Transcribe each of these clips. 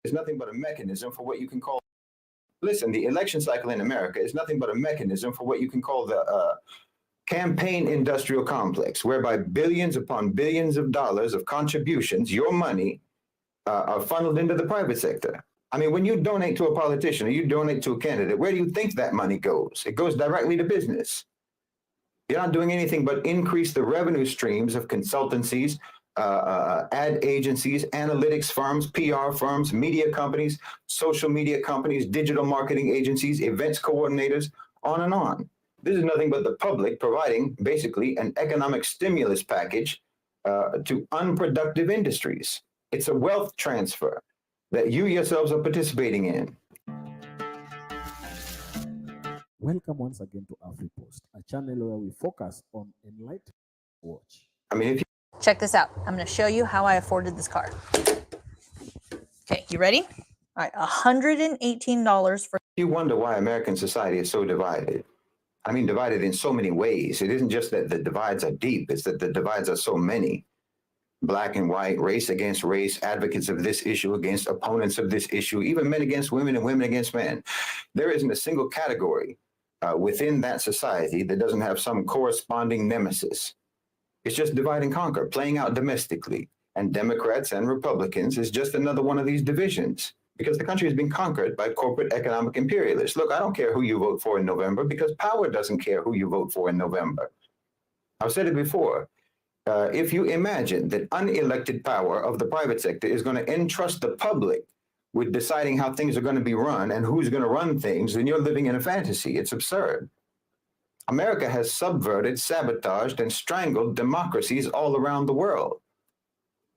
is nothing but a mechanism for what you can call, listen, the election cycle in America is nothing but a mechanism for what you can call the campaign industrial complex, whereby billions upon billions of dollars of contributions, your money, are funneled into the private sector. I mean, when you donate to a politician or you donate to a candidate, where do you think that money goes? It goes directly to business. You're not doing anything but increase the revenue streams of consultancies, ad agencies, analytics firms, PR firms, media companies, social media companies, digital marketing agencies, events coordinators, on and on. This is nothing but the public providing basically an economic stimulus package to unproductive industries. It's a wealth transfer that you yourselves are participating in. Welcome once again to AfriPost, a channel where we focus on enlightenment watch. I mean, if you check this out. I'm going to show you how I afforded this car. Okay, you ready? All right, $118 for. You wonder why American society is so divided. I mean, divided in so many ways. It isn't just that the divides are deep, it's that the divides are so many. Black and white, race against race, advocates of this issue against opponents of this issue, even men against women and women against men. There isn't a single category within that society that doesn't have some corresponding nemesis. It's just divide and conquer, playing out domestically. And Democrats and Republicans is just another one of these divisions, because the country has been conquered by corporate economic imperialists. Look, I don't care who you vote for in November, because power doesn't care who you vote for in November. I've said it before. If you imagine that unelected power of the private sector is going to entrust the public with deciding how things are going to be run and who's going to run things, then you're living in a fantasy. It's absurd. America has subverted, sabotaged, and strangled democracies all around the world.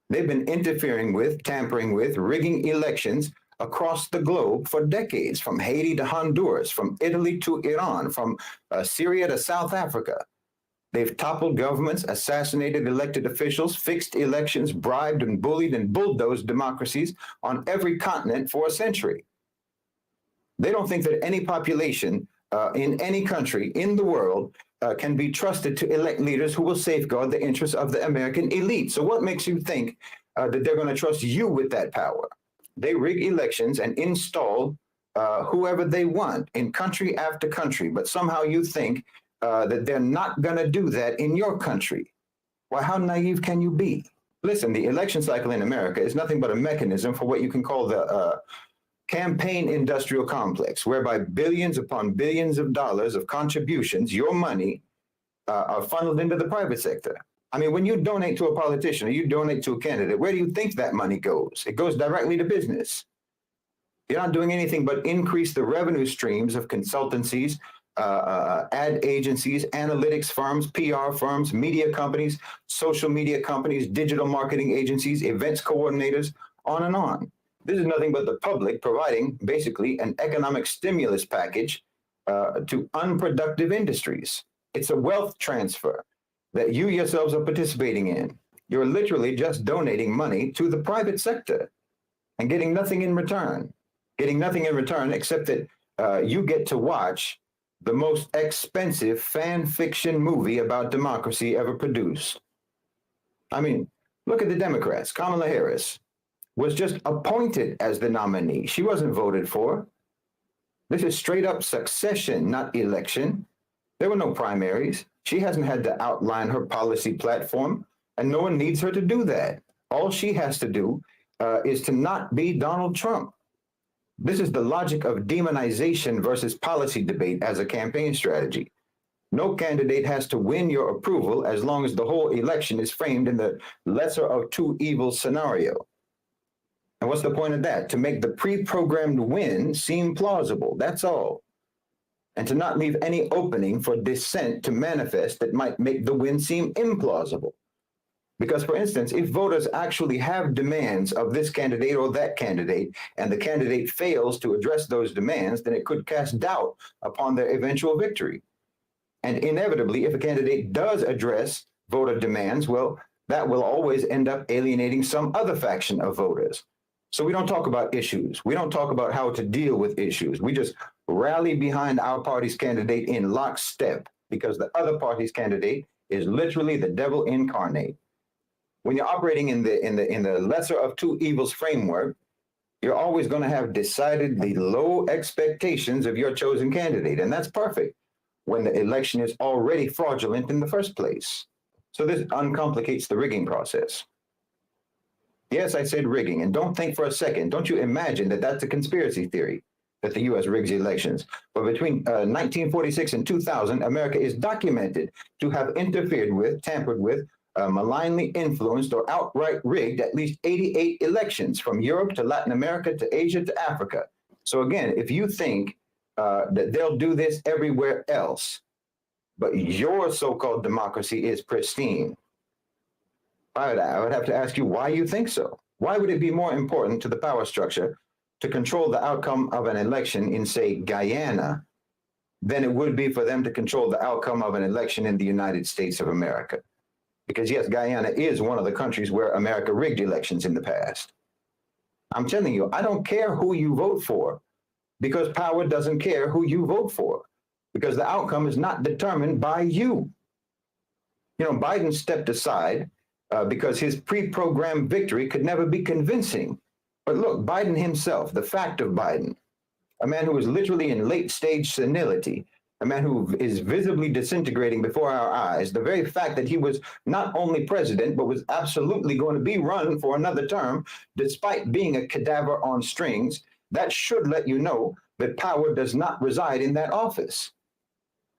They've been interfering with, tampering with, rigging elections across the globe for decades, from Haiti to Honduras, from Italy to Iran, from Syria to South Africa. They've toppled governments, assassinated elected officials, fixed elections, bribed and bullied and bulldozed democracies on every continent for a century. They don't think that any population in any country in the world can be trusted to elect leaders who will safeguard the interests of the American elite. So what makes you think that they're going to trust you with that power? They rig elections and install whoever they want in country after country, but somehow you think that they're not going to do that in your country. Why, how naive can you be? Listen, the election cycle in America is nothing but a mechanism for what you can call the campaign industrial complex, whereby billions upon billions of dollars of contributions, your money, are funneled into the private sector. I mean, when you donate to a politician or you donate to a candidate, where do you think that money goes? It goes directly to business. You're not doing anything but increase the revenue streams of consultancies, ad agencies, analytics firms, PR firms, media companies, social media companies, digital marketing agencies, events coordinators, on and on. This is nothing but the public providing basically an economic stimulus package to unproductive industries. It's a wealth transfer that you yourselves are participating in. You're literally just donating money to the private sector and getting nothing in return. Getting nothing in return except that you get to watch the most expensive fan fiction movie about democracy ever produced. I mean, look at the Democrats. Kamala Harris was just appointed as the nominee. She wasn't voted for. This is straight up succession, not election. There were no primaries. She hasn't had to outline her policy platform, and no one needs her to do that. All she has to do is to not be Donald Trump. This is the logic of demonization versus policy debate as a campaign strategy. No candidate has to win your approval as long as the whole election is framed in the lesser of two evils scenario. And what's the point of that? To make the pre-programmed win seem plausible, that's all. And to not leave any opening for dissent to manifest that might make the win seem implausible. Because, for instance, if voters actually have demands of this candidate or that candidate, and the candidate fails to address those demands, then it could cast doubt upon their eventual victory. And inevitably, if a candidate does address voter demands, well, that will always end up alienating some other faction of voters. So we don't talk about issues. We don't talk about how to deal with issues. We just rally behind our party's candidate in lockstep, because the other party's candidate is literally the devil incarnate. When you're operating in the lesser of two evils framework, You're always going to have decidedly low expectations of your chosen candidate, and that's perfect when the election is already fraudulent in the first place. So this uncomplicates the rigging process. Yes, I said rigging, and don't think for a second, don't you imagine that that's a conspiracy theory, that the U.S. rigs elections. But between 1946 and 2000, America is documented to have interfered with, tampered with, malignly influenced, or outright rigged at least 88 elections from Europe to Latin America to Asia to Africa. So again, if you think that they'll do this everywhere else, but your so-called democracy is pristine, I would have to ask you why you think so. Why would it be more important to the power structure to control the outcome of an election in, say, Guyana, than it would be for them to control the outcome of an election in the United States of America? Because yes, Guyana is one of the countries where America rigged elections in the past. I'm telling you, I don't care who you vote for, because power doesn't care who you vote for, because the outcome is not determined by you. You know, Biden stepped aside because his pre-programmed victory could never be convincing. But look, Biden himself, the fact of Biden, a man who is literally in late stage senility, a man who is visibly disintegrating before our eyes, the very fact that he was not only president, but was absolutely going to be run for another term, despite being a cadaver on strings, that should let you know that power does not reside in that office.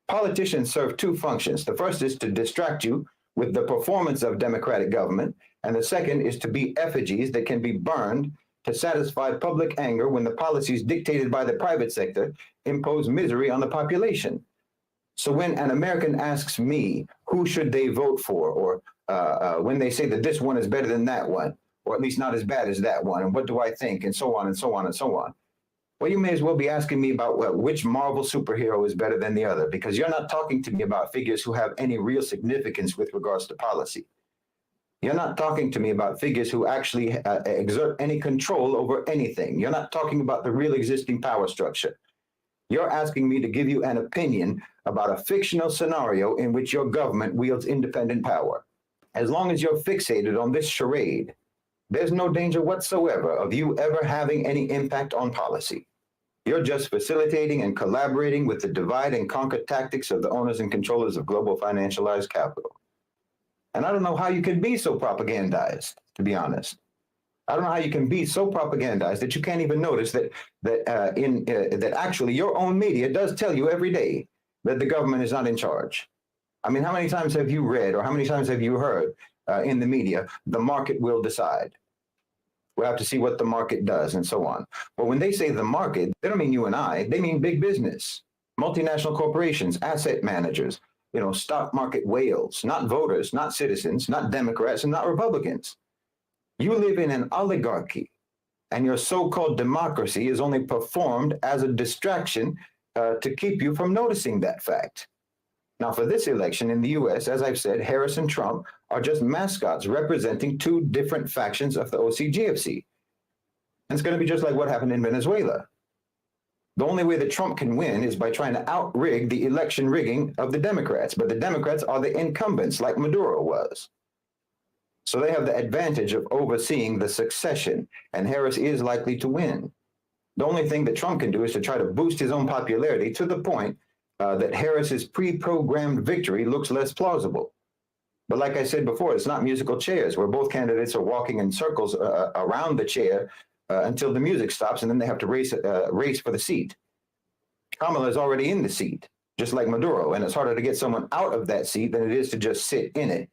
Politicians serve two functions. The first is to distract you with the performance of democratic government, and the second is to be effigies that can be burned to satisfy public anger when the policies dictated by the private sector impose misery on the population. So when an American asks me who should they vote for, or when they say that this one is better than that one, or at least not as bad as that one, and what do I think, and so on and so on and so on, well, you may as well be asking me about which Marvel superhero is better than the other, because you're not talking to me about figures who have any real significance with regards to policy. You're not talking to me about figures who actually exert any control over anything. You're not talking about the real existing power structure. You're asking me to give you an opinion about a fictional scenario in which your government wields independent power. As long as you're fixated on this charade, there's no danger whatsoever of you ever having any impact on policy. You're just facilitating and collaborating with the divide and conquer tactics of the owners and controllers of global financialized capital. And I don't know how you can be so propagandized, to be honest. I don't know how you can be so propagandized that you can't even notice that actually your own media does tell you every day that the government is not in charge. I mean, how many times have you read, or how many times have you heard in the media, the market will decide? We'll have to see what the market does, and so on. But when they say the market, they don't mean you and I. They mean big business, multinational corporations, asset managers, stock market whales, not voters, not citizens, not Democrats, and not Republicans. You live in an oligarchy, and your so-called democracy is only performed as a distraction to keep you from noticing that fact. Now, for this election in the U.S., as I've said, Harris and Trump are just mascots representing two different factions of the OCGFC. And it's going to be just like what happened in Venezuela. The only way that Trump can win is by trying to out-rig the election rigging of the Democrats. But the Democrats are the incumbents, like Maduro was. So they have the advantage of overseeing the succession, and Harris is likely to win. The only thing that Trump can do is to try to boost his own popularity to the point that Harris's pre-programmed victory looks less plausible. But like I said before, it's not musical chairs where both candidates are walking in circles around the chair until the music stops, and then they have to race for the seat. Kamala is already in the seat, just like Maduro, and it's harder to get someone out of that seat than it is to just sit in it.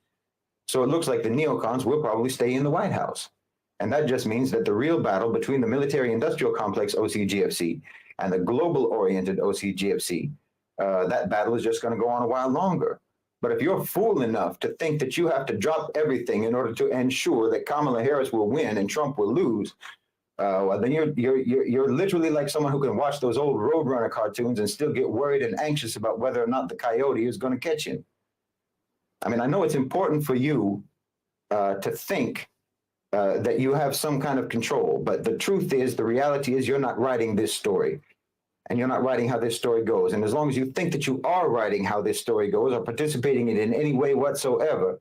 So it looks like the neocons will probably stay in the White House. And that just means that the real battle between the military-industrial complex OCGFC and the global-oriented OCGFC, that battle is just going to go on a while longer. But if you're fool enough to think that you have to drop everything in order to ensure that Kamala Harris will win and Trump will lose, well, then you're literally like someone who can watch those old Roadrunner cartoons and still get worried and anxious about whether or not the coyote is going to catch him. I mean, I know it's important for you to think that you have some kind of control, but the truth is, the reality is you're not writing this story, and you're not writing how this story goes. And as long as you think that you are writing how this story goes or participating in it in any way whatsoever,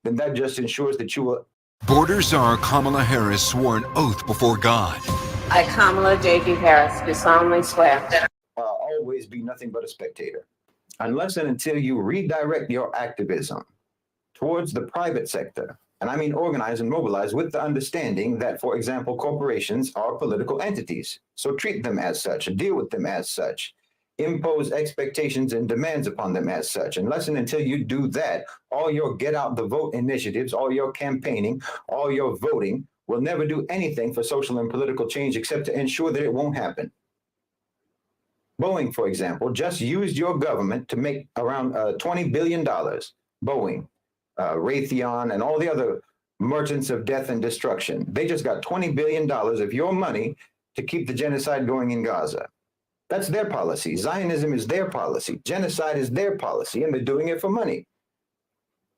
then that just ensures that you will Border Czar Kamala Harris swore an oath before God. I, Kamala J.D. Harris, do solemnly swear that Always be nothing but a spectator. Unless and until you redirect your activism towards the private sector, and I mean organize and mobilize with the understanding that, for example, corporations are political entities. So treat them as such, deal with them as such, impose expectations and demands upon them as such. Unless and until you do that, all your get out the vote initiatives, all your campaigning, all your voting will never do anything for social and political change except to ensure that it won't happen. Boeing, for example, just used your government to make around $20 billion. Boeing, Raytheon, and all the other merchants of death and destruction. They just got $20 billion of your money to keep the genocide going in Gaza. That's their policy. Zionism is their policy. Genocide is their policy, and they're doing it for money.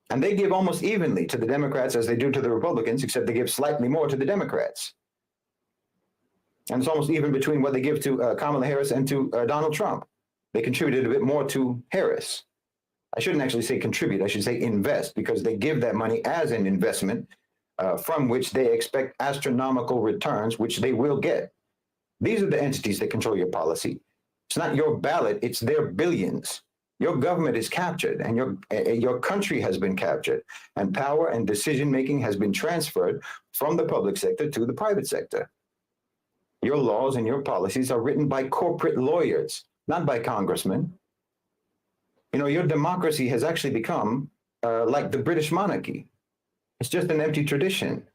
And they give almost evenly to the Democrats as they do to the Republicans, except they give slightly more to the Democrats. And it's almost even between what they give to Kamala Harris and to Donald Trump. They contributed a bit more to Harris. I shouldn't actually say contribute, I should say invest, because they give that money as an investment from which they expect astronomical returns, which they will get. These are the entities that control your policy. It's not your ballot, it's their billions. Your government is captured and your country has been captured, and power and decision-making has been transferred from the public sector to the private sector. Your laws and your policies are written by corporate lawyers, not by congressmen. You know, your democracy has actually become like the British monarchy. It's just an empty tradition.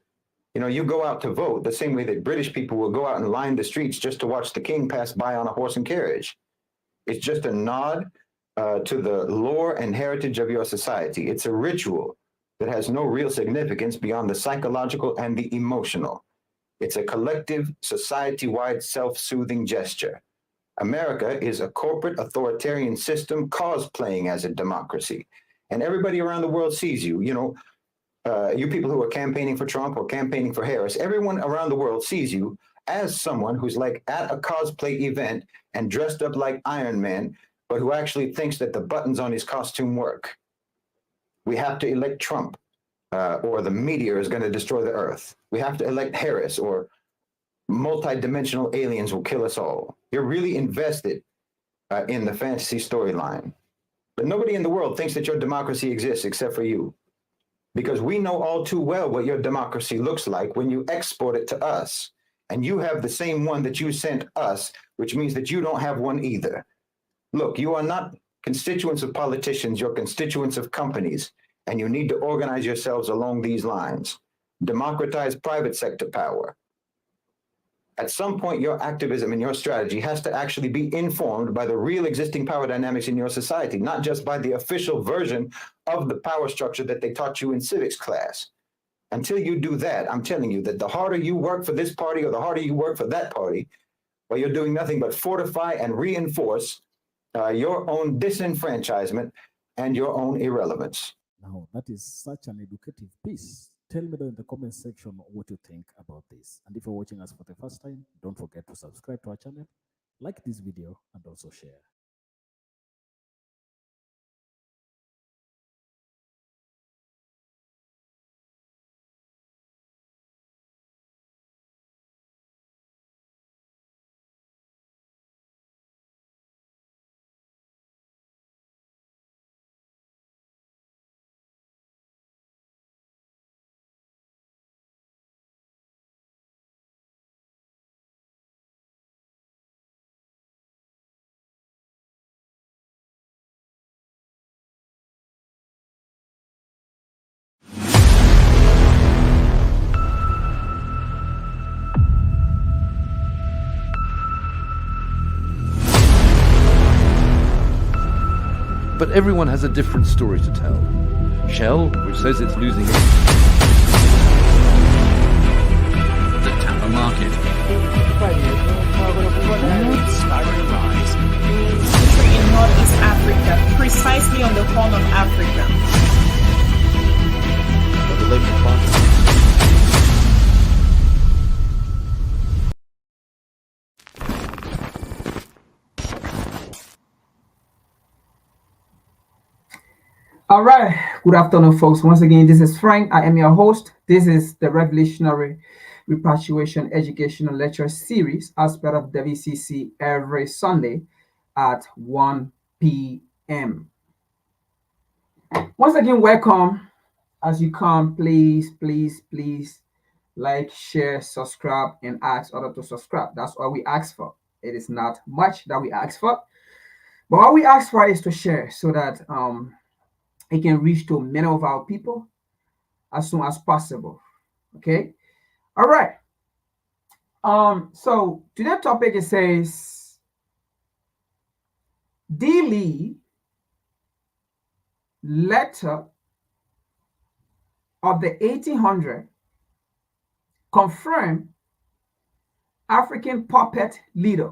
You know, you go out to vote the same way that British people will go out and line the streets just to watch the king pass by on a horse and carriage. It's just a nod to the lore and heritage of your society. It's a ritual that has no real significance beyond the psychological and the emotional. It's a collective, society-wide, self-soothing gesture. America is a corporate authoritarian system cosplaying as a democracy. And everybody around the world sees you. You know, you people who are campaigning for Trump or campaigning for Harris, everyone around the world sees you as someone who's like at a cosplay event and dressed up like Iron Man, but who actually thinks that the buttons on his costume work. We have to elect Trump, or the meteor is going to destroy the earth. We have to elect Harris, or multi-dimensional aliens will kill us all. You're really invested in the fantasy storyline. But nobody in the world thinks that your democracy exists except for you. Because we know all too well what your democracy looks like when you export it to us. And you have the same one that you sent us, which means that you don't have one either. Look, you are not constituents of politicians, you're constituents of companies, and you need to organize yourselves along these lines. Democratize private sector power. At some point, your activism and your strategy has to actually be informed by the real existing power dynamics in your society, not just by the official version of the power structure that they taught you in civics class. Until you do that, I'm telling you that the harder you work for this party or the harder you work for that party, well, you're doing nothing but fortify and reinforce your own disenfranchisement and your own irrelevance. Now, that is such an educative piece. Tell me down in the comment section what you think about this. And if you're watching us for the first time, don't forget to subscribe to our channel, like this video, and also share. But everyone has a different story to tell. Shell, which says it's losing the Tampa market. Started rise. In Northeast Africa, precisely on the horn of Africa. But the local party. All right. Good afternoon, folks. Once again, this is Frank. I am your host. This is the Revolutionary Repatriation Educational Lecture Series as part of WCC every Sunday at 1 p.m. Once again, welcome. As you come, please like, share, subscribe, and ask others to subscribe. That's all we ask for. It is not much that we ask for, but all we ask for is to share so that it can reach to many of our people as soon as possible. Okay. All right. So today's topic, it says D. Lee letter of the 1800 confirmed African puppet leader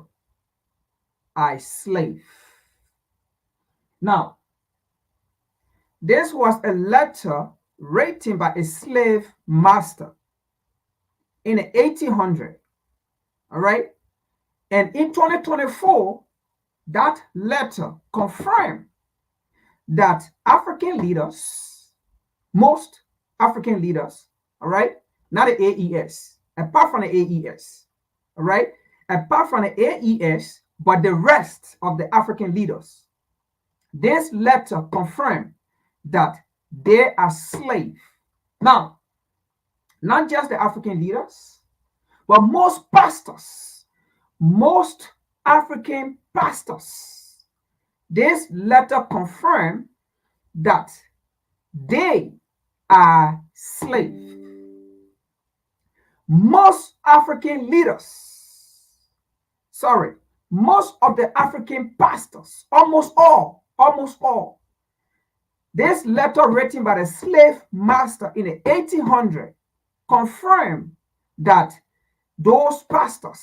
I slave. Now, this was a letter written by a slave master in the 1800. All right. And in 2024, that letter confirmed that African leaders, most African leaders, all right, not the AES, apart from the AES, all right, apart from the AES, but the rest of the African leaders, this letter confirmed that they are slaves. Now, not just the African leaders, but most pastors, most African pastors, this letter confirmed that they are slaves. Most African leaders, most of the African pastors, almost all, this letter written by the slave master in the 1800 confirmed that those pastors,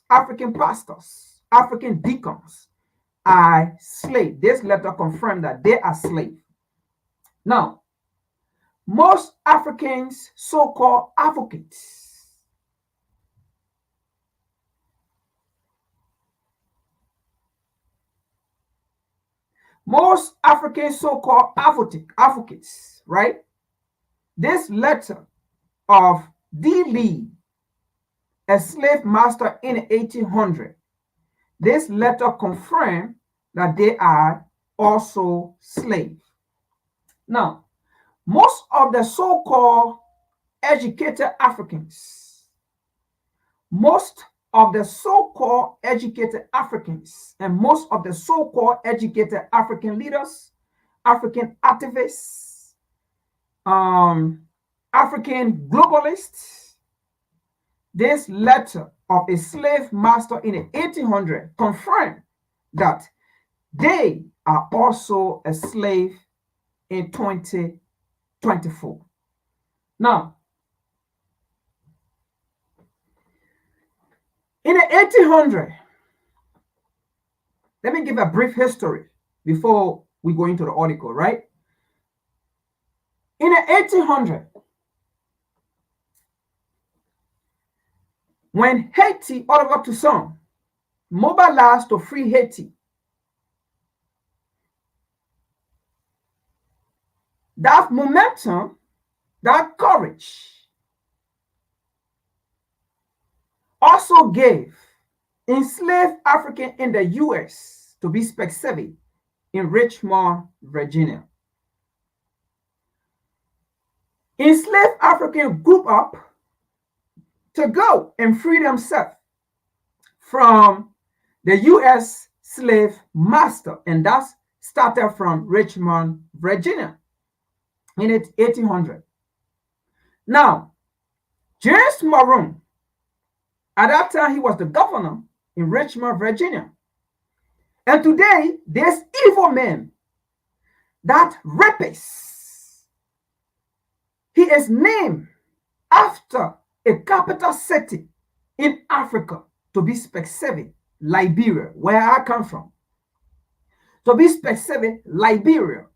African deacons, are slaves. This letter confirmed that they are slaves. Now, most Africans, so-called advocates, right? This letter of D. Lee, a slave master in 1800, this letter confirmed that they are also slaves. Now, most of the so-called educated Africans, and most of the so-called educated African leaders, African activists, African globalists, this letter of a slave master in the 1800 confirmed that they are also a slave in 2024. Now, in the 1800, let me give a brief history before we go into the article, right? In the 1800, when Haiti, Oliver Toussaint, mobilized to free Haiti, that momentum, that courage, also gave enslaved Africans in the U.S., to be specific, in Richmond, Virginia. Enslaved Africans group up to go and free themselves from the U.S. slave master, and that's started from Richmond, Virginia in 1800. Now, James Maroon, at that time, he was the governor in Richmond, Virginia. And today, there's evil men, that rapist. He is named after a capital city in Africa, to be specific, Liberia, where I come from. To be specific, Liberia.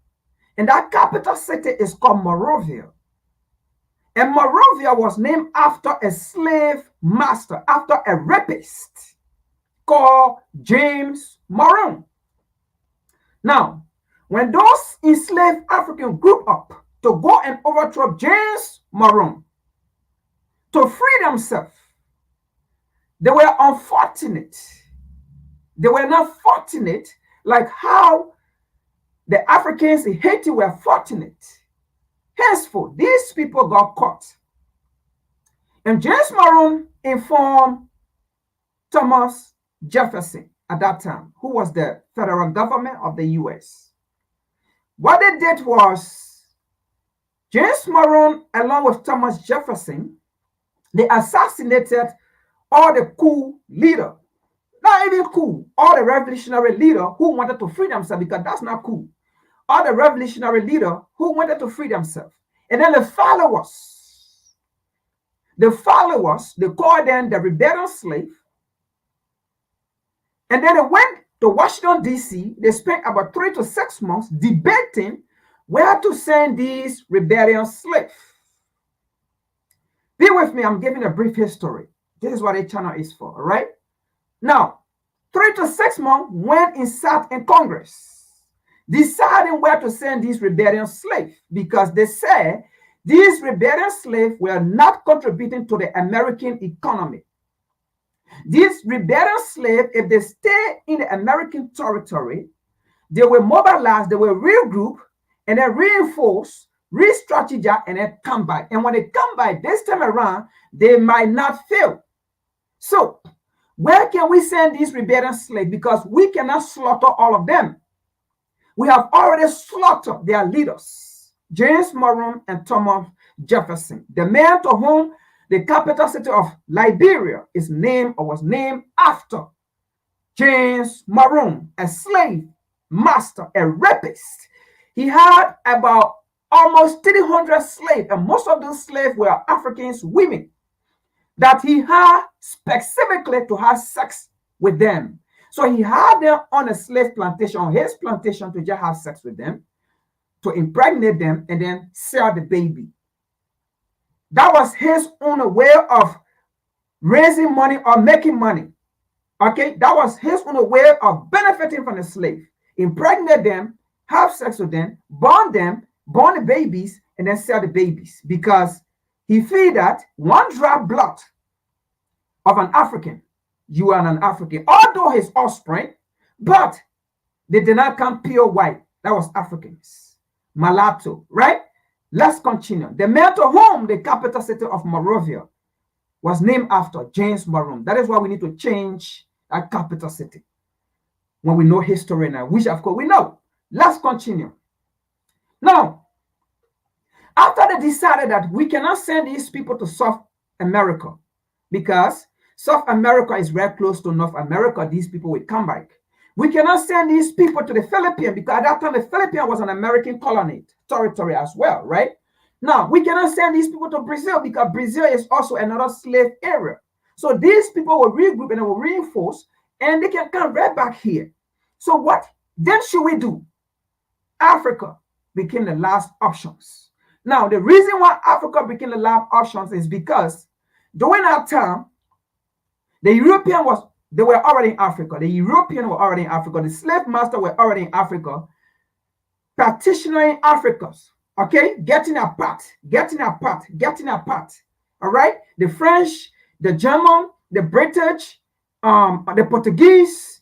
And that capital city is called Monrovia. And Monrovia was named after a slave master, after a rapist called James Maroon. Now, when those enslaved Africans group up to go and overthrow James Maroon to free themselves, they were unfortunate. They were not fortunate like how the Africans in Haiti were fortunate. Henceforth, these people got caught. And James Maroon informed Thomas Jefferson at that time, who was the federal government of the US. What they did was, James Maroon, along with Thomas Jefferson, they assassinated all the coup leader. Not even coup, all the revolutionary leader who wanted to free themselves, because that's not coup. All the revolutionary leader who wanted to free themselves. And then the followers, they called them the rebellion slave. And then they went to Washington, D.C. They spent about 3 to 6 months debating where to send these rebellion slaves. Be with me, I'm giving a brief history. This is what a channel is for, all right? Now, 3 to 6 months went and sat in Congress, deciding where to send these rebellion slaves, because they said these rebellion slaves were not contributing to the American economy. These rebellion slaves, if they stay in the American territory, they will mobilize, they will regroup, and then reinforce, re-strategize, and then come back. And when they come back this time around, they might not fail. So, where can we send these rebellion slaves? Because we cannot slaughter all of them. We have already slaughtered their leaders, James Maroon and Thomas Jefferson, the man to whom the capital city of Liberia is named or was named after. James Maroon, a slave master, a rapist. He had about almost 300 slaves, and most of those slaves were African women that he had specifically to have sex with them. So he had them on a slave plantation, on his plantation, to just have sex with them, to impregnate them, and then sell the baby. That was his own way of raising money or making money. Okay, that was his own way of benefiting from the slave. Impregnate them, have sex with them, born the babies, and then sell the babies. Because he figured that one drop blood of an African, you are an African, although his offspring, but they did not come pure white. That was Africans, mulatto, right? Let's continue. The man to whom the capital city of Monrovia was named after, James Maroon. That is why we need to change that capital city when we know history now, which of course we know. Let's continue. Now, after they decided that we cannot send these people to South America because South America is very close to North America, these people will come back. We cannot send these people to the Philippines because at that time the Philippines was an American colony territory as well, right? Now, we cannot send these people to Brazil because Brazil is also another slave area. So these people will regroup and they will reinforce and they can come right back here. So what then should we do? Africa became the last options. Now, the reason why Africa became the last options is because during that time, the European they were already in Africa. The Europeans were already in Africa. The slave masters were already in Africa. Partitioning Africans, okay? Getting apart. All right? The French, the German, the British, the Portuguese,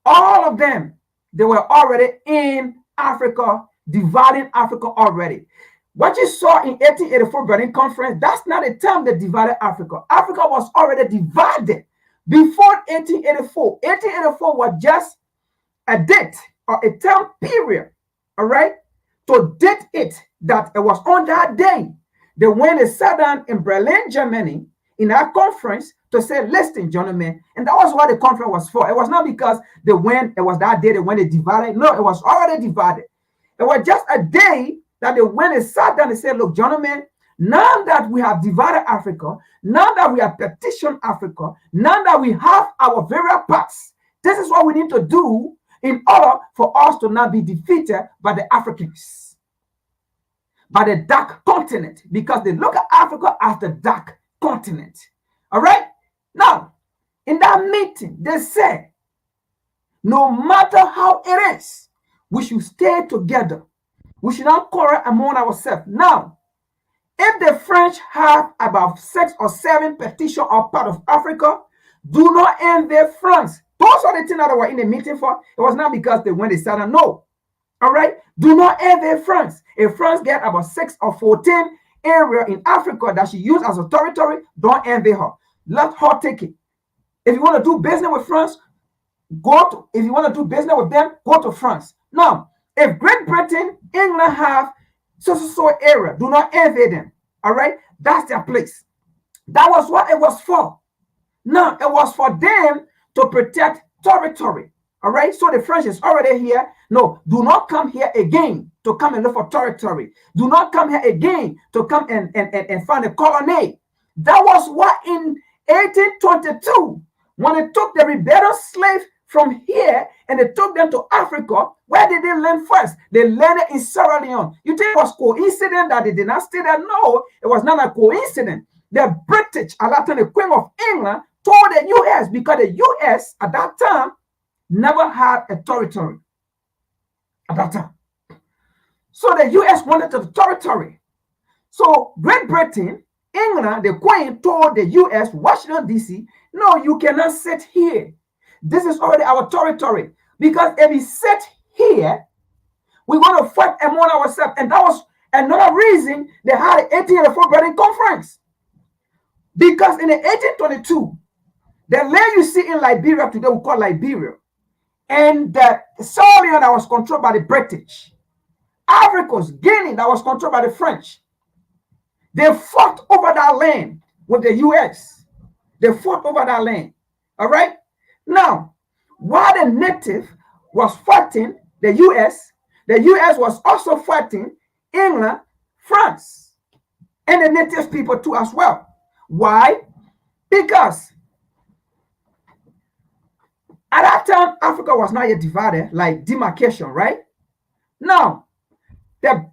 all of them, they were already in Africa, dividing Africa already. What you saw in 1884 Berlin Conference, that's not the time they divided Africa. Africa was already divided before 1884. 1884 was just a date or a time period, all right, to date it that it was on that day that when they sat down in Berlin, Germany, in that conference to say, listen, gentlemen, and that was what the conference was for. It was not because it was that day that when they divided. No, it was already divided. It was just a day that they went and sat down and said, look, gentlemen, now that we have divided Africa, now that we have partitioned Africa, now that we have our various parts, this is what we need to do in order for us to not be defeated by the Africans, by the dark continent, because they look at Africa as the dark continent. All right? Now, in that meeting, they said, no matter how it is, We should stay together. We should not quarrel among ourselves. Now, if the French have about 6 or 7 petitions or part of Africa, do not envy France. Those are the things that they were in the meeting for. It was not because they went to Southern. No. All right? Do not envy France. If France get about 6 or 14 area in Africa that she used as a territory, don't envy her. Let her take it. If you want to do business with France, if you want to do business with them, go to France. Now, if Great Britain, England have so area, do not envy them. All right? That's their place. That was what it was for. Now, it was for them to protect territory. All right? So the French is already here. No, do not come here again to come and look for territory. Do not come here again to come and find a colony. That was what in 1822, when they took the rebellious slave from here and they took them to Africa, where did they land first? They landed in Sierra Leone. You think it was coincidence that they did not stay there? No, it was not a coincidence. The British, at that time, the Queen of England, told the U.S. because the U.S. at that time never had a territory at that time. So the U.S. wanted the territory. So Great Britain, England, the Queen told the U.S., Washington, D.C., no, you cannot sit here. This is already our territory. Because if we sit here, we're going to fight among ourselves. And that was another reason they had the 1884 Berlin Conference. Because in the 1822, the land you see in Liberia today, we call Liberia, and the Sierra Leone that was controlled by the British, Africa's Guinea that was controlled by the French, they fought over that land with the U.S. They fought over that land. All right? Now, while the native was fighting the U.S. was also fighting England, France, and the native people too as well. Why? Because at that time, Africa was not yet divided, like demarcation, right? Now, the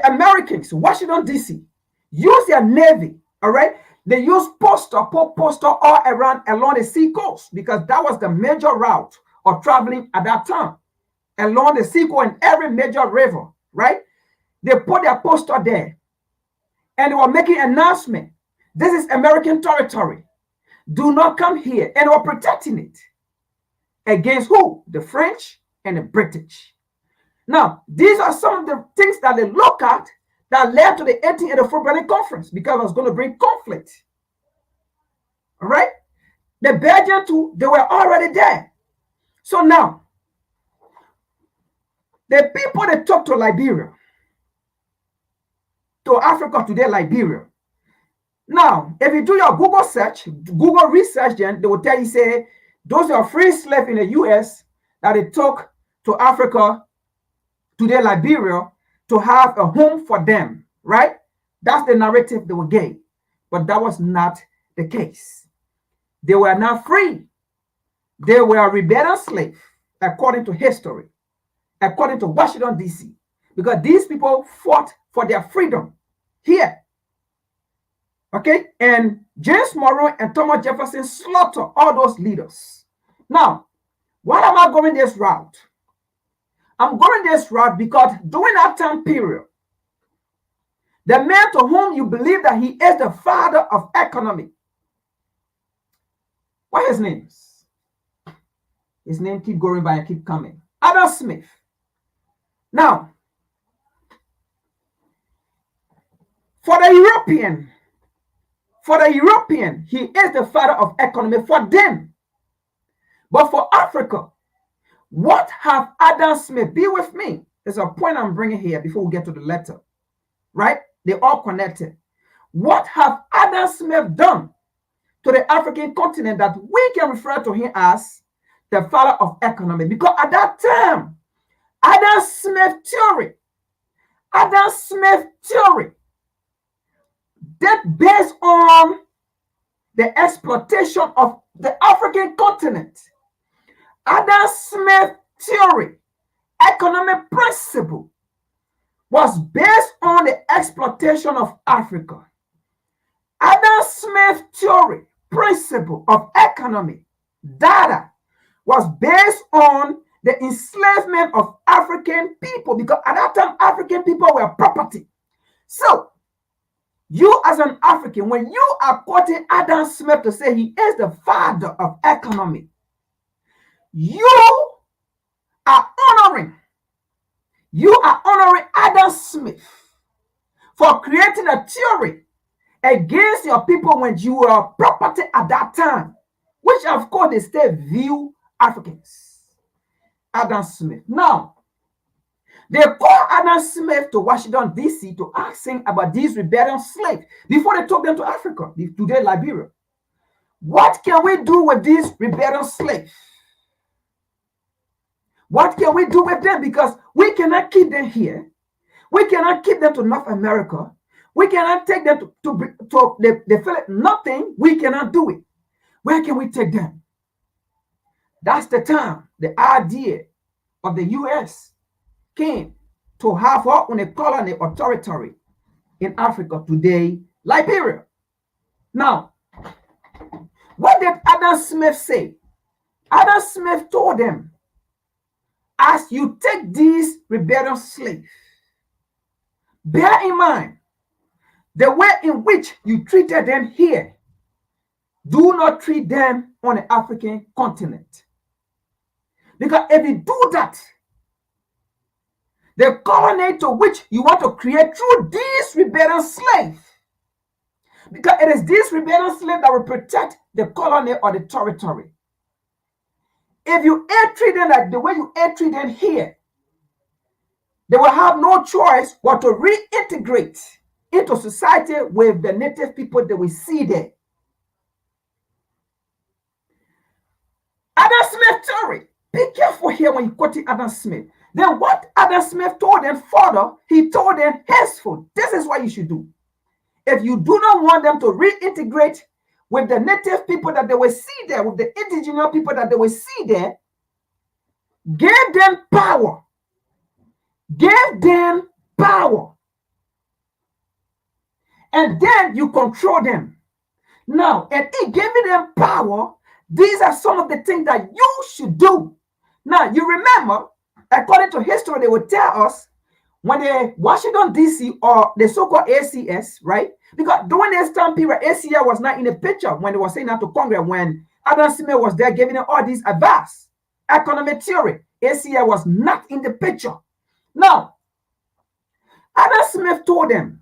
Americans, Washington, D.C., use their navy, all right? They use postal all around along the sea coast because that was the major route of traveling at that time. Along the sea coast and every major river, right? They put their postal there and they were making an announcement. This is American territory. Do not come here. And they were protecting it. Against who? The French and the British. Now, these are some of the things that they look at that led to the 1884 Berlin Conference because it was going to bring conflict. All right? The Belgians too, they were already there. So now, the people that talk to Liberia, to Africa today, Liberia. Now, if you do your Google search, Google research, then they will tell you, say, those are free slaves in the U.S. that they took to Africa, today Liberia, to have a home for them, right? That's the narrative they were gave. But that was not the case. They were not free. They were rebellious slaves, according to history, according to Washington, D.C., because these people fought for their freedom here. Okay? And James Monroe and Thomas Jefferson slaughtered all those leaders. Now, why am I going this route? I'm going this route because during that time period, the man to whom you believe that he is the father of economy, what his name is? His name keep going by and keep coming. Adam Smith. Now, for the European, he is the father of economy for them. But for Africa, what have Adam Smith, be with me, there's a point I'm bringing here before we get to the letter, right? They're all connected. What have Adam Smith done to the African continent that we can refer to him as the father of economy? Because at that time, Adam Smith theory, that based on the exploitation of the African continent. Adam Smith theory, economic principle, was based on the exploitation of Africa. Adam Smith theory, principle of economy, data, was based on the enslavement of African people, because at that time, African people were property. So, you as an African, when you are quoting Adam Smith to say he is the father of economy, you are honoring Adam Smith for creating a theory against your people when you were property at that time, which of course they still view Africans. Adam Smith. Now, they called Adam Smith to Washington, D.C. to ask him about these rebellion slaves before they took them to Africa, today Liberia. What can we do with these rebellion slaves? What can we do with them? Because we cannot keep them here. We cannot keep them to North America. We cannot take them to they feel like nothing. We cannot do it. Where can we take them? That's the time the idea of the U.S. came to have her own a colony or territory in Africa today, Liberia. Now, what did Adam Smith say? Adam Smith told them, as you take these rebellious slaves, bear in mind the way in which you treated them here. Do not treat them on the African continent. Because if you do that, the colony to which you want to create through these rebellious slaves, because it is these rebellious slaves that will protect the colony or the territory. If you treat them like the way you treat them here, they will have no choice but to reintegrate into society with the native people that we see there. Adam Smith theory. Be careful here when you quote Adam Smith. Then what Adam Smith told them further, he told them henceforth, this is what you should do. If you do not want them to reintegrate with the native people that they will see there, with the indigenous people that they will see there, give them power. Give them power. And then you control them. Now, and in giving them power, these are some of the things that you should do. Now, you remember, according to history, they would tell us when the Washington, D.C. or the so-called ACS, right? Because during this time period, ACS was not in the picture when they were saying that to Congress, when Adam Smith was there giving them all these advice. Economic theory, ACS was not in the picture. Now, Adam Smith told them,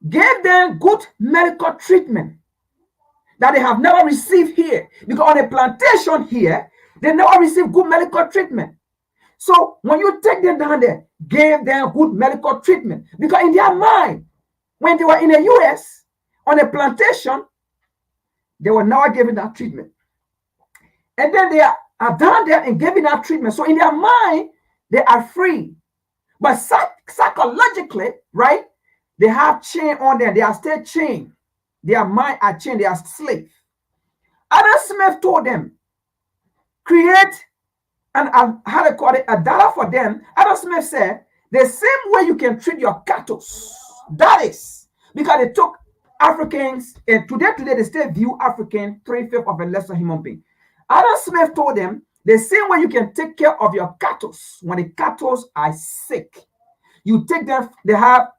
gave them good medical treatment that they have never received here. Because on a plantation here, they never received good medical treatment. So when you take them down there, give them good medical treatment. Because in their mind, when they were in the U.S., on a plantation, they were never given that treatment. And then they are down there and giving that treatment. So in their mind, they are free. But psychologically, right, they have chain on them. They are still chained. Their mind are chained. They are slaves. Adam Smith told them, create and how to call it, a dollar for them. Adam Smith said, the same way you can treat your cattle. That is, because they took Africans, and today they still view African 3/5 of a lesser human being. Adam Smith told them, the same way you can take care of your cattle when the cattle are sick. You take them, they have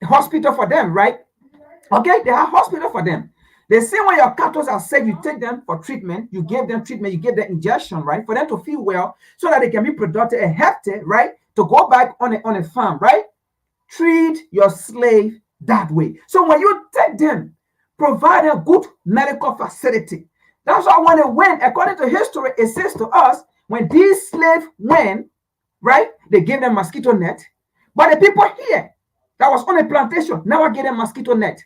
a hospital for them, right? Okay, they have hospital for them. The same way your cattle are sick, you take them for treatment, you give them treatment, you give them injection, right? For them to feel well so that they can be productive and healthy, right? To go back on a farm, right? Treat your slave that way. So when you take them, provide a good medical facility. That's why when they went, according to history, it says to us, when these slaves went, right, they gave them mosquito net. But the people here that was on a plantation never gave them mosquito net.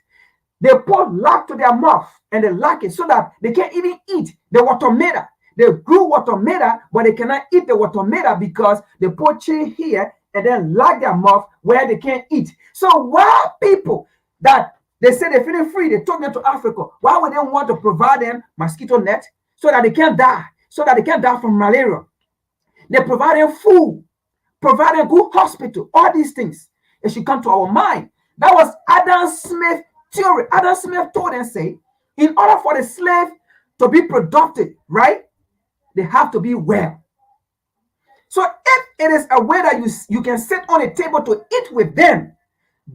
They put lock to their mouth and they lock it so that they can't even eat the watermelon. They grew watermelon, but they cannot eat the watermelon because they put chain here and then lock their mouth where they can't eat. So why people that they say they're feeling free, they took them to Africa, why would they want to provide them mosquito net so that they can't die, so that they can't die from malaria? They provide them food, provide a good hospital, all these things. It should come to our mind. That was Adam Smith theory. Adam Smith told them, say, in order for the slave to be productive, right? they have to be well. So if it is a way that you can sit on a table to eat with them,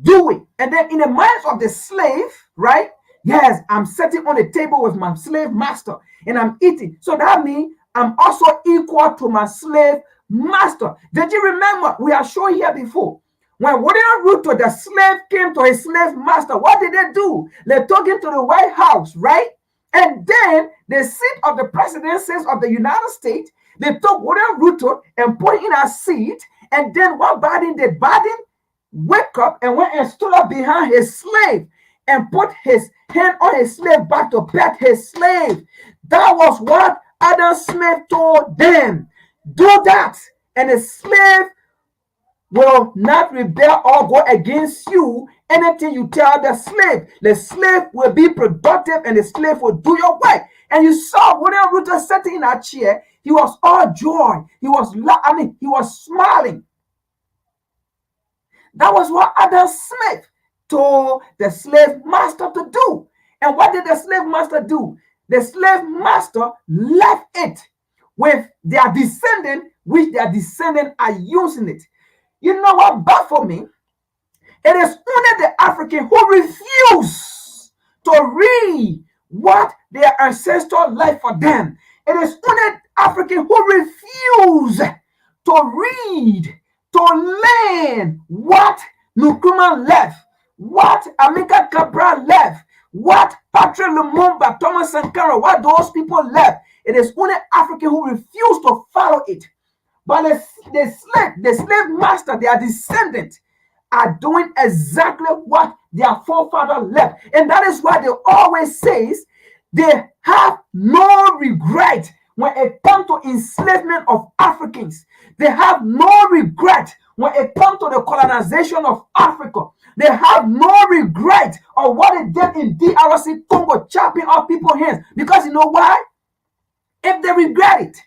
do it. And then in the minds of the slave, right? Yes, I'm sitting on a table with my slave master and I'm eating. So that means I'm also equal to my slave master. Did you remember? We are showing here before. When William Ruto, the slave, came to his slave master, what did they do? They took him to the White House, right? And then the seat of the presidencies of the United States, they took William Ruto and put in a seat. And then what Biden did? Biden wake up and went and stood up behind his slave and put his hand on his slave back to pet his slave. That was what Adam Smith told them. Do that, and the slave will not rebel or go against you. Anything you tell the slave will be productive and the slave will do your work. And you saw William Ruto sitting in a chair. He was all joy. He was smiling. That was what Adam Smith told the slave master to do. And what did the slave master do? The slave master left it with their descendant, which their descendants are using it. You know what baffled me? It is only the African who refuse to read what their ancestors left for them. It is only African who refuse to read, to learn what Nkrumah left, what Amilcar Cabral left, what Patrick Lumumba, Thomas Sankara, what those people left. It is only African who refuse to follow it. But the slave master, their descendants, are doing exactly what their forefather left. And that is why they always say they have no regret when it comes to enslavement of Africans. They have no regret when it comes to the colonization of Africa. They have no regret of what they did in DRC Congo, chopping off people's hands. Because you know why? If they regret it,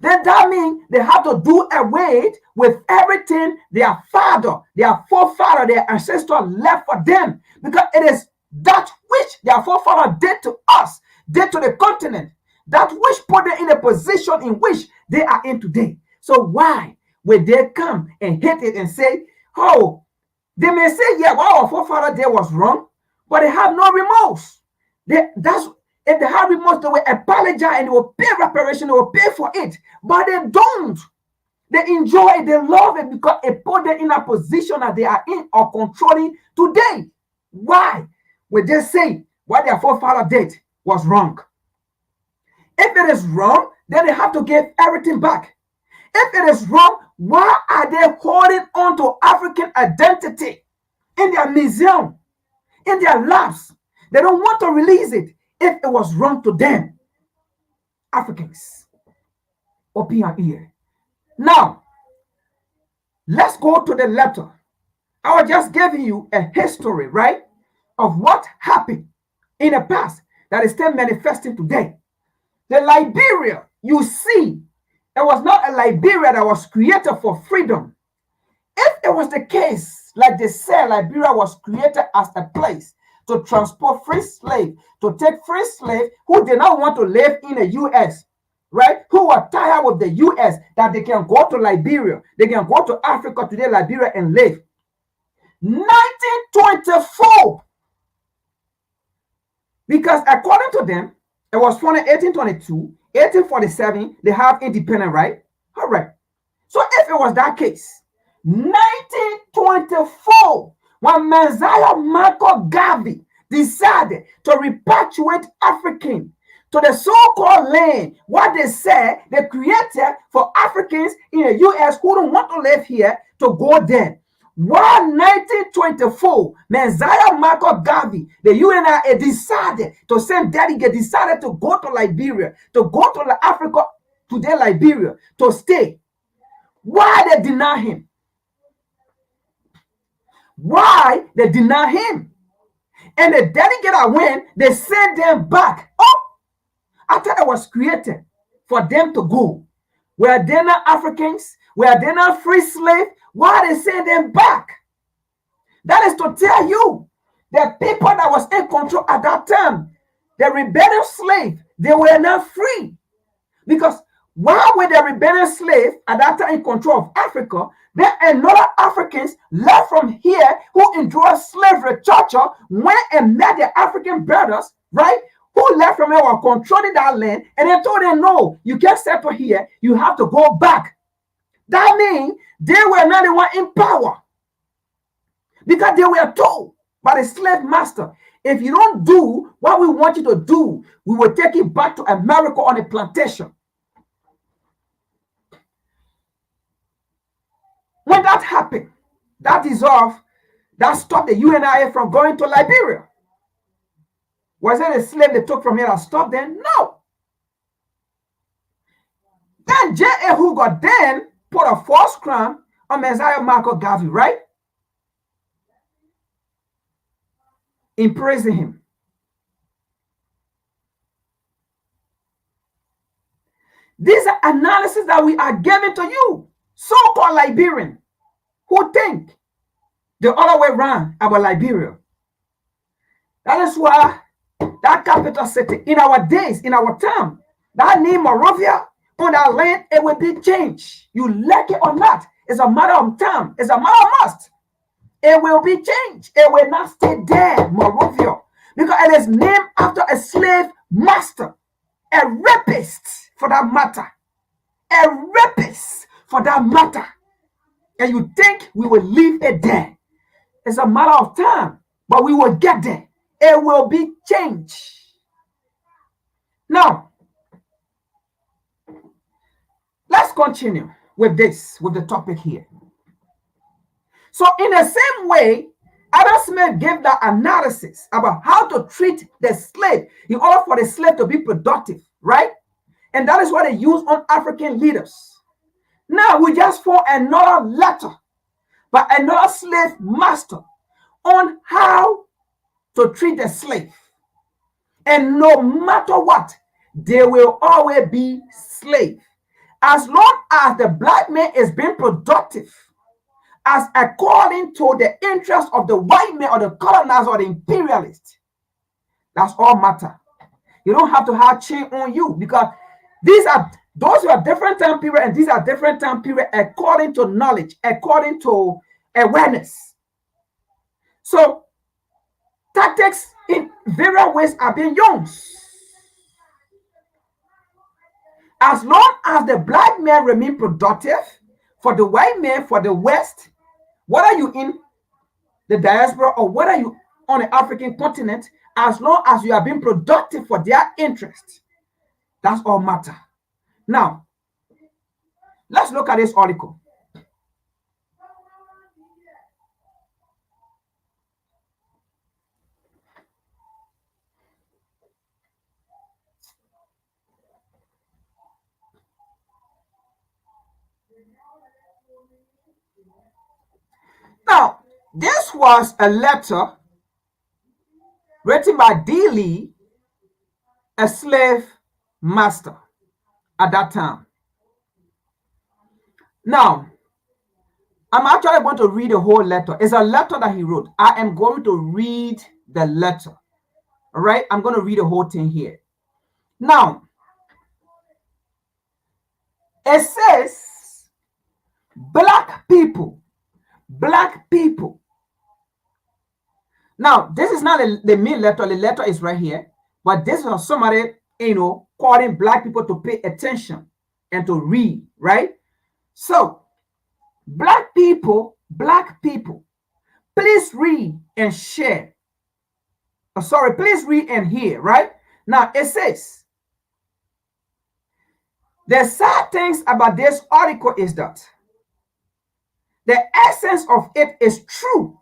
then that means they have to do away with everything their father, their forefather, their ancestor left for them. Because it is that which their forefather did to us, did to the continent, that which put them in a position in which they are in today. So why would they come and hate it and say, oh, they may say, yeah, what our forefather did was wrong, but they have no remorse. If they have remorse, they will apologize and they will pay reparation, they will pay for it. But they don't. They enjoy it, they love it because it put them in a position that they are in or controlling today. Why would they say what their forefather did was wrong? If it is wrong, then they have to give everything back. If it is wrong, why are they holding on to African identity in their museum, in their labs? They don't want to release it. If it was wrong to them, Africans, open your ear. Now, let's go to the letter. I was just giving you a history, right, of what happened in the past that is still manifesting today. The Liberia, you see, it was not a Liberia that was created for freedom. If it was the case, like they said, Liberia was created as a place to transport free slaves, to take free slaves who did not want to live in the U.S., right? Who were tired with the U.S., that they can go to Liberia, they can go to Africa today, Liberia, and live. 1924, because according to them, it was from 1822, 1847, they have independent, right? All right. So if it was that case, 1924, when Messiah Michael Garvey decided to repatriate Africans to the so-called land, what they said they created for Africans in the U.S. who don't want to live here to go there. Why 1924, Messiah Michael Garvey, the UNI decided to send delegates, decided to go to Liberia, to go to Africa, today Liberia, to stay. Why they deny him? Why they deny him? And the delegate that went, they sent them back. Oh, I thought it was created for them to go. Were they not Africans? Were they not free slaves? Why they send them back? That is to tell you the people that was in control at that time, the rebellious slave, they were not free. Because while with the rebellion slave at that time in control of Africa, then another Africans left from here who endured slavery torture went and met their African brothers, right? Who left from here were controlling that land, and they told them, no, you can't settle here, you have to go back. That means they were not the one in power, because they were told by the slave master, if you don't do what we want you to do, we will take you back to America on a plantation. When that happened, that dissolved, that stopped the UNIA from going to Liberia. Was it a slave they took from here that stopped them? No. Then J.A. Hooker then put a false crown on Messiah Marco Garvey, right? Imprison him. These are analysis that we are giving to you, so-called Liberian, who think the other way around about Liberia. That is why that capital city, in our days, in our time, that name Monrovia, on that land, it will be changed. You like it or not, it's a matter of time. It's a matter of must. It will be changed. It will not stay there, Monrovia, because it is named after a slave master, a rapist for that matter, a rapist for that matter. And you think we will leave it there? It's a matter of time, but we will get there. It will be changed. Now, let's continue with this, with the topic here. So in the same way, Adam Smith gave that analysis about how to treat the slave in order for the slave to be productive, right? And that is what they use on African leaders. Now we just found another letter by another slave master on how to treat the slave. And no matter what, they will always be slave. As long as the black man is being productive, as according to the interest of the white man or the colonizer or the imperialist, that's all matter. You don't have to have chain on you, because those are different time period, and these are different time period according to knowledge, according to awareness. So tactics in various ways are being used. As long as the black man remain productive for the white man, for the West, whether you in the diaspora or whether you on the African continent, as long as you are being productive for their interest, that's all matter. Now, let's look at this article. Now, this was a letter written by D. Lee, a slave master at that time. Now, I'm actually going to read the whole letter. It's a letter that he wrote. I am going to read the letter. All right, I'm going to read the whole thing here. Now, it says, black people. Now, this is not the main letter. The letter is right here. But this is somebody, calling black people to pay attention and to read, right? So, black people, please read and share. Please read and hear, right? Now, it says, the sad things about this article is that the essence of it is true.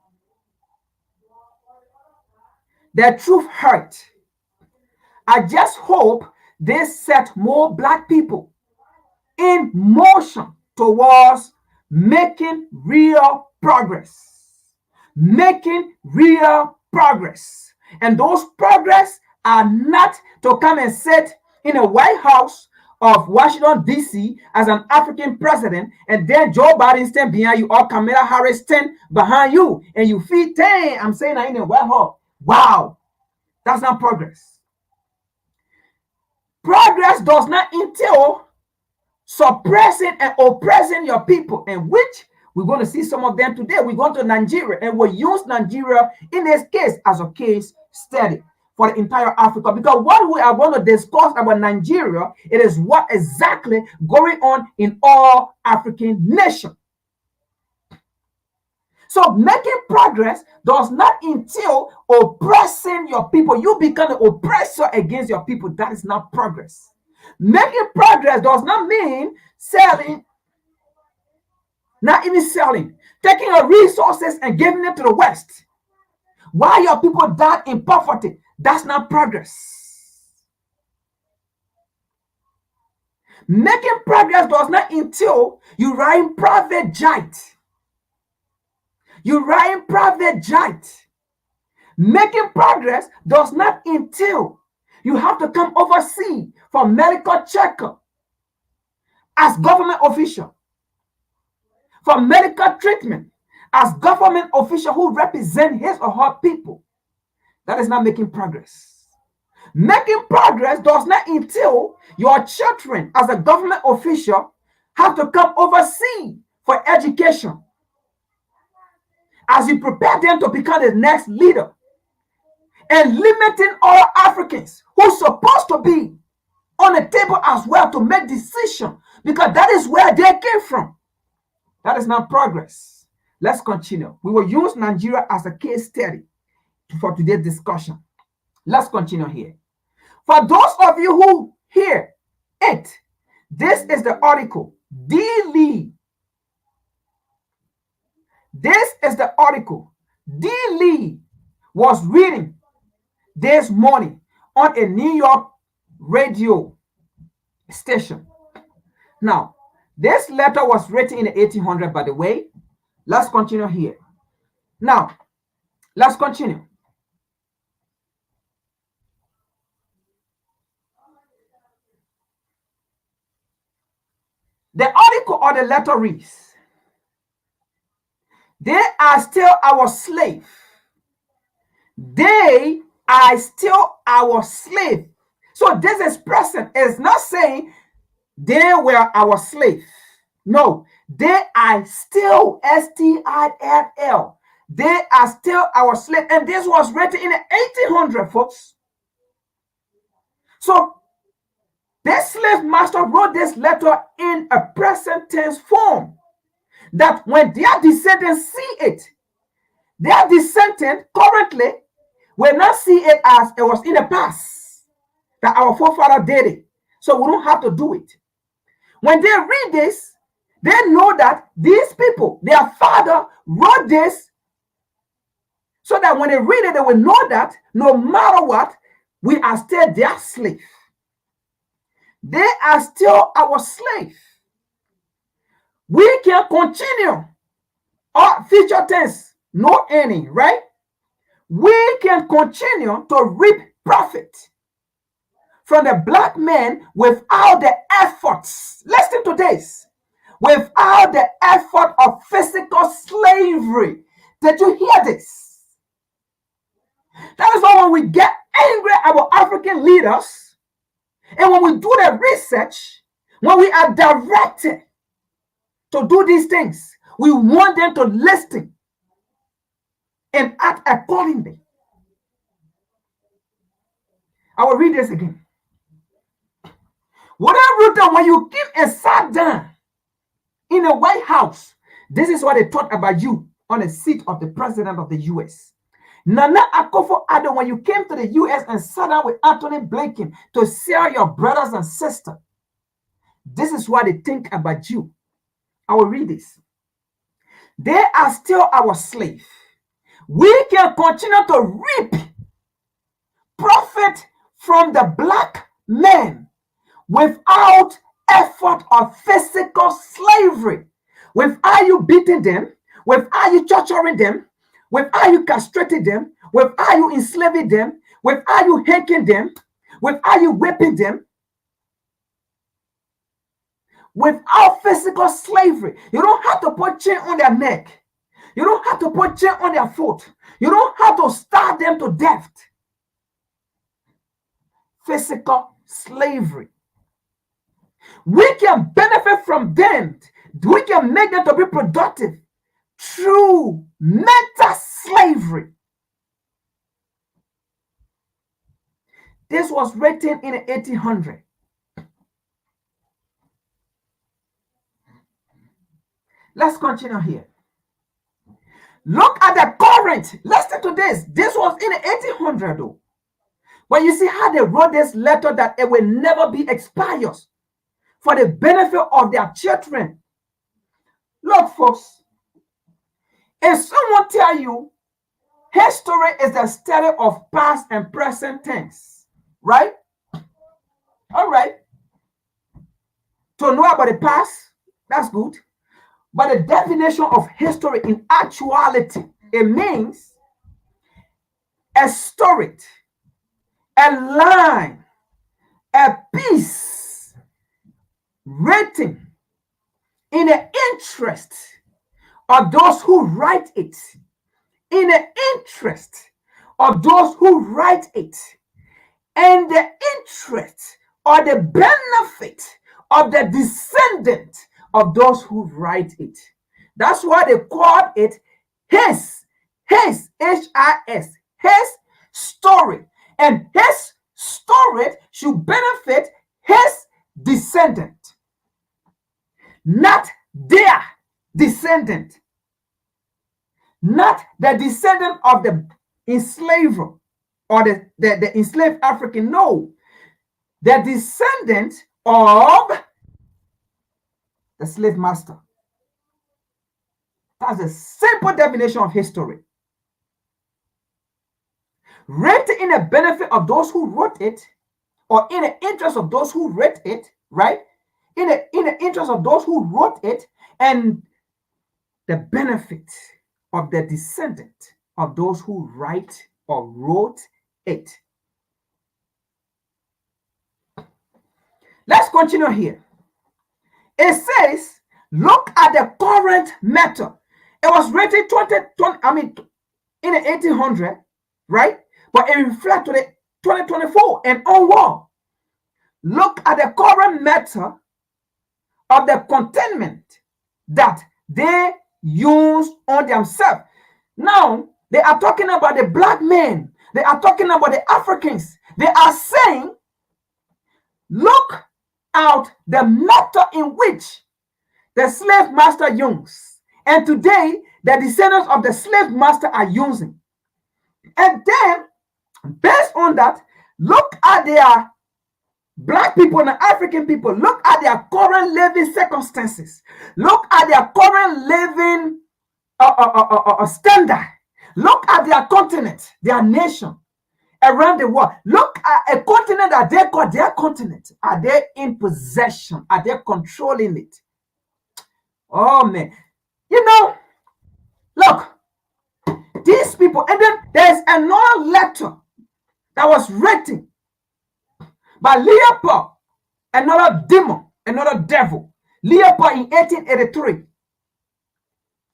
The truth hurt. I just hope they set more black people in motion towards making real progress. And those progress are not to come and sit in a White House of Washington, D.C. as an African president, and then Joe Biden stand behind you, or Kamala Harris stand behind you, and you feel, dang, I'm saying that in a White House. Wow, that's not progress. Progress does not entail suppressing and oppressing your people, in which we're going to see some of them today. We're going to Nigeria, and we'll use Nigeria in this case as a case study for the entire Africa, because what we are going to discuss about Nigeria, it is what exactly going on in all African nations. So making progress does not entail oppressing your people. You become an oppressor against your people. That is not progress. Making progress does not mean selling, not even selling, taking your resources and giving it to the West while your people die in poverty. That's not progress. Making progress does not entail you riding private jet. You riding private jet. Making progress does not entail you have to come overseas for medical checkup as government official, for medical treatment as government official who represent his or her people. That is not making progress. Making progress does not entail your children as a government official have to come overseas for education as you prepare them to become the next leader, and limiting all Africans who's supposed to be on the table as well to make decisions, because that is where they came from. That is not progress. Let's continue. We will use Nigeria as a case study for today's discussion. Let's continue here. For those of you who hear it, this is the article. D. Lee. This is the article D. Lee was reading this morning on a New York radio station. Now, this letter was written in the 1800s, by the way. Let's continue here. Now, let's continue. The article or the letter reads, they are still our slave. They are still our slave. So this expression is not saying they were our slave. No, they are still, S-T-I-L-L. They are still our slave. And this was written in the 1800s, folks. So this slave master wrote this letter in a present tense form, that when their descendants see it, their descendants currently will not see it as it was in the past, that our forefather did it. So we don't have to do it. When they read this, they know that these people, their father wrote this, so that when they read it, they will know that no matter what, we are still their slave. They are still our slave. We can continue our future tense, no any, right? We can continue to reap profit from the black man without the efforts. Listen to this. Without the effort of physical slavery. Did you hear this? That is why when we get angry about African leaders, and when we do the research, when we are directed to do these things, we want them to listen and act accordingly. I will read this again. What I wrote down, when you came and sat down in the White House, this is what they thought about you on the seat of the president of the U.S. Nana Akufo-Addo, when you came to the U.S. and sat down with Anthony Blinken to share your brothers and sisters, this is what they think about you. I will read this. They are still our slave. We can continue to reap profit from the black man without effort of physical slavery, without you beating them, without you torturing them, without you castrating them, without you enslaving them, without you hanging them, without you whipping them, without physical slavery. You don't have to put chain on their neck. You don't have to put chain on their foot. You don't have to starve them to death. Physical slavery. We can benefit from them. We can make them to be productive through mental slavery. This was written in the 1800s. Let's continue here. Look at the current. Listen to this. This was in the 1800s, though. But you see how they wrote this letter that it will never be expired for the benefit of their children. Look, folks, if someone tell you history is the study of past and present things, right? All right. To know about the past, that's good. But the definition of history in actuality, it means a story, a line, a piece written in the interest of those who write it, in the interest of those who write it, and the interest or the benefit of the descendant of those who write it. That's why they call it his, H-I-S, his story. And his story should benefit his descendant, not their descendant, not the descendant of the enslaver or the enslaved African. No, the descendant of the slave master. That's a simple definition of history. Written in the benefit of those who wrote it, or in the interest of those who read it, right? In the interest of those who wrote it, and the benefit of the descendant of those who write or wrote it. Let's continue here. It says, look at the current matter. It was written in the 1800s, right? But it reflects to the 2024 and onward. Look at the current matter of the containment that they use on themselves. Now, they are talking about the black men. They are talking about the Africans. They are saying, look out the matter in which the slave master used, and today the descendants of the slave master are using. And then, based on that, look at their black people and African people. Look at their current living circumstances. Look at their current living standard. Look at their continent, their nation around the world. Look at a continent that they call their continent. Are they in possession? Are they controlling it? Oh man, you know, look, these people. And then there's another letter that was written by Leopold, another demon, another devil. Leopold in 1883,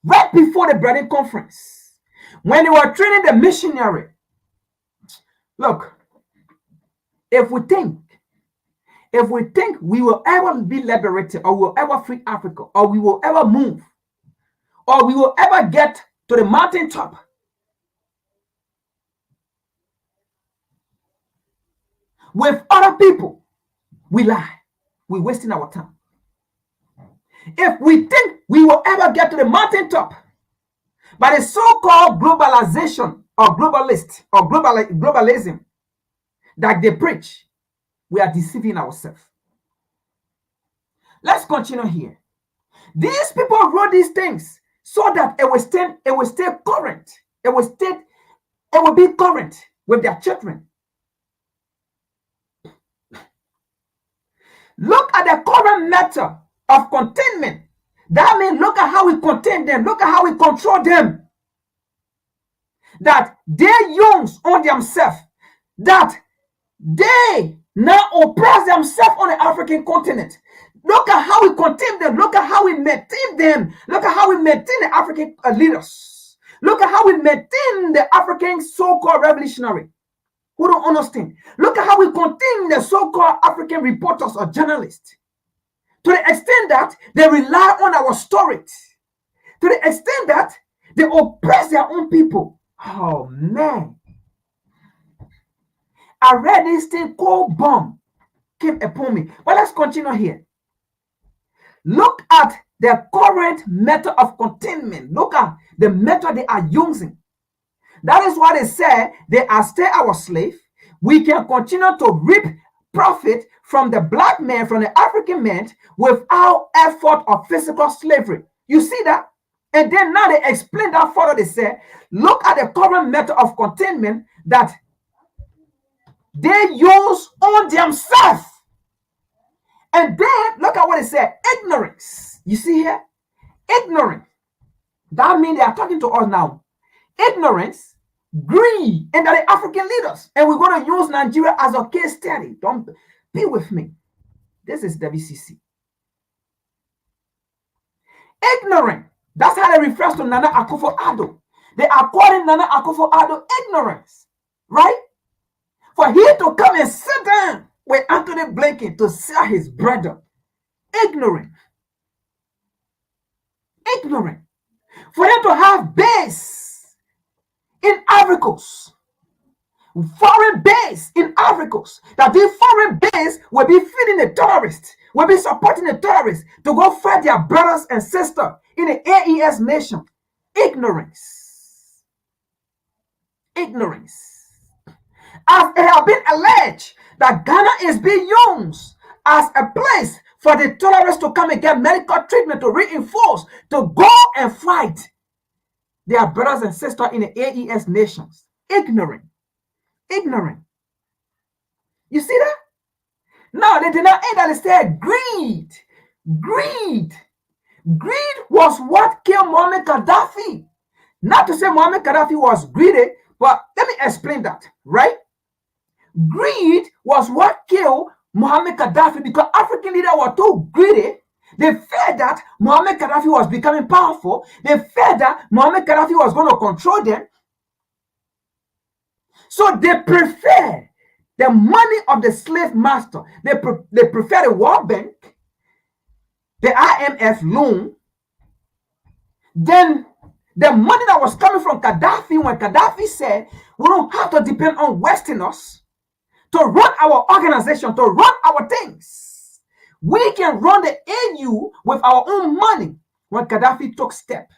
right before the Berlin Conference, when they were training the missionary. Look, if we think we will ever be liberated, or we will ever free Africa, or we will ever move, or we will ever get to the mountaintop, with other people, we lie. We're wasting our time. If we think we will ever get to the mountaintop by the so-called globalization or globalist or globalism that they preach, we are deceiving ourselves. Let's continue here. These people wrote these things so that it will stay current. It will be current with their children. Look at the current matter of containment. That means look at how we contain them. Look at how we control them. That they use on themselves. That they now oppress themselves on the African continent. Look at how we contain them. Look at how we maintain them. Look at how we maintain the African leaders. Look at how we maintain the African so-called revolutionary who don't understand. Look at how we contain the so-called African reporters or journalists. To the extent that they rely on our storage. To the extent that they oppress their own people. Oh, man. I read this thing called bomb came upon me. But let's continue here. Look at the current method of containment. Look at the method they are using. That is why they say they are still our slave. We can continue to reap profit from the black man, from the African man, without effort of physical slavery. You see that? And then now they explain that further. They say, look at the current method of containment that they use on themselves. And then look at what it said, ignorance. You see here? Ignorance. That means they are talking to us now. Ignorance, greed, and the African leaders. And we're going to use Nigeria as a case study. Don't be with me. This is WCC. Ignorant. That's how they refer to Nana Akufo-Addo. They are calling Nana Akufo-Addo ignorance. Right? For him to come and sit down with Anthony Blinken to sell his brother. Ignorant. Ignorant. For them to have base in Africans. Foreign base in Africans. That this foreign base will be feeding the terrorists. Will be supporting the terrorists to go fight their brothers and sisters in the AES nation. Ignorance. Ignorance. As it has been alleged that Ghana is being used as a place for the terrorists to come and get medical treatment, to reinforce, to go and fight their brothers and sisters in the AES nations. Ignorant. Ignorant. You see that? No, they did not end that. They said greed. Greed. Greed was what killed Muammar Gaddafi. Not to say Muammar Gaddafi was greedy, but let me explain that, right? Greed was what killed Muammar Gaddafi because African leaders were too greedy. They feared that Muammar Gaddafi was becoming powerful. They feared that Muammar Gaddafi was going to control them. So they prefer the money of the slave master. They prefer the World Bank, the IMF loan, then the money that was coming from Gaddafi when Gaddafi said, we don't have to depend on Westerners to run our organization, to run our things. We can run the AU with our own money when Gaddafi took step.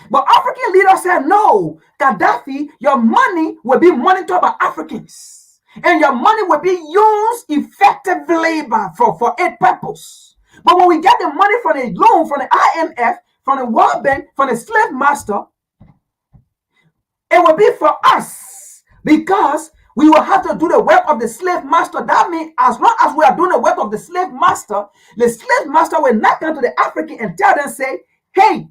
But African leaders said, no, Gaddafi, your money will be monitored by Africans. And your money will be used effectively for a purpose. But when we get the money from the loan, from the IMF, from the World Bank, from the slave master, it will be for us because we will have to do the work of the slave master. That means as long as we are doing the work of the slave master will not come to the African and tell them, say, hey,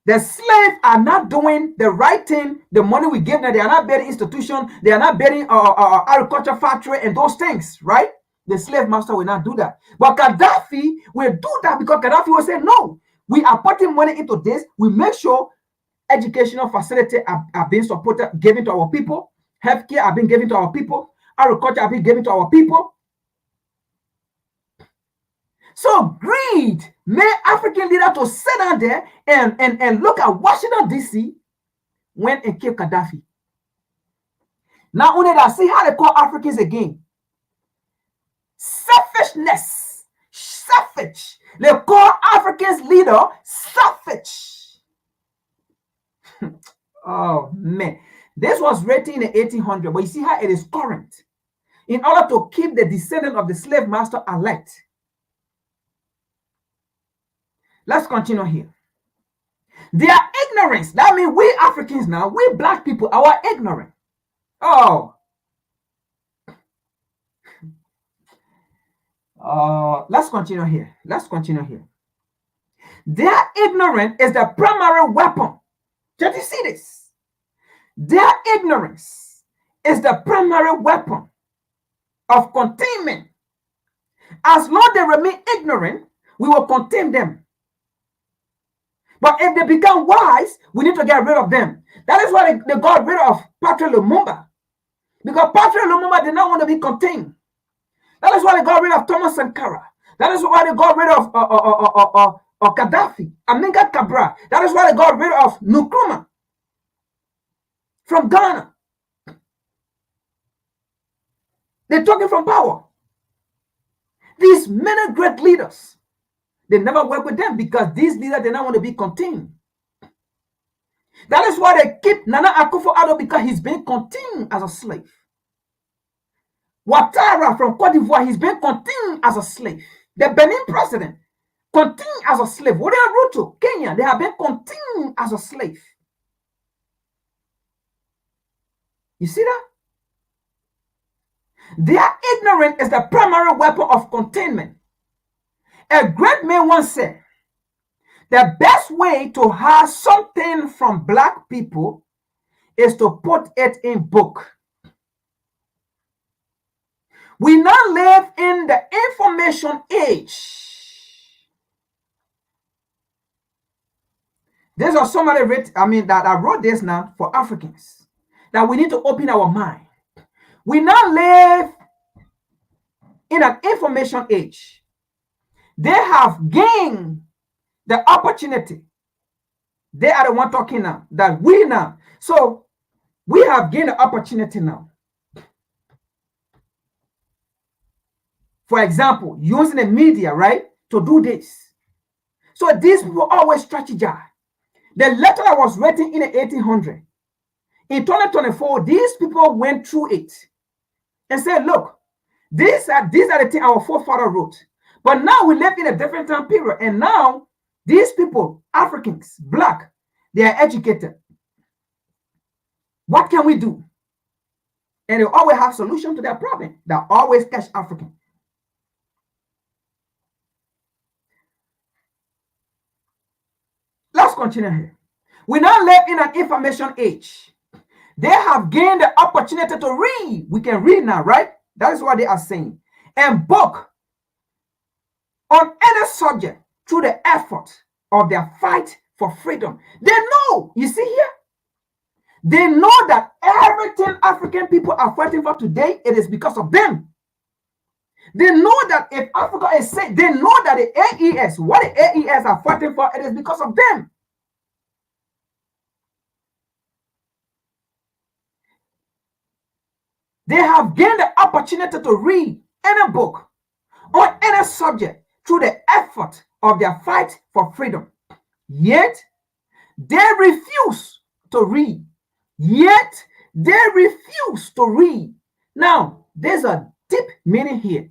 the slaves are not doing the right thing. The money we give them, they are not building institution. They are not building agriculture factory and those things, right? The slave master will not do that. But Gaddafi will do that because Gaddafi will say, no, we are putting money into this. We make sure educational facilities are being supported, given to our people. Healthcare are being given to our people. Agriculture are being given to our people. So greed made African leaders to sit down there and look at Washington, D.C. went and killed Gaddafi. Not only that, see how they call Africans again. Selfishness. Selfish. They call Africans leader selfish. Oh, man. This was written in the 1800s, but you see how it is current. In order to keep the descendant of the slave master alert. Let's continue here. Their ignorance. That means we Africans now, we black people, are ignorant. Oh. Let's continue here. Let's continue here. Their ignorance is the primary weapon. Did you see this? Their ignorance is the primary weapon of containment. As long as they remain ignorant, we will contain them. But if they become wise, we need to get rid of them. That is why they got rid of Patrice Lumumba. Because Patrice Lumumba did not want to be contained. That is why they got rid of Thomas Sankara. That is why they got rid of Gaddafi, Aminga Cabral. That is why they got rid of Nkrumah from Ghana. They took it from power. These many great leaders, they never work with them because these leaders, they don't want to be contained. That is why they keep Nana Akufo-Addo, because he's been contained as a slave. Ouattara from Cote d'Ivoire, he's been contained as a slave. The Benin president, contained as a slave. William Ruto, Kenya, they have been contained as a slave. You see that? Their ignorance is the primary weapon of containment. A great man once said, the best way to hide something from black people is to put it in book. We now live in the information age. These are somebody that I wrote this now for Africans, that we need to open our mind. We now live in an information age. They have gained the opportunity. They are the one talking now, that we now. So we have gained the opportunity now. For example, using the media, right, to do this. So these people always strategize. The letter that was written in the 1800s, in 2024, these people went through it and said, look, these are the things our forefather wrote. But now we live in a different time period. And now these people, Africans, black, they are educated. What can we do? And they always have solution to their problem. They always catch African. Let's continue here. We now live in an information age. They have gained the opportunity to read. We can read now, right? That is what they are saying. And book on any subject through the effort of their fight for freedom. They know, you see here, they know that everything African people are fighting for today, it is because of them. They know that if Africa is safe, they know that the AES, what the AES are fighting for, it is because of them. They have gained the opportunity to read any book on any subject through the effort of their fight for freedom. Yet, they refuse to read. Yet, they refuse to read. Now, there's a deep meaning here.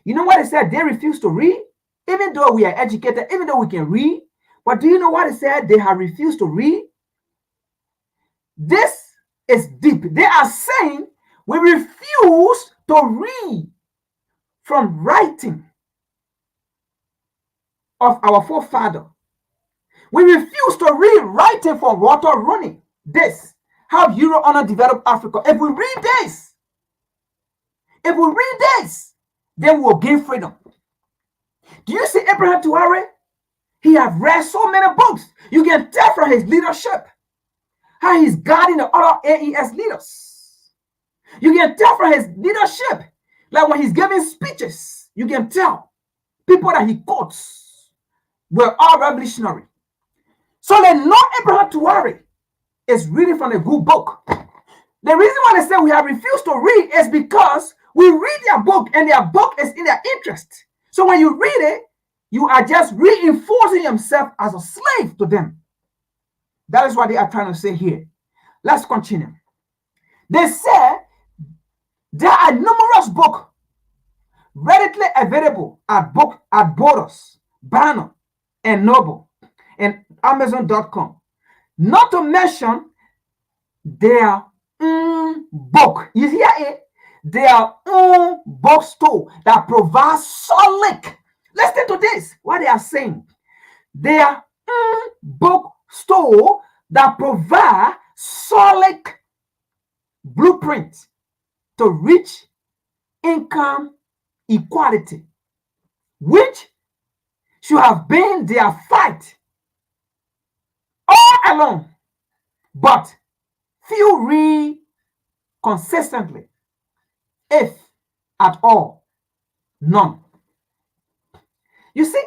You know what it said? They refuse to read? Even though we are educated, even though we can read. But do you know what it said? They have refused to read. This is deep. They are saying we refuse to read from writing of our forefather. We refuse to read writing from Walter Rooney. This, how Euro honor developed Africa. If we read this, then we'll gain freedom. Do you see Abraham Tuare? He has read so many books. You can tell from his leadership how he's guiding the other AES leaders. You can tell from his leadership, like when he's giving speeches, you can tell people that he quotes were all revolutionary. So they know Abraham Tuare is reading from a good book. The reason why they say we have refused to read is because we read their book and their book is in their interest. So when you read it, you are just reinforcing yourself as a slave to them. That is what they are trying to say here. Let's continue. They say there are numerous books readily available at Boros, Barnes and Noble, and Amazon.com. Not to mention their own book. You hear it? Their own bookstore that provides solid. Listen to this, what they are saying. Their own bookstore that provides solid blueprint to reach income equality, which should have been their fight all along, but few read consistently, if at all. None. You see,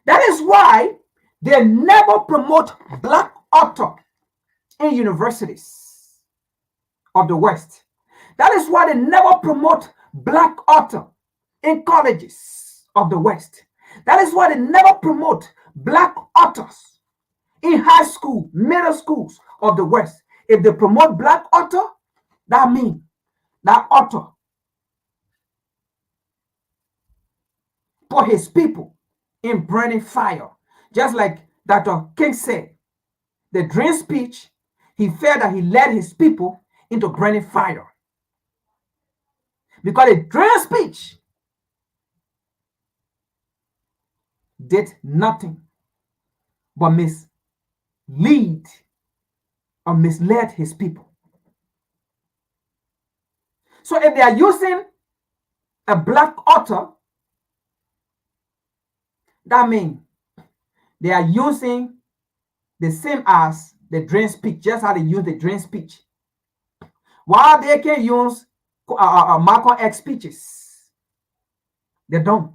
that is why they never promote black author in universities of the West. That is why they never promote black author in colleges of the West. That is why they never promote black authors in high school, middle schools of the West. If they promote black author, that means that author put his people in burning fire. Just like Dr. King said, the dream speech, he felt that he led his people into burning fire. Because the dream speech did nothing but mislead or misled his people. So if they are using a black author, that means they are using the same as the dream speech, just how they use the dream speech. While they can use Malcolm X speeches, they don't.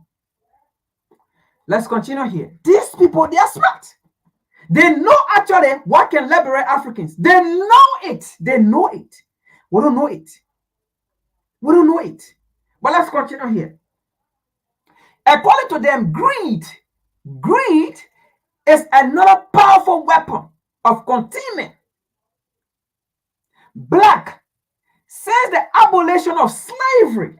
Let's continue here. These people, they are smart. They know actually what can liberate Africans. They know it. They know it. We don't know it. We don't know it. But let's continue here. According to them, greed is another powerful weapon of containment. Black says the abolition of slavery.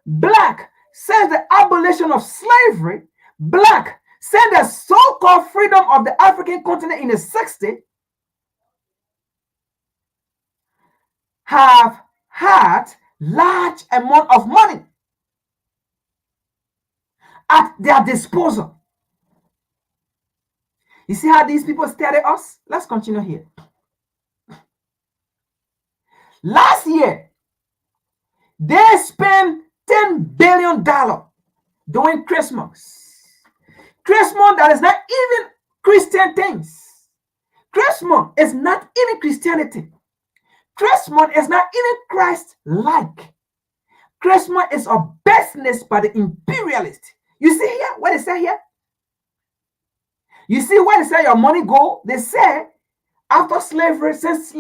Black says the abolition of slavery. Black said the so-called freedom of the African continent in the 60s have had large amount of money at their disposal. You see how these people stare at us? Let's continue here. Last year, they spent $10 billion doing Christmas. Christmas that is not even Christian things. Christmas is not even Christianity. Christmas is not even Christ-like. Christmas is a business by the imperialist. You see here what they say here? You see where they say your money go? They say after slavery, since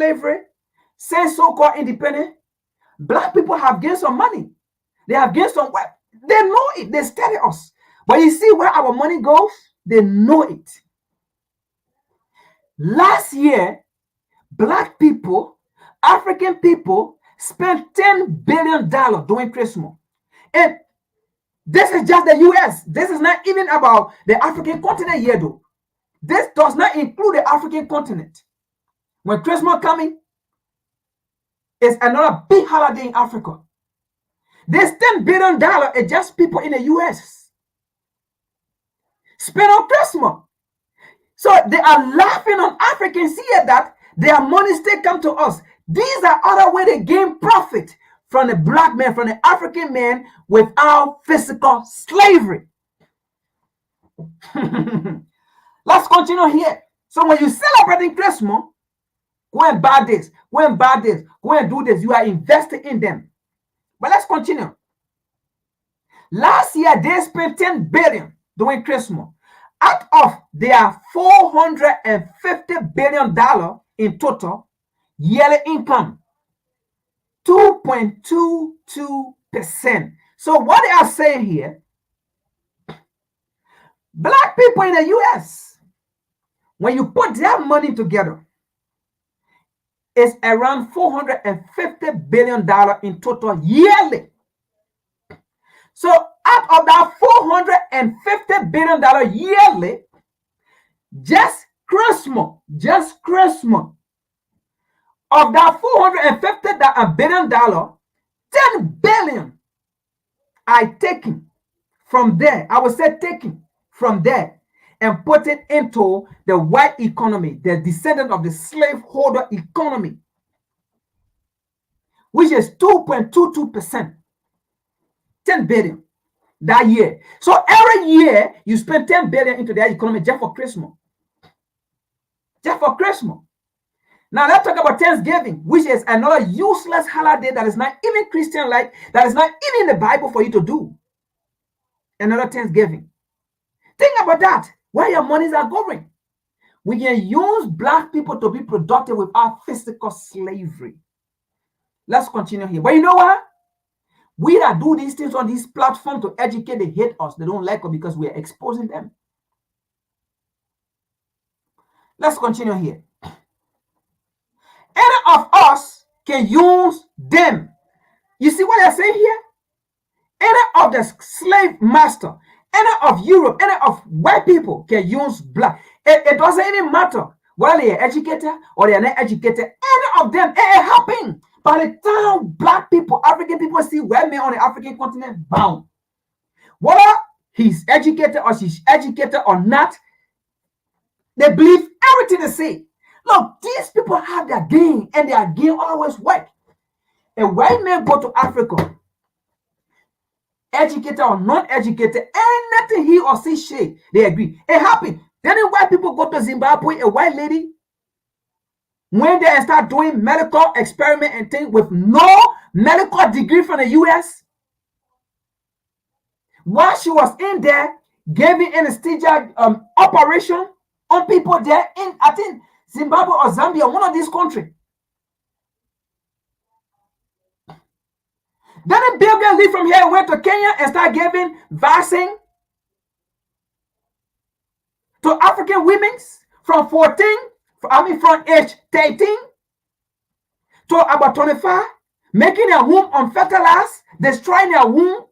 so-called independence, black people have gained some money. They have gained some wealth. They know it. They study us. But you see where our money goes? They know it. Last year, black people, African people, spent $10 billion doing Christmas. And this is just the US. This is not even about the African continent yet, though. This does not include the African continent. When Christmas coming, it's another big holiday in Africa. This $10 billion is just people in the US spend on Christmas. So they are laughing on Africans here that their money still come to us. These are other ways they gain profit from the black man, from the African man without physical slavery. Let's continue here. So when you celebrating Christmas, go and buy this, go and buy this, go and do this. You are investing in them. But let's continue. Last year, they spent $10 billion doing Christmas. Out of their $450 billion in total yearly income, 2.22%. So what they are saying here, black people in the US, when you put their money together, it's around $450 billion in total yearly. So out of that $450 billion yearly, just Christmas, of that $450 billion, $10 billion are taken from there. I would say taken from there and put it into the white economy, the descendant of the slaveholder economy, which is 2.22%. 10 billion that year. So every year you spend 10 billion into their economy just for Christmas. Just for Christmas. Now let's talk about Thanksgiving, which is another useless holiday that is not even Christian-like, that is not even in the Bible for you to do. Another Thanksgiving. Think about that. Where your monies are going. We can use black people to be productive without physical slavery. Let's continue here. But you know what? We that do these things on this platform to educate, they hate us. They don't like us because we are exposing them. Let's continue here. Any of us can use them. You see what I'm saying here? Any of the slave master, any of Europe, any of white people can use black. It doesn't even matter whether they are educated or they are not educated. Any of them, it happens. By the time black people, African people see white men on the African continent bound, whether he's educated or she's educated or not, they believe everything they say. Look, these people have their game, and their game always work. A white man go to Africa, educated or non-educated, anything he or she say, they agree. It happened. Then the white people go to Zimbabwe, a white lady, when they start doing medical experiment and things with no medical degree from the US, while she was in there giving anesthesia operation on people there in, I think, Zimbabwe or Zambia, one of these countries. Then the Bill Gates leave from here, went to Kenya and start giving vaccine to African women from age 13 to about 25, making their womb unfertilized, destroying their womb,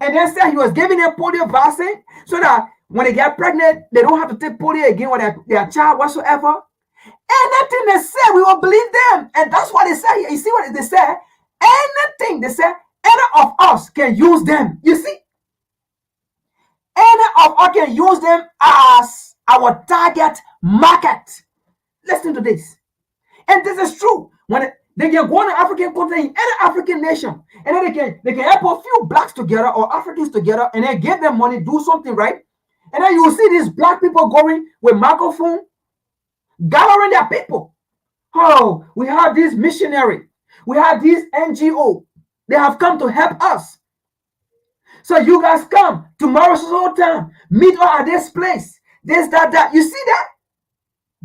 and then said he was giving them polio vaccine so that when they get pregnant, they don't have to take polio again with their child whatsoever. Anything they say, we will believe them. And that's what they say. You see what they say? Anything they say, any of us can use them. You see? Any of us can use them as our target market. Listen to this. And this is true. When they can go on the African continent, any African nation, and then they can help a few blacks together or Africans together, and then give them money, do something right. And then you will see these black people going with microphone, gathering their people. Oh, we have this missionary. We have this NGO. They have come to help us. So you guys come tomorrow's whole time. Meet us at this place. This, that. You see that?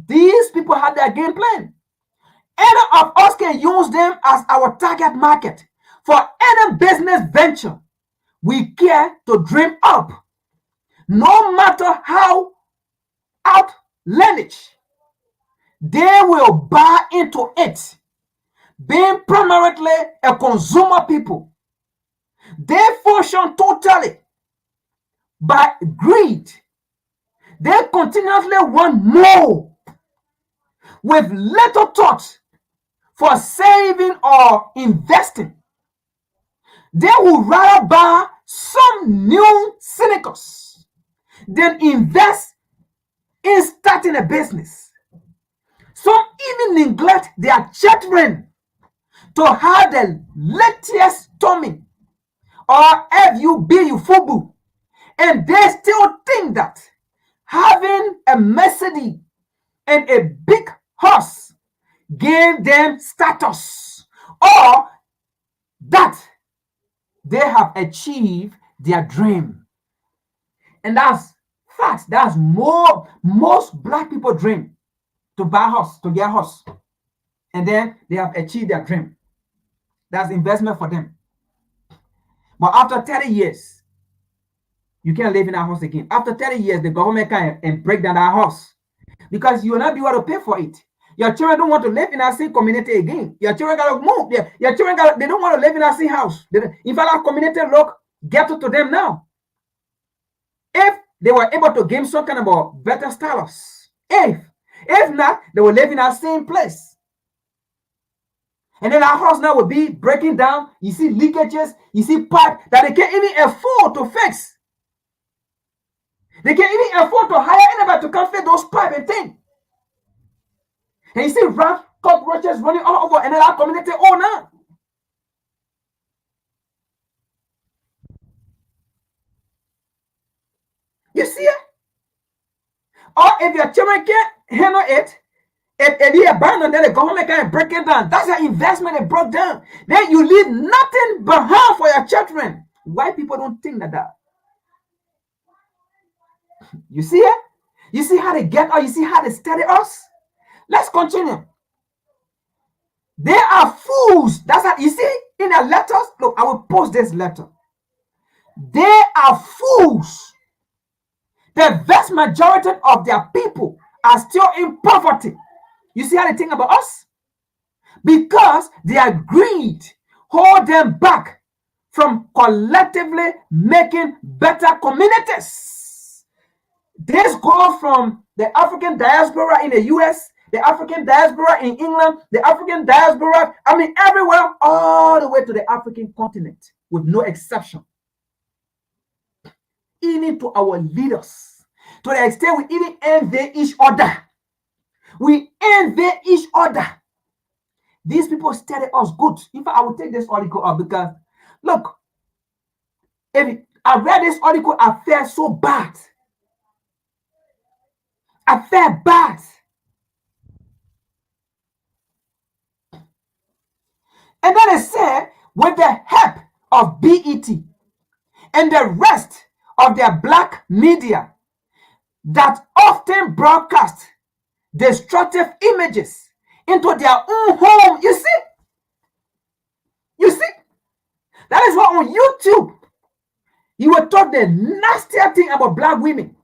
These people have their game plan. Any of us can use them as our target market for any business venture we care to dream up. No matter how outlandish, they will buy into it. Being primarily a consumer people, they function totally by greed. They continuously want more with little thought for saving or investing. They would rather buy some new cynicals than invest in starting a business. Some even neglect their children to have the latest tummy or FUBU, and they still think that having a Mercedes and a big horse gave them status, or that they have achieved their dream. And that's fact. That's most black people dream, to buy a horse, to get a horse, and then they have achieved their dream. That's investment for them. But after 30 years, you can't live in that house again. After 30 years, the government can break down that house because you will not be able to pay for it. Your children don't want to live in that same community again. Your children got to move. Your children they don't want to live in that same house. In fact, our community look ghetto to them now. If they were able to gain some kind of a better status, if not, they will live in that same place. And then our house now will be breaking down. You see leakages, you see pipe that they can't even afford to fix. They can't even afford to hire anybody to come fix those pipe and things. And you see rats, cockroaches running all over, and then our community owner. You see it? Or if your children can't handle it, If you abandon, then the government can break it down. That's an investment they broke down. Then you leave nothing behind for your children. Why people don't think that? You see it? You see how they get us? You see how they study us? Let's continue. They are fools. That's what you see in the letters. Look, I will post this letter. They are fools. The vast majority of their people are still in poverty. You see how they think about us? Because their greed hold them back from collectively making better communities. This goes from the African diaspora in the US, the African diaspora in England, the African diaspora, everywhere, all the way to the African continent, with no exception. Even to our leaders, to the extent we even envy each other. We envy each other. These people study us good. In fact, I will take this article up because, look, if I read this article, I felt so bad. I felt bad. And then it said, with the help of BET and the rest of their black media that often broadcast destructive images into their own home. You see? That is why on YouTube, you will talk the nastier thing about black women,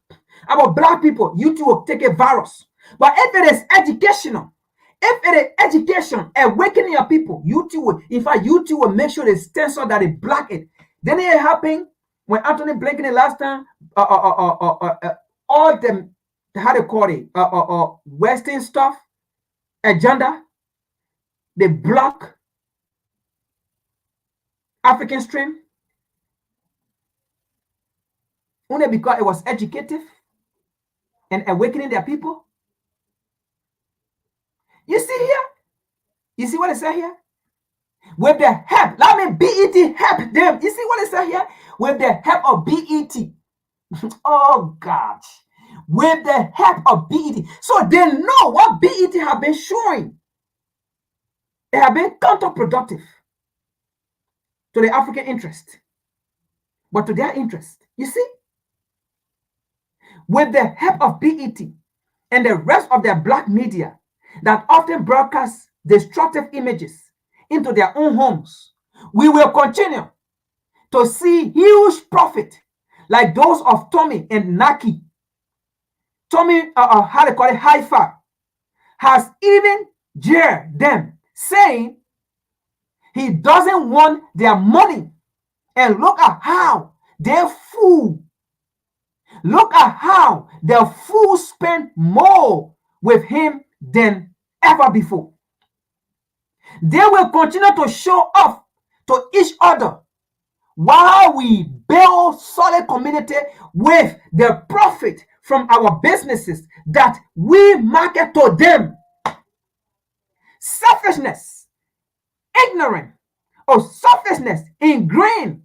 about black people. YouTube will take a virus. But if it is educational, if it is education, awakening your people, YouTube will, in fact, YouTube will make sure they censor that they black it. Then it happened when Anthony Blinken the last time, all them, how they call it, Western stuff, agenda, they block African stream. Only because it was educative and awakening their people. You see here? You see what it says here? With the help, BET help them. You see what it says here? With the help of BET. Oh gosh. With the help of BET. So they know what BET have been showing. It have been counterproductive to the African interest, but to their interest. You see? With the help of BET and the rest of their black media that often broadcast destructive images into their own homes, we will continue to see huge profit like those of Tommy and Naki. Tommy, how they call it, Haifa, has even jeered them, saying he doesn't want their money. And look at how they're fool. Look at how the fools spend more with him than ever before. They will continue to show off to each other while we build solid community with the profit from our businesses that we market to them. Selfishness, ignorance, or selfishness ingrained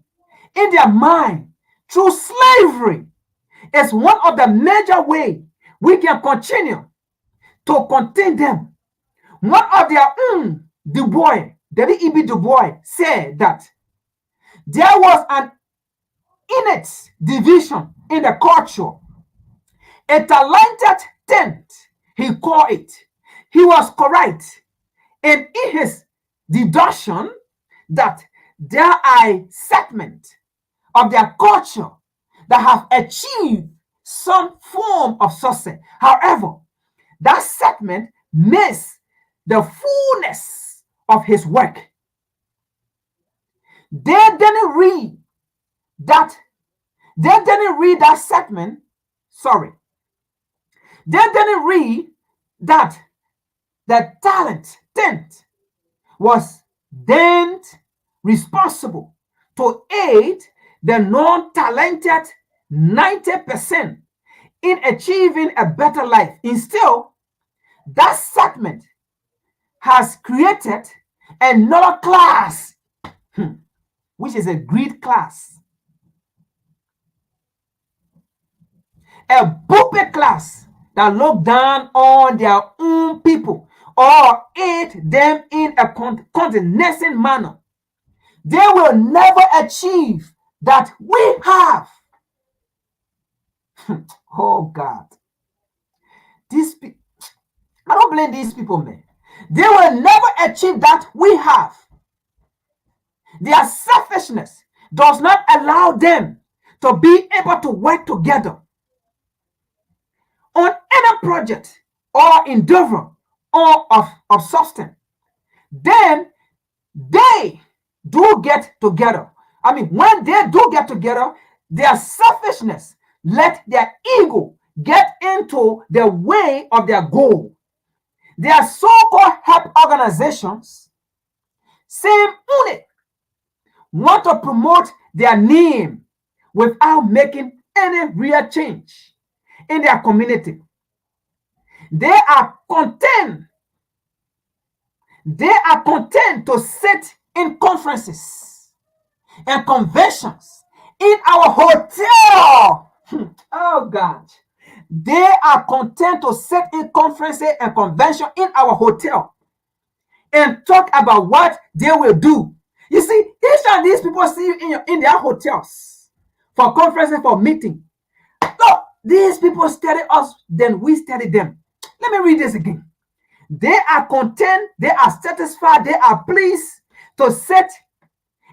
in their mind through slavery is one of the major ways we can continue to contain them. One of their own, Du Bois, W.E.B. Du Bois, said that there was an innate division in the culture, a talented tent, he called it. He was correct in his deduction that there are segments of their culture that have achieved some form of success. However, that segment missed the fullness of his work. They didn't read that. They didn't read that segment. Sorry. They didn't read that the talent tent was then responsible to aid the non-talented 90% in achieving a better life. Instead, that segment has created another class, which is a greed class, a puppet class that look down on their own people or aid them in a condescending manner, they will never achieve that we have. Oh God. I don't blame these people, man. They will never achieve that we have. Their selfishness does not allow them to be able to work together on any project or endeavor or of substance. Then they do get together. I mean, when they do get together, their selfishness let their ego get into the way of their goal. Their so-called help organizations seem only want to promote their name without making any real change in their community. They are content. They are content to sit in conferences and conventions in our hotel. Oh God. They are content to sit in conferences and convention in our hotel and talk about what they will do. You see, each of these people see you in their hotels for conferences, for meeting. Look, these people study us, then we study them. Let me read this again. They are content, they are satisfied, they are pleased to sit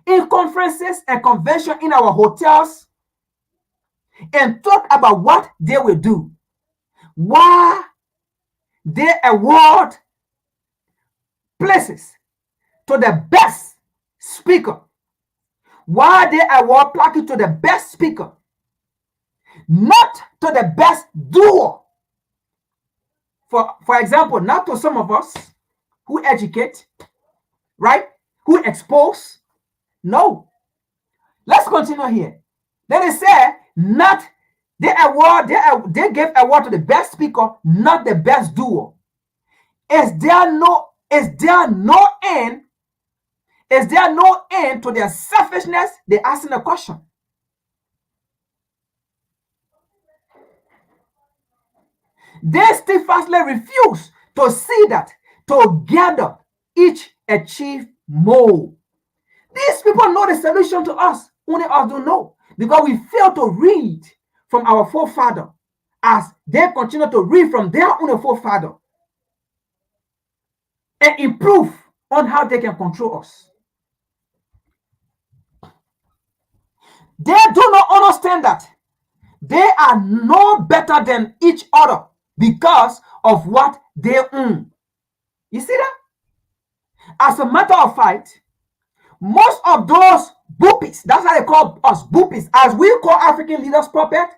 in conferences and convention in our hotels and talk about what they will do. Why they award places to the best speaker. Why they award plaques to the best speaker, not to the best doer. For example, not to some of us who educate, right? Who expose. No. Let's continue here. Then it said, not they gave award to the best speaker, not the best doer. Is there no end? Is there no end to their selfishness? They're asking a question. They steadfastly refuse to see that together each achieve more. These people know the solution to us, only us don't know, because we fail to read from our forefather as they continue to read from their own forefather and improve on how they can control us. They do not understand that they are no better than each other because of what they own. You see that? As a matter of fact, most of those boopies, that's how they call us boopies, as we call African leaders puppet,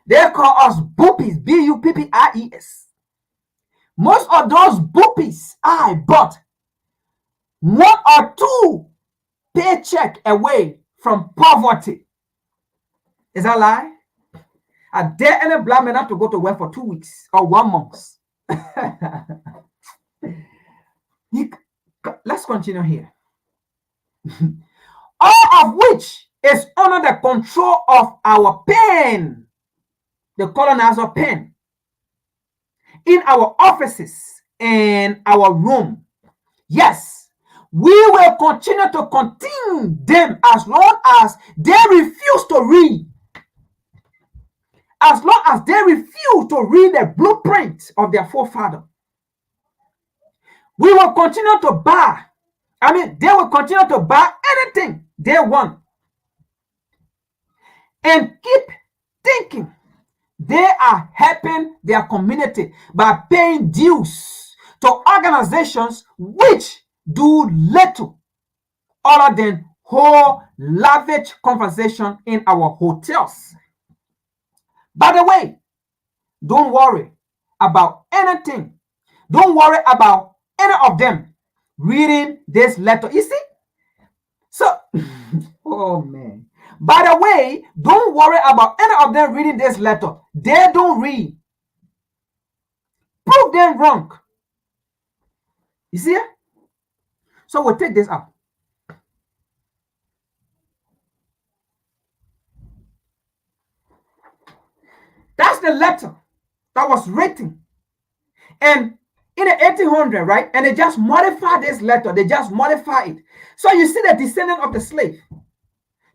they call us boopies, B-U-P-P-I-E-S. Most of those boopies I bought one or two paycheck away from poverty. Is that a lie? I dare any black man not to go to work for 2 weeks or 1 month. Let's continue here. All of which is under the control of our pen, the colonizer pen, in our offices and our room. Yes, we will continue to continue them as long as they refuse to read. As long as they refuse to read the blueprint of their forefather, we will continue to buy. They will continue to buy anything they want and keep thinking they are helping their community by paying dues to organizations which do little other than hold lavish conversation in our hotels. By the way, don't worry about anything. Don't worry about any of them reading this letter. You see? So, oh man. By the way, don't worry about any of them reading this letter. They don't read. Prove them wrong. You see? So we'll take this out. That's the letter that was written. And in the 1800, right? And they just modify this letter. They just modify it. So you see the descendant of the slave.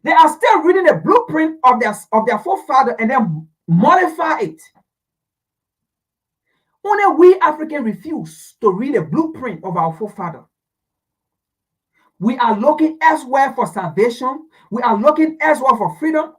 They are still reading the blueprint of their forefather and then modify it. Only we Africans refuse to read the blueprint of our forefather. We are looking elsewhere for salvation. We are looking elsewhere for freedom.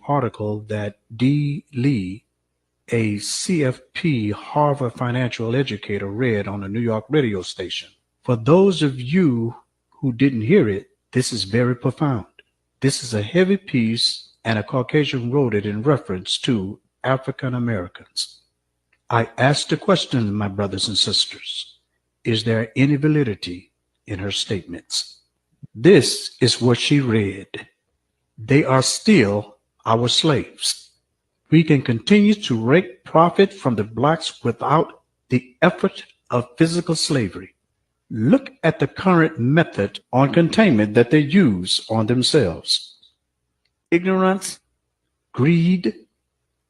Article that D. Lee, a CFP Harvard financial educator, read on a New York radio station. For those of you who didn't hear it, this is very profound. This is a heavy piece, and a Caucasian wrote it in reference to African Americans. I asked the question, my brothers and sisters, is there any validity in her statements? This is what she read. They are still our slaves. We can continue to rake profit from the blacks without the effort of physical slavery. Look at the current method on containment that they use on themselves. Ignorance, greed,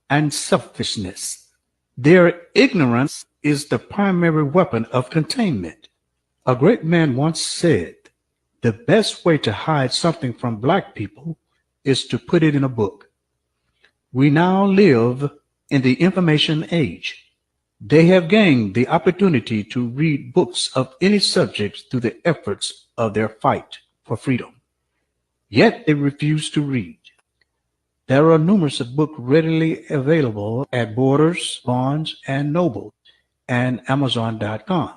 and selfishness. Their ignorance is the primary weapon of containment. A great man once said, the best way to hide something from black people is to put it in a book. We now live in the information age. They have gained the opportunity to read books of any subject through the efforts of their fight for freedom. Yet they refuse to read. There are numerous books readily available at Borders, Barnes and Noble, and Amazon.com.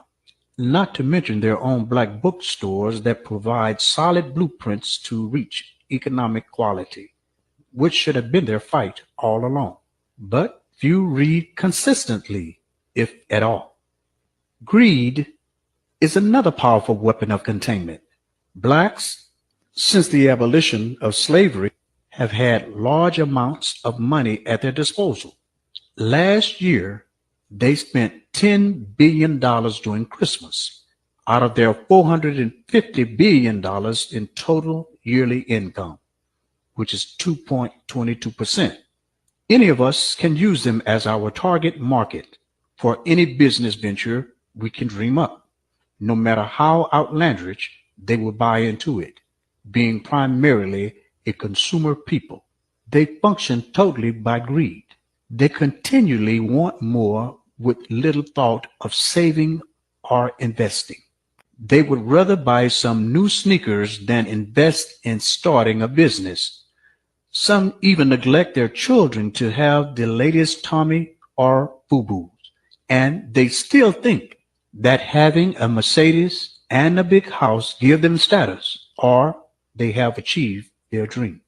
Not to mention their own black bookstores that provide solid blueprints to reach economic equality, which should have been their fight all along. But few read consistently, if at all. Greed is another powerful weapon of containment. Blacks, since the abolition of slavery, have had large amounts of money at their disposal. Last year, they spent $10 billion during Christmas out of their $450 billion in total yearly income, which is 2.22%. Any of us can use them as our target market for any business venture we can dream up. No matter how outlandish, they will buy into it. Being primarily a consumer people, they function totally by greed. They continually want more with little thought of saving or investing. They would rather buy some new sneakers than invest in starting a business. Some even neglect their children to have the latest Tommy or FUBUs. And they still think that having a Mercedes and a big house give them status, or they have achieved their dream.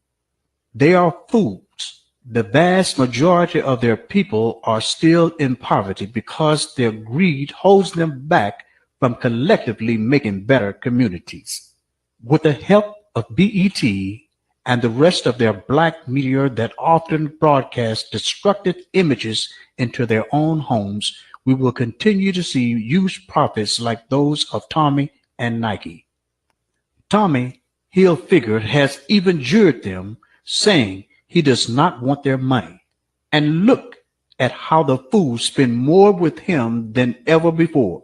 They are fools. The vast majority of their people are still in poverty because their greed holds them back from collectively making better communities. With the help of BET and the rest of their black media that often broadcast destructive images into their own homes, we will continue to see huge profits like those of Tommy and Nike. Tommy Hilfiger has even jeered them, saying he does not want their money. And look at how the fools spend more with him than ever before.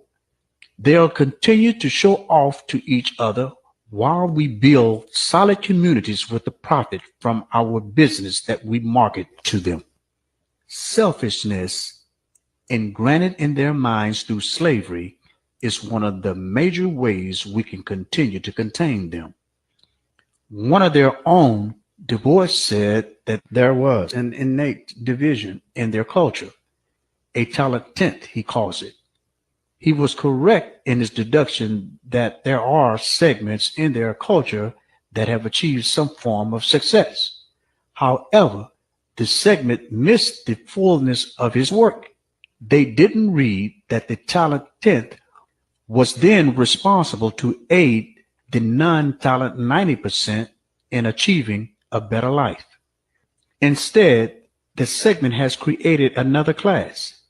They'll continue to show off to each other while we build solid communities with the profit from our business that we market to them. Selfishness, ingrained in their minds through slavery, is one of the major ways we can continue to contain them. One of their own, Du Bois, said that there was an innate division in their culture, a talent tent, he calls it. He was correct in his deduction that there are segments in their culture that have achieved some form of success. However, the segment missed the fullness of his work. They didn't read that the talent tent was then responsible to aid the non-talent 90% in achieving a better life. Instead, the segment has created another class,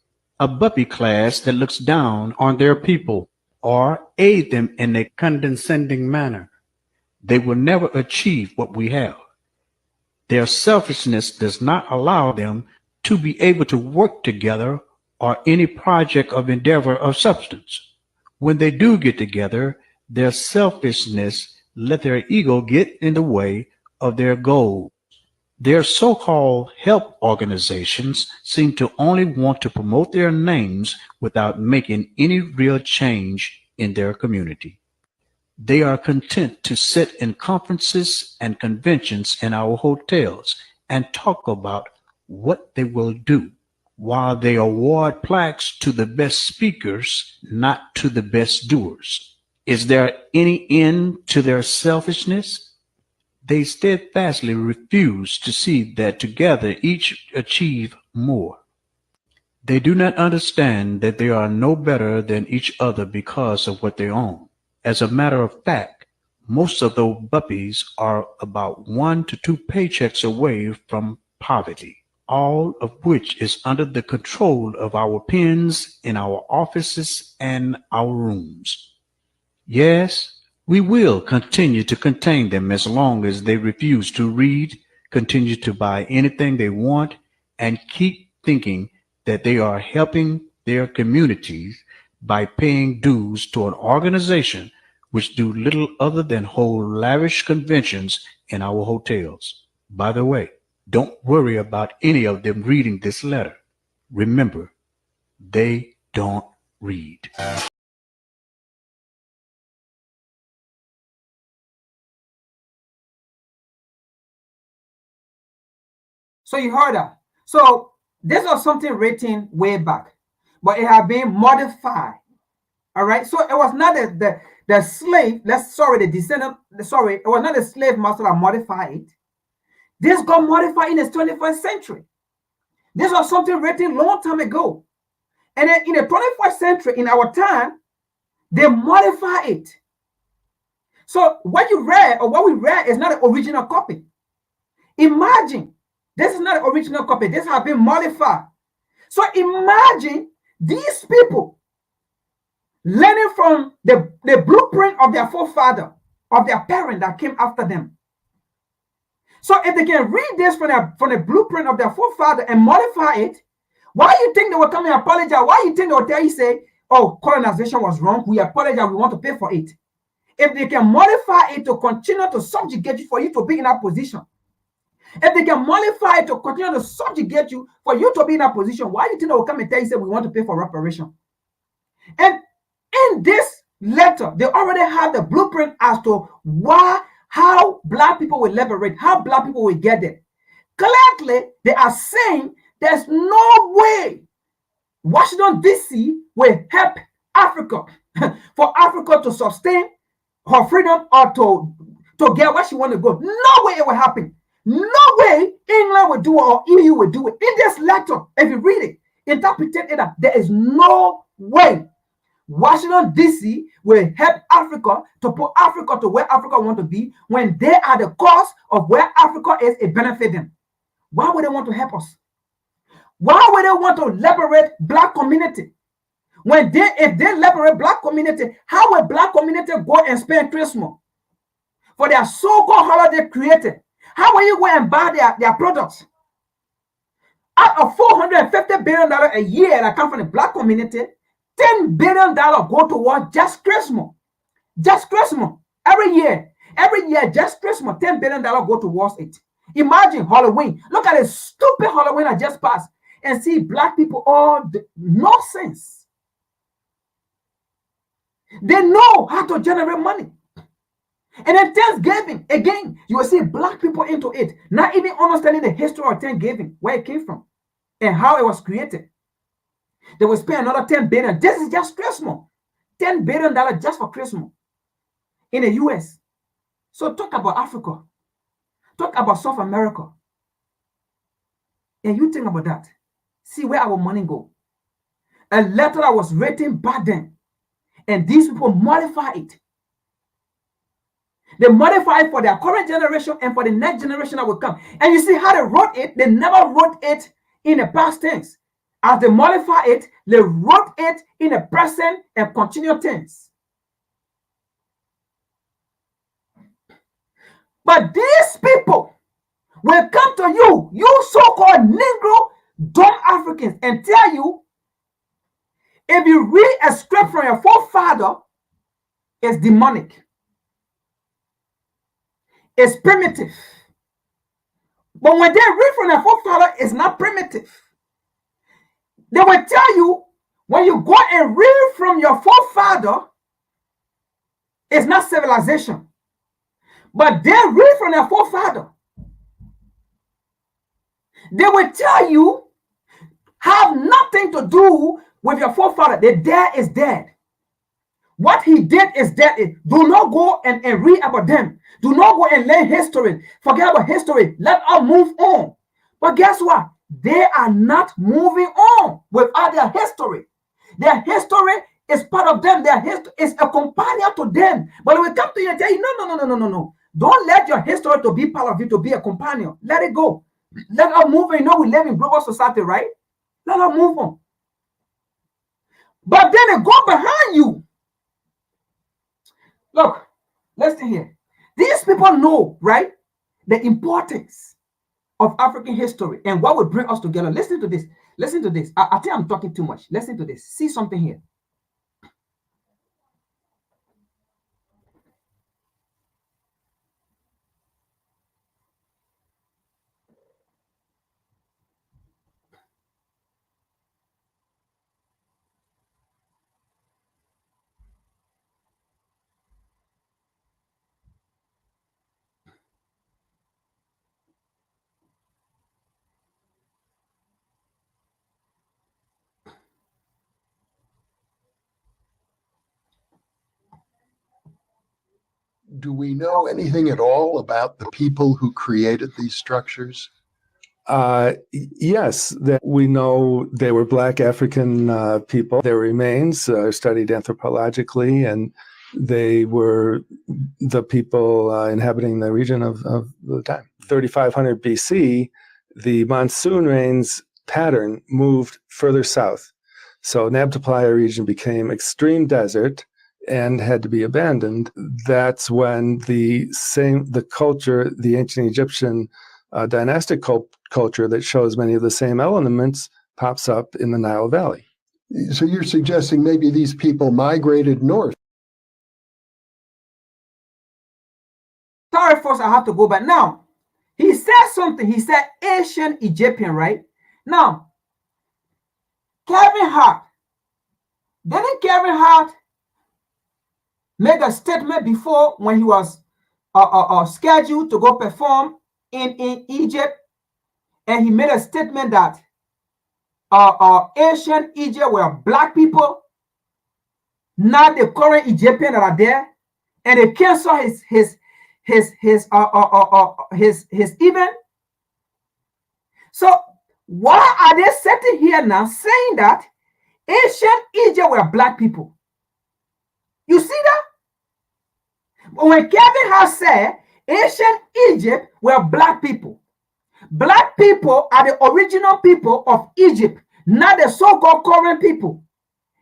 a buppy class that looks down on their people or aid them in a condescending manner. They will never achieve what we have. Their selfishness does not allow them to be able to work together or any project of endeavor of substance. When they do get together, their selfishness let their ego get in the way of their goal. Their so-called help organizations seem to only want to promote their names without making any real change in their community. They are content to sit in conferences and conventions in our hotels and talk about what they will do, while they award plaques to the best speakers, not to the best doers. Is there any end to their selfishness? They steadfastly refuse to see that together each achieve more. They do not understand that they are no better than each other because of what they own. As a matter of fact, most of those buppies are about 1 to 2 paychecks away from poverty, all of which is under the control of our pens in our offices and our rooms. Yes, we will continue to contain them as long as they refuse to read, continue to buy anything they want, and keep thinking that they are helping their communities by paying dues to an organization which do little other than hold lavish conventions in our hotels. By the way, don't worry about any of them reading this letter. Remember, they don't read. So you heard that. So this was something written way back, but it had been modified. All right. So it was not the slave, the descendant, it was not the slave master that modified it. This got modified in the 21st century. This was something written long time ago. And then in the 21st century, in our time, they modify it. So what you read or what we read is not an original copy. Imagine, this is not an original copy. This has been modified. So imagine these people learning from the blueprint of their forefather, of their parent that came after them. So if they can read this from the blueprint of their forefather and modify it, why do you think they will come and apologize? Why do you think they will tell you, say, oh, colonization was wrong, we apologize, we want to pay for it? If they can modify it to continue to subjugate you for you to be in that position, if they can modify it to continue to subjugate you for you to be in that position, why do you think they will come and tell you, say, we want to pay for reparation? And in this letter, they already have the blueprint as to how Black people will liberate, how Black people will get there. Clearly, they are saying there's no way Washington, D.C. will help Africa for Africa to sustain her freedom or to get where she wants to go. No way it will happen. No way England will do it or EU will do it. In this letter, if you read it, interpreted it, there is no way Washington, D.C. will help Africa to put Africa to where Africa wants to be when they are the cause of where Africa is, it benefits them. Why would they want to help us? Why would they want to liberate Black community? If they liberate Black community, how will Black community go and spend Christmas for their so-called holiday created? How will you go and buy their products? Out of $450 billion a year that come from the Black community, $10 billion go towards just Christmas. Just Christmas. Every year, just Christmas, $10 billion go towards it. Imagine Halloween. Look at the stupid Halloween that just passed and see Black people all nonsense. They know how to generate money. And then Thanksgiving, again, you will see Black people into it, not even understanding the history of Thanksgiving, where it came from and how it was created. They will spend another $10 billion. This is just Christmas. $10 billion just for Christmas in the US. So talk about Africa. Talk about South America. And you think about that. See where our money go. A letter that was written back then. And these people modify it. They modify it for their current generation and for the next generation that will come. And you see how they wrote it? They never wrote it in the past tense. As they modify it, they wrote it in the present and continuous tense. But these people will come to you, you so-called Negro, dumb Africans, and tell you, if you read a script from your forefather, it's demonic. It's primitive. But when they read from their forefather, it's not primitive. They will tell you, when you go and read from your forefather, it's not civilization. But they read from their forefather. They will tell you, have nothing to do with your forefather. The dead is dead. What he did is dead. Do not go and read about them. Do not go and learn history. Forget about history. Let us move on. But guess what? They are not moving on without their history. Their history is part of them. Their history is a companion to them. But we come to you and tell you, no. Don't let your history to be part of you, to be a companion. Let it go. Let us move on. You know, we live in global society, right? Let us move on. But then they go behind you. Look, listen here. These people know, right, the importance of African history and what will bring us together. Listen to this. Listen to this. I think I'm talking too much. Listen to this. See something here. Do we know anything at all about the people who created these structures? Yes, that we know they were Black African people. Their remains are studied anthropologically, and they were the people inhabiting the region of the time. 3500 BC, the monsoon rains pattern moved further south. So Nabta Playa region became extreme desert and had to be abandoned. That's when the culture, the ancient Egyptian dynastic culture that shows many of the same elements pops up in the Nile Valley. So you're suggesting maybe these people migrated north? Sorry, folks, I have to go back. Now, he said something. He said ancient Egyptian, right? Now, Kevin Hart. Didn't Kevin Hart make a statement before when he was scheduled to go perform in Egypt? And he made a statement that ancient Egypt were Black people, not the current Egyptian that are there. And they cancel his event. So why are they sitting here now saying that ancient Egypt were Black people? You see that? But when Kevin has said ancient Egypt were Black people are the original people of Egypt, not the so-called current people.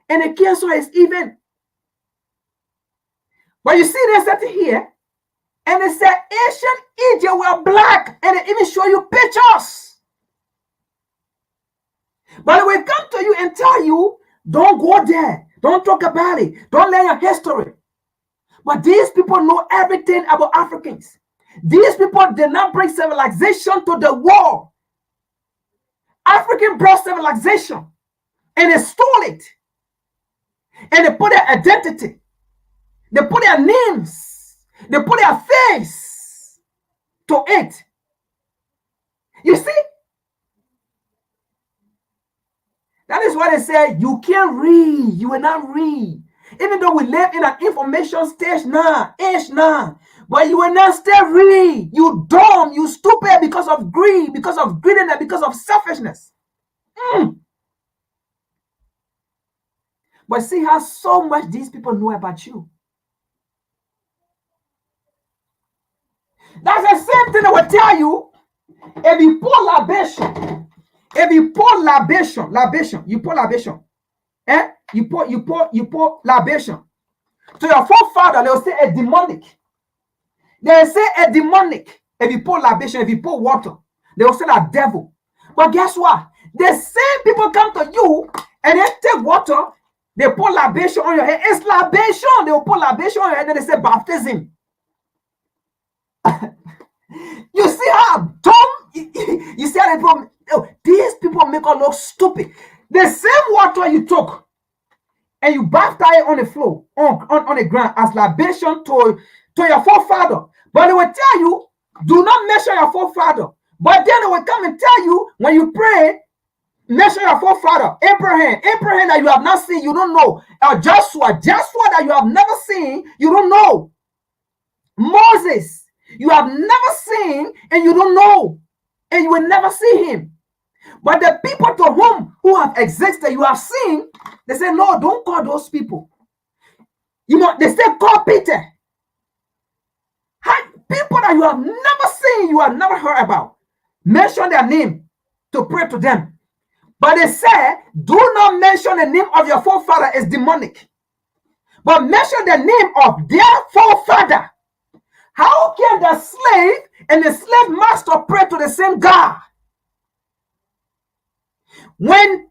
And they cancel his event. But you see, they're sitting here and they said ancient Egypt were Black, and they even show you pictures. But we come to you and tell you, don't go there. Don't talk about it. Don't learn your history. But these people know everything about Africans. These people did not bring civilization to the world. African brought civilization, and they stole it. And they put their identity. They put their names. They put their face to it. You see? That is why they say you can't read. You will not read. Even though we live in an information stage now, but you will not still read. You dumb, you stupid because of greed, because of greediness, because of selfishness. But But see how so much these people know about you. That's the same thing I will tell you. If you pour libation, you pour libation, you pour libation to your forefather, they will say a demonic. They will say a demonic. If you pour libation, if you pour water, they will say a devil. But guess what? The same people come to you and they take water, they pour libation on your head. It's libation. They will pour libation on your head and they say baptism. You see how dumb? You see how people, these people make us look stupid. The same water you took and you baptize on the floor, on the ground as libation to your forefather. But they will tell you, do not measure your forefather. But then they will come and tell you, when you pray, measure your forefather. Abraham that you have not seen, you don't know. Joshua that you have never seen, you don't know. Moses, you have never seen and you don't know, and you will never see him. But the people to who have existed, you have seen, they say, no, don't call those people. You know, they say, call Peter. People that you have never seen, you have never heard about, mention their name to pray to them. But they say, do not mention the name of your forefather as demonic, but mention the name of their forefather. How can the slave and the slave master pray to the same God? When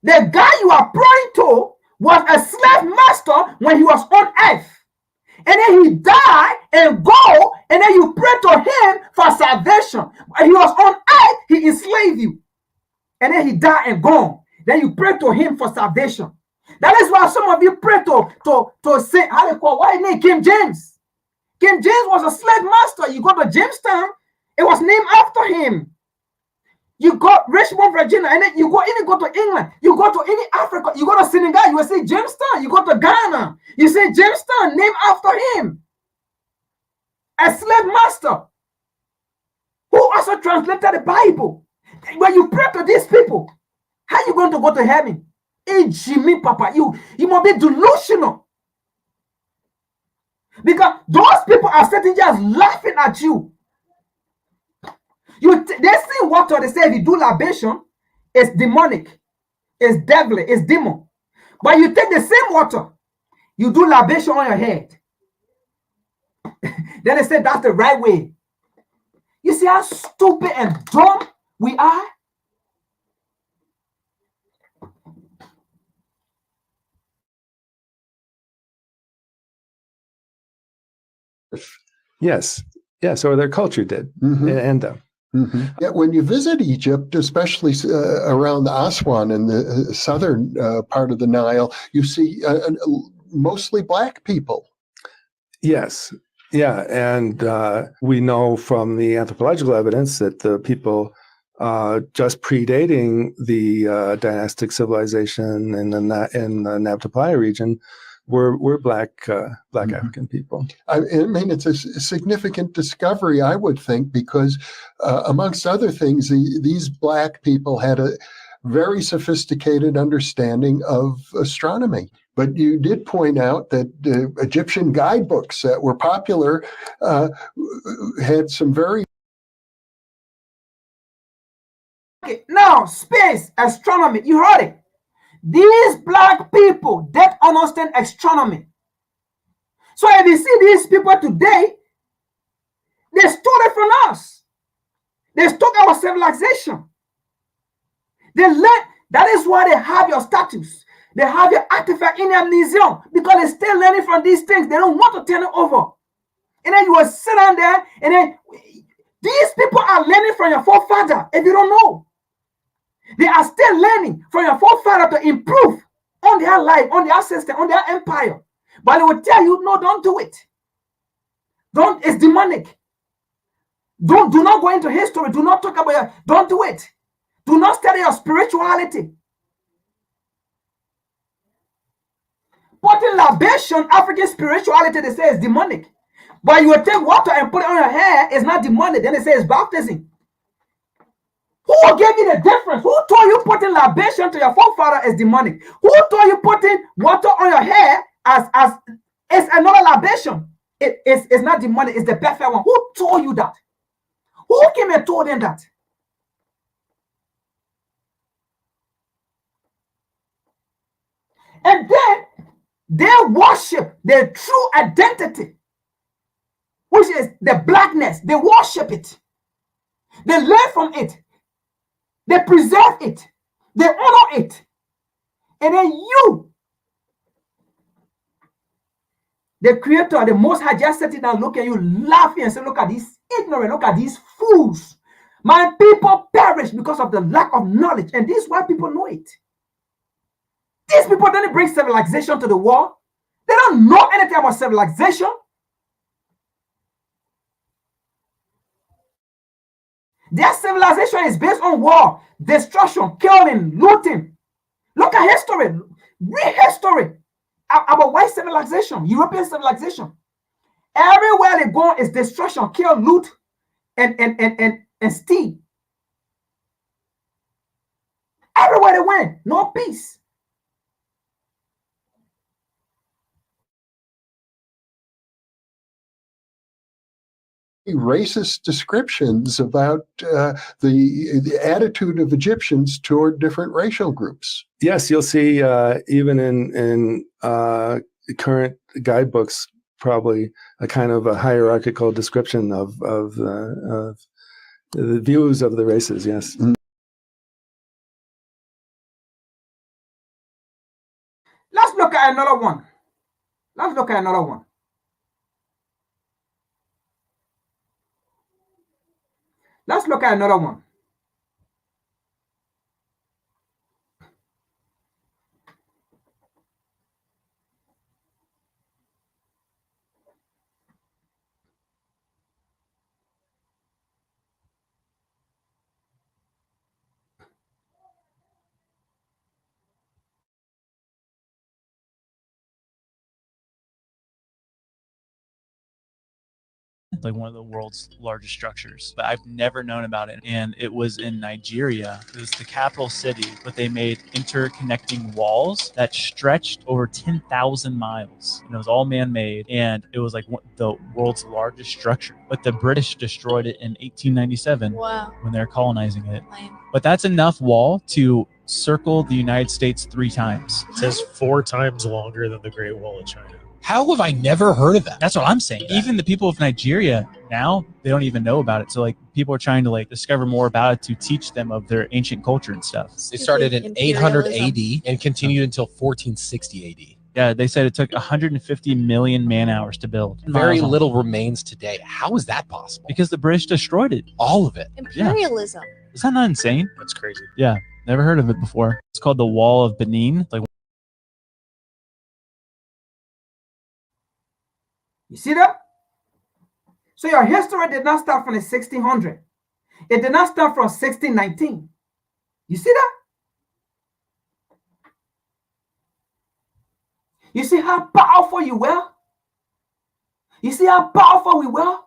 the guy you are praying to was a slave master when he was on earth, and then he died and go, and then you pray to him for salvation. When he was on earth, he enslaved you, and then he died and gone. Then you pray to him for salvation. That is why some of you pray to say, how they call, why name King James? King James was a slave master. You go to Jamestown, it was named after him. You go Richmond, Virginia, and then you go to England. You go to any Africa. You go to Senegal, you will say Jamestown. You go to Ghana, you say Jamestown, named after him. A slave master who also translated the Bible. When you pray to these people, how are you going to go to heaven? Hey, Jimmy, Papa, you must be delusional. Because those people are sitting just laughing at you. They see water, they say if you do libation, it's demonic, it's devilish, it's demon. But you take the same water, you do libation on your head. Then they say that's the right way. You see how stupid and dumb we are? Yes. Yes, or their culture did. And Yeah, when you visit Egypt, especially around Aswan in the southern part of the Nile, you see mostly Black people. Yes. Yeah. And we know from the anthropological evidence that the people just predating the dynastic civilization in the Nabta Playa region were black African people. I mean, it's a significant discovery, I would think, because amongst other things, these Black people had a very sophisticated understanding of astronomy. But you did point out that Egyptian guidebooks that were popular had some very... Okay, now, space, astronomy, you heard it. These Black people that understand astronomy. So if you see these people today, they stole it from us. They stole our civilization. That is why they have your statues. They have your artifact in their museum, because they're still learning from these things. They don't want to turn it over. And then you will sit down there, and then these people are learning from your forefather, if you don't know. They are still learning from your forefather to improve on their life, on their system, on their empire. But they will tell you, no, don't do it. It's demonic. Do not go into history. Do not talk about it. Don't do it. Do not study your spirituality. Putting libation, African spirituality, they say is demonic. But you will take water and put it on your hair, it's not demonic. Then they say it's baptism. Who gave you the difference? Who told you putting libation to your forefather is demonic? Who told you putting water on your hair as it's another libation? It's not demonic, it's the perfect one. Who told you that? Who came and told them that? And then they worship their true identity, which is the blackness. They worship it. They learn from it. They preserve it. They honor it. And then you, the creator, the most high, just sitting down, look at you, laughing and say, look at these ignorant, look at these fools. My people perish because of the lack of knowledge. And this is why people know it. These people didn't bring civilization to the world. They don't know anything about civilization. Their civilization is based on war, destruction, killing, looting. Look at history. Read history about white civilization, European civilization. Everywhere they go is destruction, kill, loot, and steal. Everywhere they went, no peace. Racist descriptions about the attitude of Egyptians toward different racial groups. Yes, you'll see even in current guidebooks, probably a kind of a hierarchical description of the views of the races. Yes. Let's look at another one. Let's look at another one. Let's look at another one. Like one of the world's largest structures, but I've never known about it. And it was in Nigeria. It was the capital city, but they made interconnecting walls that stretched over 10,000 miles. And it was all man-made, and it was like the world's largest structure. But the British destroyed it in 1897. Wow. When they were colonizing it. Lame. But that's enough wall to circle the United States 3 times. It says 4 times longer than the Great Wall of China. How have I never heard of that? That's what I'm saying. Even the people of Nigeria now, they don't even know about it. So like people are trying to like discover more about it to teach them of their ancient culture and stuff. They started in 800 AD and continued until 1460 AD. Yeah, they said it took 150 million man hours to build. Very little remains today. How is that possible? Because the British destroyed it. All of it. Imperialism. Yeah. Is that not insane? That's crazy. Yeah, never heard of it before. It's called the Wall of Benin. Like, you see that? So your history did not start from the 1600. It did not start from 1619. You see that? You see how powerful you were? You see how powerful we were?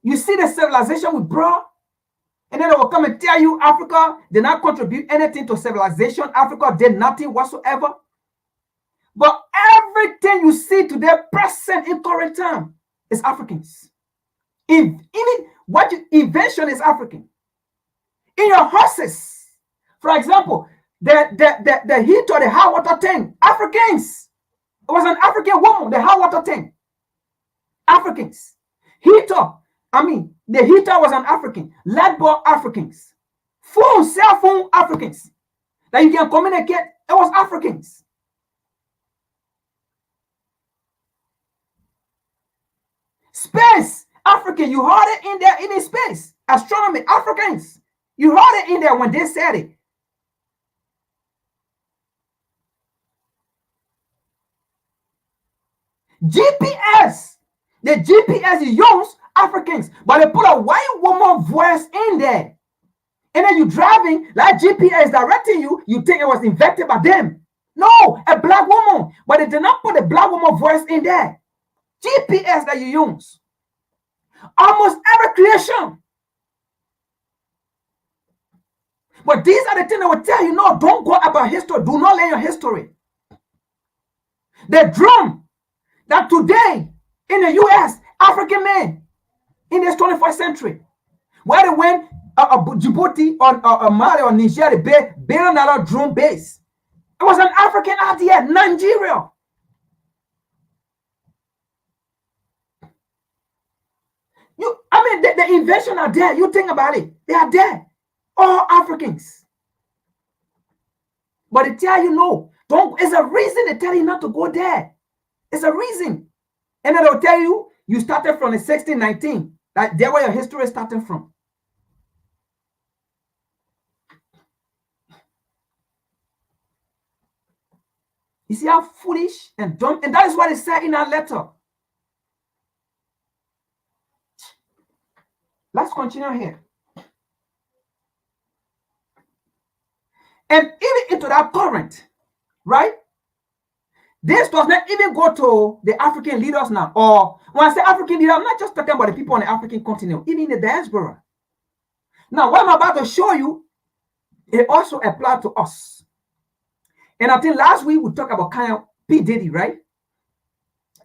You see the civilization we brought? And then they will come and tell you Africa did not contribute anything to civilization. Africa did nothing whatsoever. But everything you see today, present in current time, is Africans. Even what invention is African. In your horses, for example, the heat or the hot water tank, Africans. It was an African woman, the hot water tank. Africans. Heater, the heater was an African. Light bulb, Africans. Phone, cell phone, Africans. That you can communicate, it was Africans. Space, African, you heard it in there, in space. Astronomy, Africans. You heard it in there when they said it. GPS, the GPS you use, Africans, but they put a white woman voice in there. And then you driving, like GPS directing you, you think it was invented by them. No, a black woman, but they did not put a black woman voice in there. GPS that you use. Almost every creation. But these are the things that will tell you, no, don't go about history. Do not learn your history. The drum that today in the U.S., African men in this 21st century, where they went Djibouti or Mali or Niger, $1 billion drum base. It was an African idea, Nigeria. The invention are there. You think about it. They are there. All Africans. But they tell you no. Don't. It's a reason they tell you not to go there. It's a reason. And then they'll tell you, you started from the 1619. Like there where your history is starting from. You see how foolish and dumb, and that is what it said in our letter. Let's continue here. And even into that current, right? This does not even go to the African leaders now. Or when I say African leaders, I'm not just talking about the people on the African continent, even in the diaspora. Now, what I'm about to show you, it also applies to us. And I think last week we talked about kind of P. Diddy, right?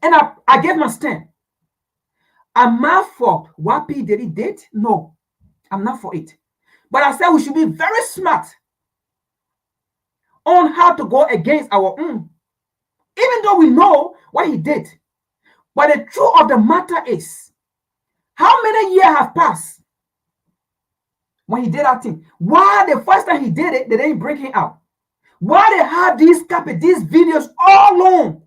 And I gave my stand. I'm not for what P. Diddy did. No, I'm not for it. But I said we should be very smart on how to go against our own. Even though we know what he did. But the truth of the matter is, how many years have passed when he did that thing? Why the first time he did it, they didn't bring him out? Why they have these videos all along?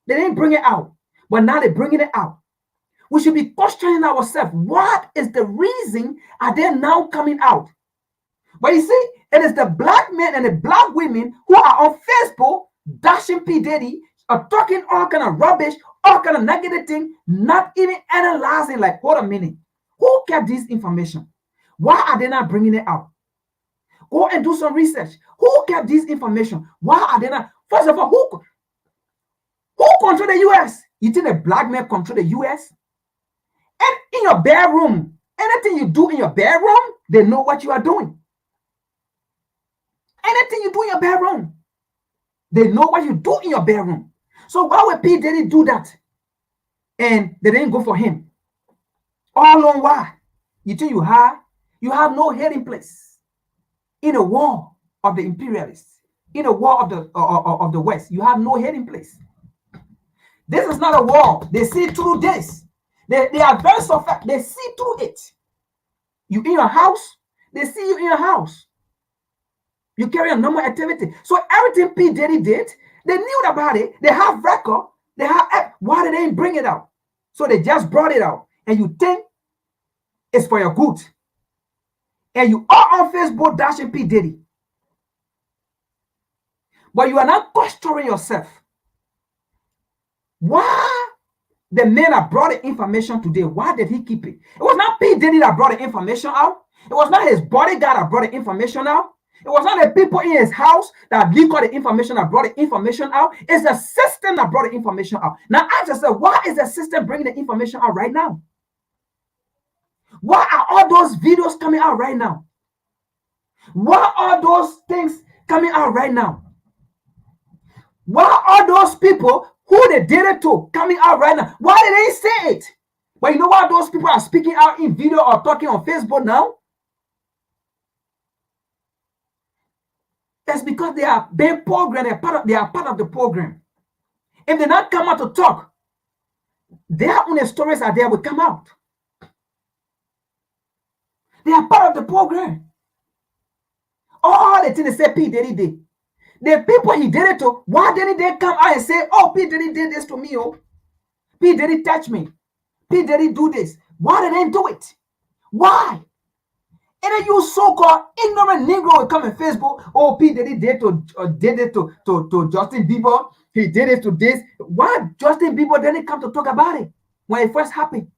They didn't bring it out. But now they're bringing it out. We should be questioning ourselves. What is the reason are they now coming out? But you see, it is the black men and the black women who are on Facebook dashing P. Diddy, are talking all kind of rubbish, all kind of negative thing, not even analyzing like, hold a minute. Who kept this information? Why are they not bringing it out? Go and do some research. Who kept this information? Why are they not? First of all, who control the U.S.? You think the black men control the U.S.? And in your bedroom, anything you do in your bedroom, they know what you are doing. Anything you do in your bedroom, they know what you do in your bedroom. So why would P. Diddy do that? And they didn't go for him. All along why? You think you have no hiding place in a war of the imperialists, in a war of the West. You have no hiding place. This is not a war. They see through this. They are very soft. They see through it. You in your house, they see you in your house. You carry a normal activity. So everything P. Diddy did, they knew about it. They have record. They have. Why did they bring it out? So they just brought it out. And you think it's for your good. And you are on Facebook dashing P. Diddy. But you are not questioning yourself. Why the man that brought the information today, why did he keep it? It was not P. Diddy that brought the information out. It was not his bodyguard that brought the information out. It was not the people in his house that leaked all the information that brought the information out. It's the system that brought the information out. Now ask yourself, why is the system bringing the information out right now? Why are all those videos coming out right now? Why are those things coming out right now? Why are those people who they did it to coming out right now? Why did they say it? But you know why those people are speaking out in video or talking on Facebook now? That's because they are being programmed. They are part of the program. If they not come out to talk, their own stories are there will come out. They are part of the program. All the things they say P. Diddy did. The people he did it to, why didn't they come out and say, oh, P. Diddy did this to me, oh. P. Diddy touch me. P. Diddy do this. Why did they do it? Why? And then you so-called ignorant Negro will come on Facebook. Oh, P. Diddy did it to Justin Bieber. He did it to this. Why Justin Bieber didn't come to talk about it when it first happened?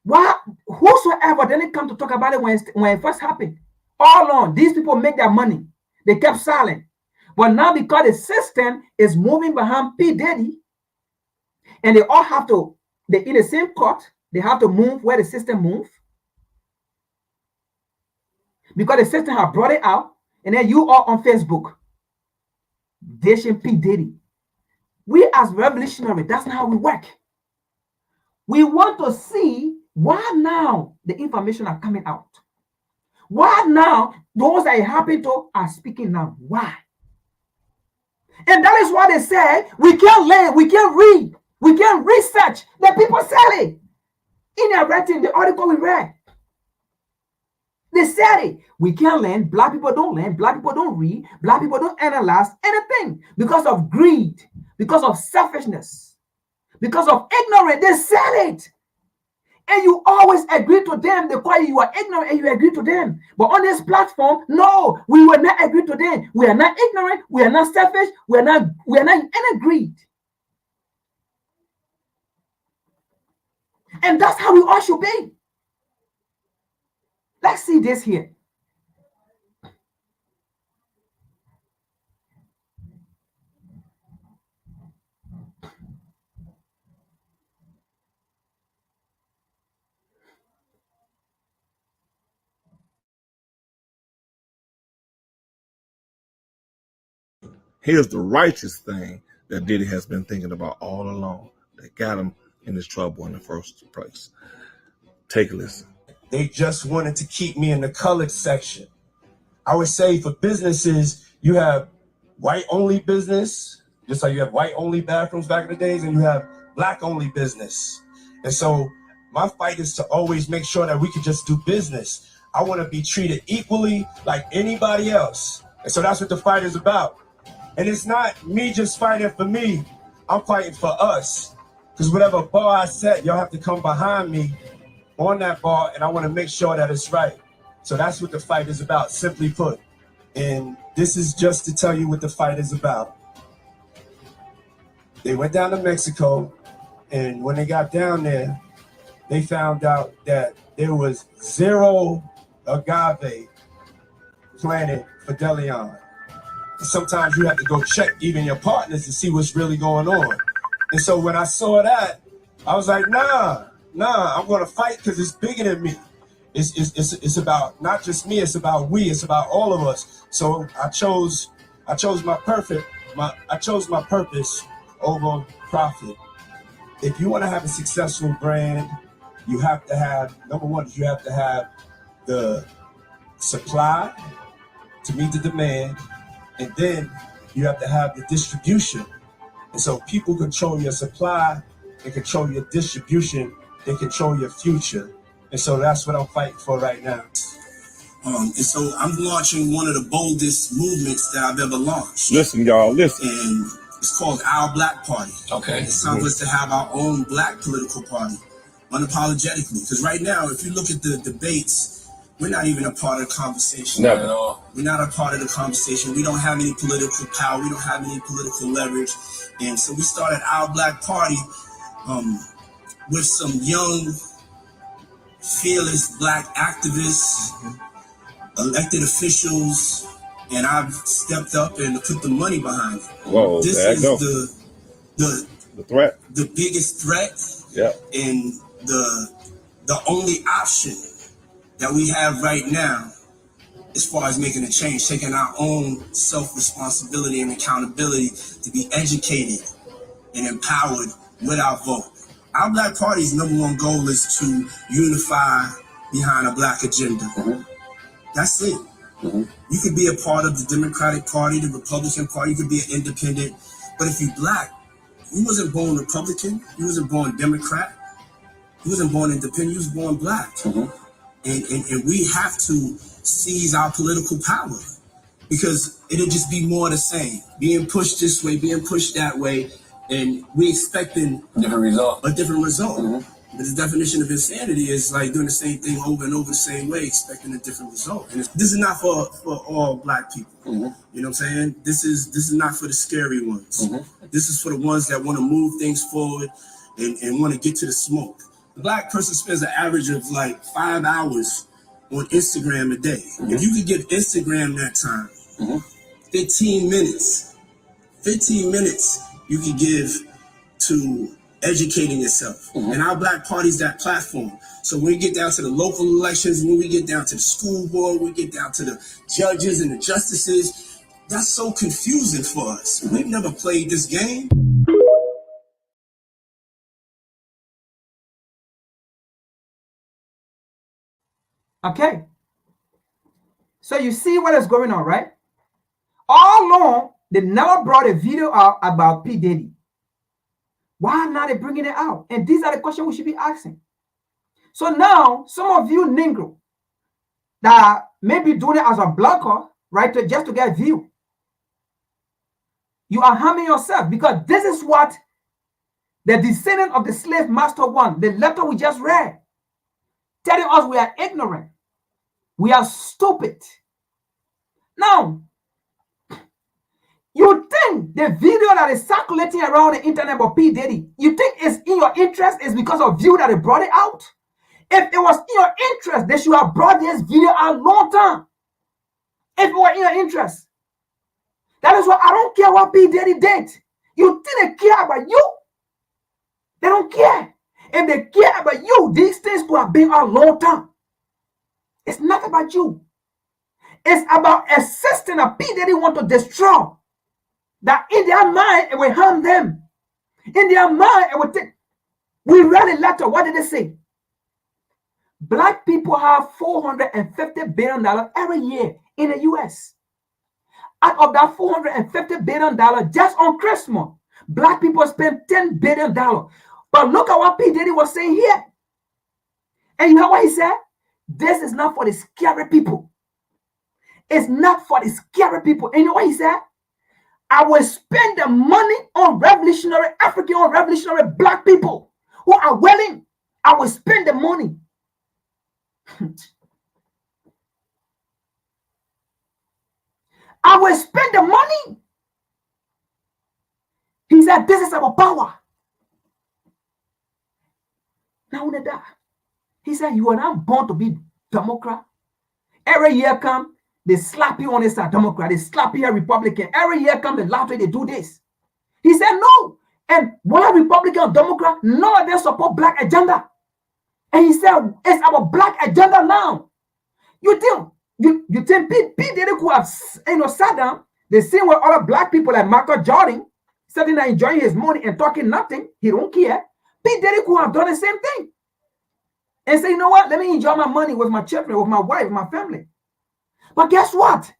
Why whosoever didn't come to talk about it when it first happened? All along, these people make their money. They kept silent. But now because the system is moving behind P. Diddy, and they all have to, they're in the same court, they have to move where the system moves. because the system have brought it out, and then you are on Facebook dishing P. Diddy. We as revolutionary, that's not how we work. We want to see why now the information are coming out. Why now those that it happened to are speaking now? Why? And that is why they say we can't learn, we can't read, we can't research. The people said it in their writing, the article we read. They said it. We can't learn. Black people don't learn. Black people don't read. Black people don't analyze anything because of greed, because of selfishness, because of ignorance. They said it. And you always agree to them. They call you are ignorant and you agree to them. But on this platform, no, we will not agree to them. We are not ignorant. We are not selfish. We are not in any greed. And that's how we all should be. Let's see this here. Here's the righteous thing that Diddy has been thinking about all along that got him in this trouble in the first place. Take a listen. They just wanted to keep me in the colored section. I would say for businesses, you have white-only business, just like you have white-only bathrooms back in the days, and you have black-only business. And so my fight is to always make sure that we can just do business. I want to be treated equally like anybody else. And so that's what the fight is about. And it's not me just fighting for me. I'm fighting for us. Because whatever bar I set, y'all have to come behind me on that bar, and I want to make sure that it's right. So that's what the fight is about, simply put. And this is just to tell you what the fight is about. They went down to Mexico, and when they got down there, they found out that there was 0 agave planted for Deleon. Sometimes you have to go check even your partners to see what's really going on. And so when I saw that, I was like, nah, I'm going to fight because it's bigger than me. It's about not just me, it's about we, it's about all of us. So I chose my purpose over profit. If you want to have a successful brand, you have to have, number one, you have to have the supply to meet the demand, and then you have to have the distribution. And so people control your supply, they control your distribution, they control your future. And so that's what I'm fighting for right now. And so I'm launching one of the boldest movements that I've ever launched. Listen, y'all, listen. And it's called Our Black Party. Okay. It's time for us to have our own black political party, unapologetically. Because right now, if you look at the debates, we're not even a part of the conversation. Never at all. We're not a part of the conversation. We don't have any political power. We don't have any political leverage. And so we started Our Black Party with some young, fearless black activists, elected officials, and I've stepped up and put the money behind it. Whoa, this there is go. the threat. The biggest threat. Yeah. And the only option that we have right now as far as making a change, taking our own self-responsibility and accountability to be educated and empowered with our vote. Our Black Party's number one goal is to unify behind a black agenda. Mm-hmm. That's it. Mm-hmm. You could be a part of the Democratic Party, the Republican Party, you could be an independent, but if you're black, you wasn't born Republican, you wasn't born Democrat, you wasn't born independent, you was born black. Mm-hmm. And we have to seize our political power, because it'll just be more of the same. Being pushed this way, being pushed that way, and we expecting a different result. Mm-hmm. But the definition of insanity is like doing the same thing over and over the same way, expecting a different result. And this is not for all black people. Mm-hmm. You know what I'm saying? This is not for the scary ones. Mm-hmm. This is for the ones that want to move things forward and want to get to the smoke. A black person spends an average of like 5 hours on Instagram a day. Mm-hmm. If you could give Instagram that time, mm-hmm. 15 minutes you could give to educating yourself. And our black party's that platform. So when we get down to the local elections, when we get down to the school board, we get down to the judges and the justices, that's so confusing for us. We've never played this game. Okay. So you see what is going on, right? All along, they never brought a video out about P. Diddy. Why now they bringing it out? And these are the questions we should be asking. So now, some of you Negro that may be doing it as a blocker, right, just to get view, you are harming yourself, because this is what the descendant of the slave master want. The letter we just read, telling us we are ignorant, we are stupid. Now, you think the video that is circulating around the internet about P. Diddy, you think it's in your interest is because of you that they brought it out? If it was in your interest, they should have brought this video out long time. If it were in your interest. That is why I don't care what P. Diddy did. You think they care about you? They don't care. If they care about you, these things could have been out long time. It's not about you. It's about a system that P. Diddy want to destroy. That in their mind, it will harm them. In their mind, it will take. We read a letter. What did they say? Black people have $450 billion every year in the US. Out of that $450 billion just on Christmas, black people spend $10 billion. But look at what P. Diddy was saying here. And you know what he said? This is not for the scary people. It's not for the scary people. And you know what he said? I will spend the money on revolutionary African or revolutionary black people who are willing. I will spend the money. I will spend the money. He said, this is our power. Now, he said, you are not born to be Democrat. Every year come, they slap you on this side, Democrat. They slap you a Republican. Every year come, the last way they do this. He said, no. And whether Republican or Democrat, none of them support black agenda. And he said, it's our black agenda now. You think P. Diddy could have sat down, the same way other black people like Michael Jordan sitting there enjoying his money and talking nothing. He don't care. P. Diddy could have done the same thing. And say, you know what? Let me enjoy my money with my children, with my wife, my family. But guess what?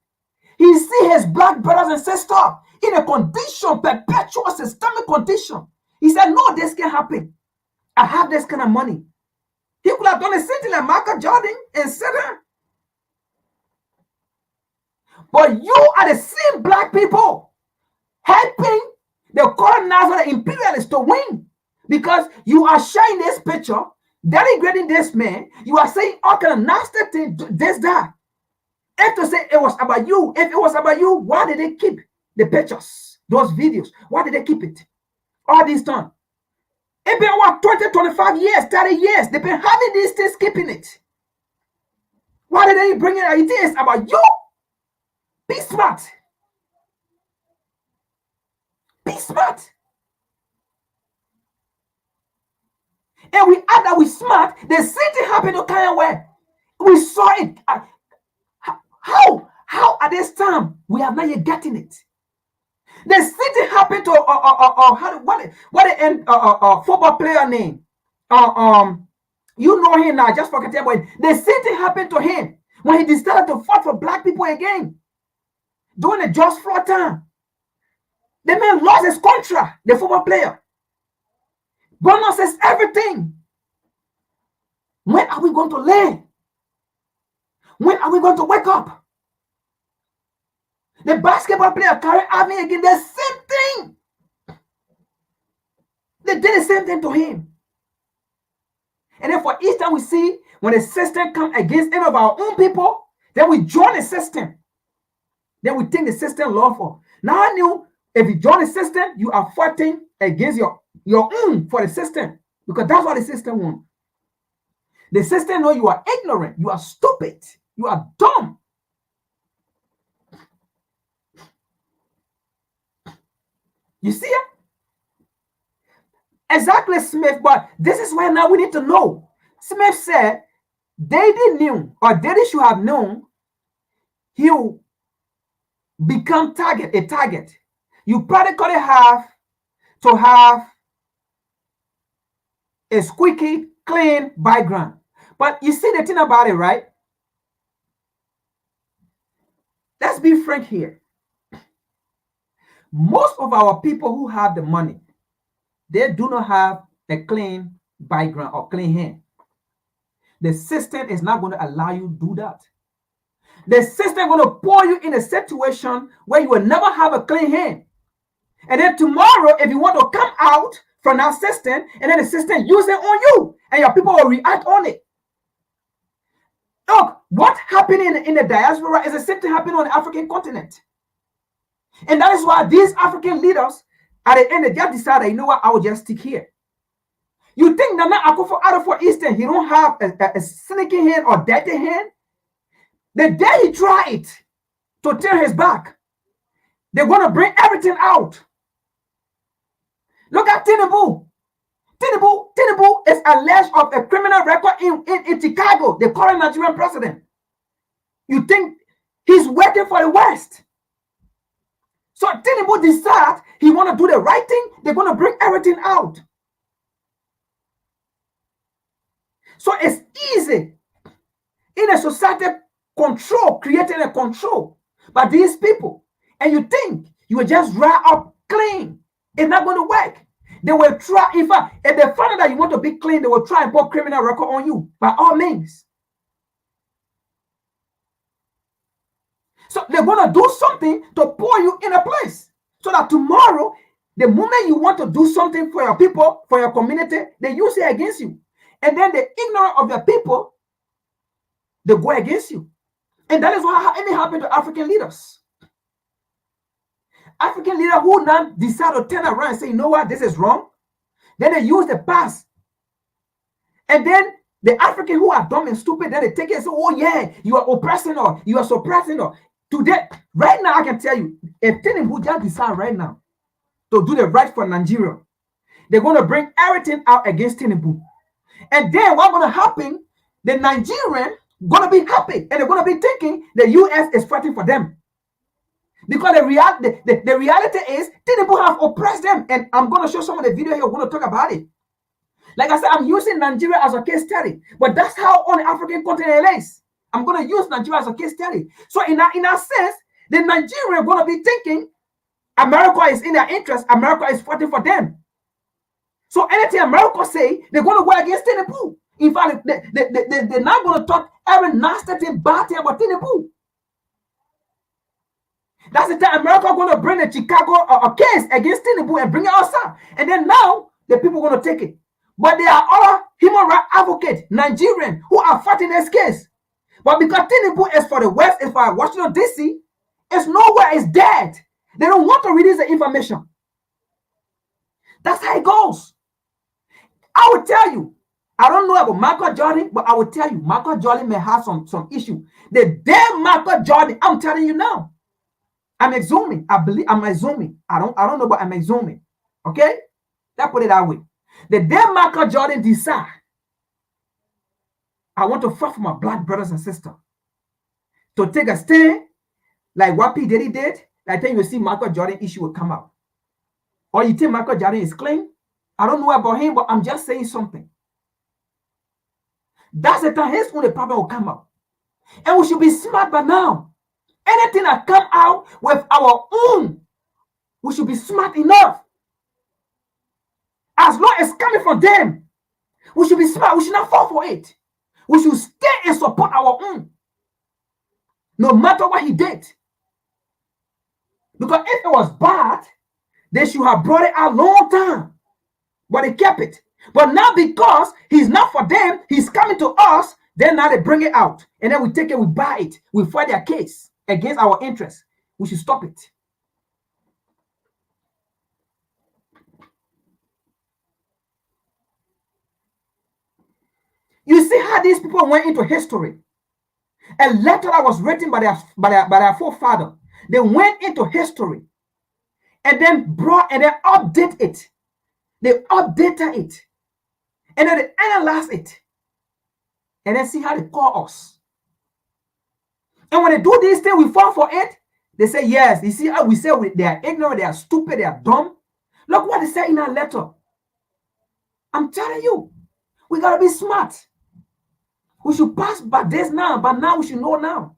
He see his black brothers and sisters in a condition, perpetual systemic condition. He said, no, this can happen. I have this kind of money. He could have done the same thing like Michael Jordan and said that. But you are the same black people helping the colonizer, the imperialists to win. Because you are sharing this picture, denigrating this man. You are saying all kind of nasty things, this, that. If to say it was about you, if it was about you, why did they keep the pictures, those videos? Why did they keep it all this time? It's been what, 20, 25 years, 30 years. They've been having these things, keeping it. Why did they bring it out? It is about you. Be smart. Be smart. And we add that we smart. The same thing happened to Kanye West. We saw it. How at this time we have not yet gotten it? The same thing happened to football player name. You know him now. Just forget about it. The same thing happened to him when he decided to fight for black people again during the George Floyd time. The man lost his contract. The football player. Bonuses, everything. When are we going to learn? When are we going to wake up? The basketball player Kyrie Irving again, the same thing. They did the same thing to him. And then for each time we see when a system comes against any of our own people, then we join the system. Then we think the system lawful. Now I knew if you join the system, you are fighting against your own for the system. Because that's what the system wants. The system knows you are ignorant, you are stupid, you are dumb. You see it? Exactly, Smith. But this is why now we need to know. Smith said Daddy knew, or Daddy should have known, he will become a target. You practically have to have a squeaky clean background. But you see the thing about it, right? Let's be frank here. Most of our people who have the money, they do not have a clean background or clean hand. The system is not going to allow you to do that. The system is going to pour you in a situation where you will never have a clean hand. And then tomorrow, if you want to come out from that system, and then the system use it on you, and your people will react on it. Look, what happened in the diaspora is the same thing happening on the African continent. And that is why these African leaders, at the end, they just decided, you know what, I will just stick here. You think Nana Akufo-Addo for Eastern, he don't have a sneaky hand or dirty hand? The day he tried to turn his back, they're going to bring everything out. Look at Tinubu. Tinubu is alleged of a criminal record in Chicago, the current Nigerian president. You think he's working for the West? So Tinubu decides he want to do the right thing. They're going to bring everything out. So it's easy in a society creating a control by these people. And you think you will just dry up clean. It's not going to work. They will try, in fact, if they find out that you want to be clean, they will try and put criminal record on you by all means. So they're going to do something to pour you in a place so that tomorrow, the moment you want to do something for your people, for your community, they use it against you. And then the ignorance of the people, they go against you. And that is what happened to African leaders. African leaders who now decide to turn around and say, you know what, this is wrong. Then they use the past. And then the African who are dumb and stupid, then they take it and say, oh yeah, you are oppressing or you are suppressing or today, right now, I can tell you, if Tinubu just decide right now to do the right for Nigeria, they're going to bring everything out against Tinubu. And then what's going to happen, the Nigerian going to be happy and they're going to be thinking the U.S. is fighting for them. Because the reality is Tinubu have oppressed them. And I'm going to show some of the video here. We're going to talk about it. Like I said, I'm using Nigeria as a case study. But that's how on the African continent it is. I'm going to use Nigeria as a case study. So in a sense, the Nigerian are going to be thinking America is in their interest. America is fighting for them. So anything America say, they're going to go against Tinubu. In fact, they're not going to talk every nasty thing, bad thing about Tinubu. That's the time America going to bring the Chicago a case against Tinubu and bring it outside. And then now, the people are going to take it. But there are other human rights advocates, Nigerians, who are fighting this case. But because Tinubu is for the West, is for Washington, D.C., it's nowhere, it's dead. They don't want to release the information. That's how it goes. I will tell you, I don't know about Michael Jordan, but I will tell you, Michael Jordan may have some issue. The damn Michael Jordan, I'm telling you now, I'm assuming. I believe I'm assuming. I don't know, but I'm assuming. Okay? Let's put it that way. The day Michael Jordan decide, I want to fight for my black brothers and sisters. To take a stand, like what P. Diddy did, I think you see Michael Jordan issue will come out. Or you think Michael Jordan is clean? I don't know about him, but I'm just saying something. That's the time his only problem will come out. And we should be smart by now. Anything that come out with our own, we should be smart enough. As long as it's coming from them, we should be smart. We should not fall for it. We should stay and support our own. No matter what he did. Because if it was bad, they should have brought it out long time. But they kept it. But now because he's not for them, he's coming to us, then now they bring it out. And then we take it, we buy it. We fight their case against our interests. We should stop it. You see how these people went into history. A letter that was written by their forefather. They went into history and then brought and then update it. They updated it. And then they analyze it. And then see how they call us. And when they do this thing, we fall for it. They say, yes. You see how we say they are ignorant, they are stupid, they are dumb. Look what they say in our letter. I'm telling you, we got to be smart. We should pass by this now, but now we should know now.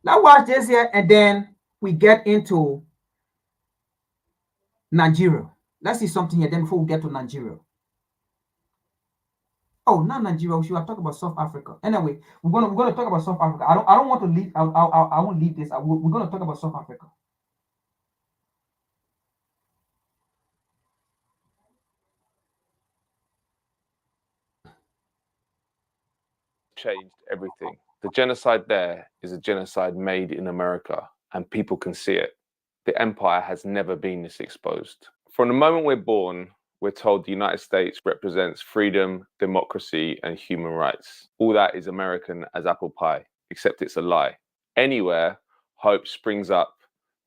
Now watch this here, and then we get into Nigeria. Let's see something here then before we get to Nigeria. Oh, not Nigeria. We should have talked about South Africa. Anyway, we're gonna talk about South Africa. I don't want to leave. I won't leave this. We're gonna talk about South Africa. Changed everything. The genocide there is a genocide made in America, and people can see it. The empire has never been this exposed. From the moment we're born, we're told the United States represents freedom, democracy, and human rights. All that is American as apple pie, except it's a lie. Anywhere hope springs up,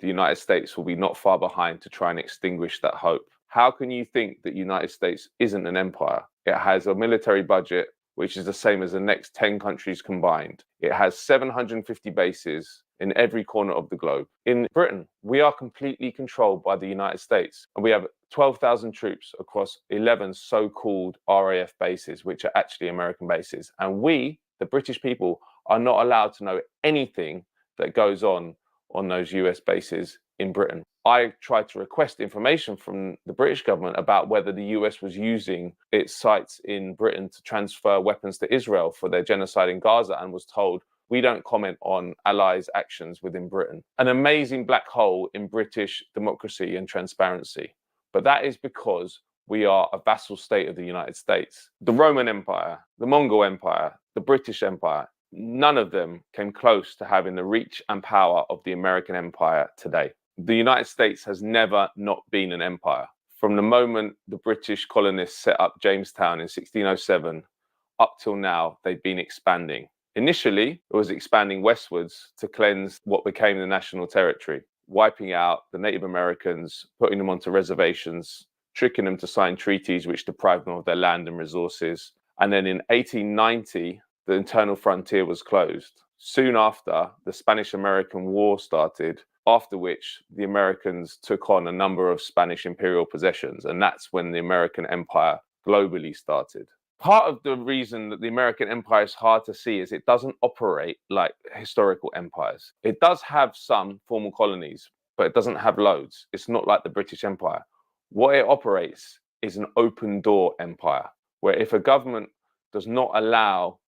the United States will be not far behind to try and extinguish that hope. How can you think that the United States isn't an empire? It has a military budget which is the same as the next 10 countries combined. It has 750 bases in every corner of the globe. In Britain, we are completely controlled by the United States, and we have 12,000 troops across 11 so-called RAF bases, which are actually American bases. And we, the British people, are not allowed to know anything that goes on those US bases in Britain. I tried to request information from the British government about whether the US was using its sites in Britain to transfer weapons to Israel for their genocide in Gaza, and was told, we don't comment on allies' actions within Britain. An amazing black hole in British democracy and transparency. But that is because we are a vassal state of the United States. The Roman Empire, the Mongol Empire, the British Empire, none of them came close to having the reach and power of the American empire today. The United States has never not been an empire. From the moment the British colonists set up Jamestown in 1607, up till now, they've been expanding. Initially, it was expanding westwards to cleanse what became the national territory, wiping out the Native Americans, putting them onto reservations, tricking them to sign treaties which deprived them of their land and resources. And then in 1890, the internal frontier was closed. Soon after, the Spanish-American War started, after which the Americans took on a number of Spanish imperial possessions, and that's when the American empire globally started. Part of the reason that the American empire is hard to see is it doesn't operate like historical empires. It does have some formal colonies, but it doesn't have loads. It's not like the British Empire. What it operates is an open door empire, where if a government does not allow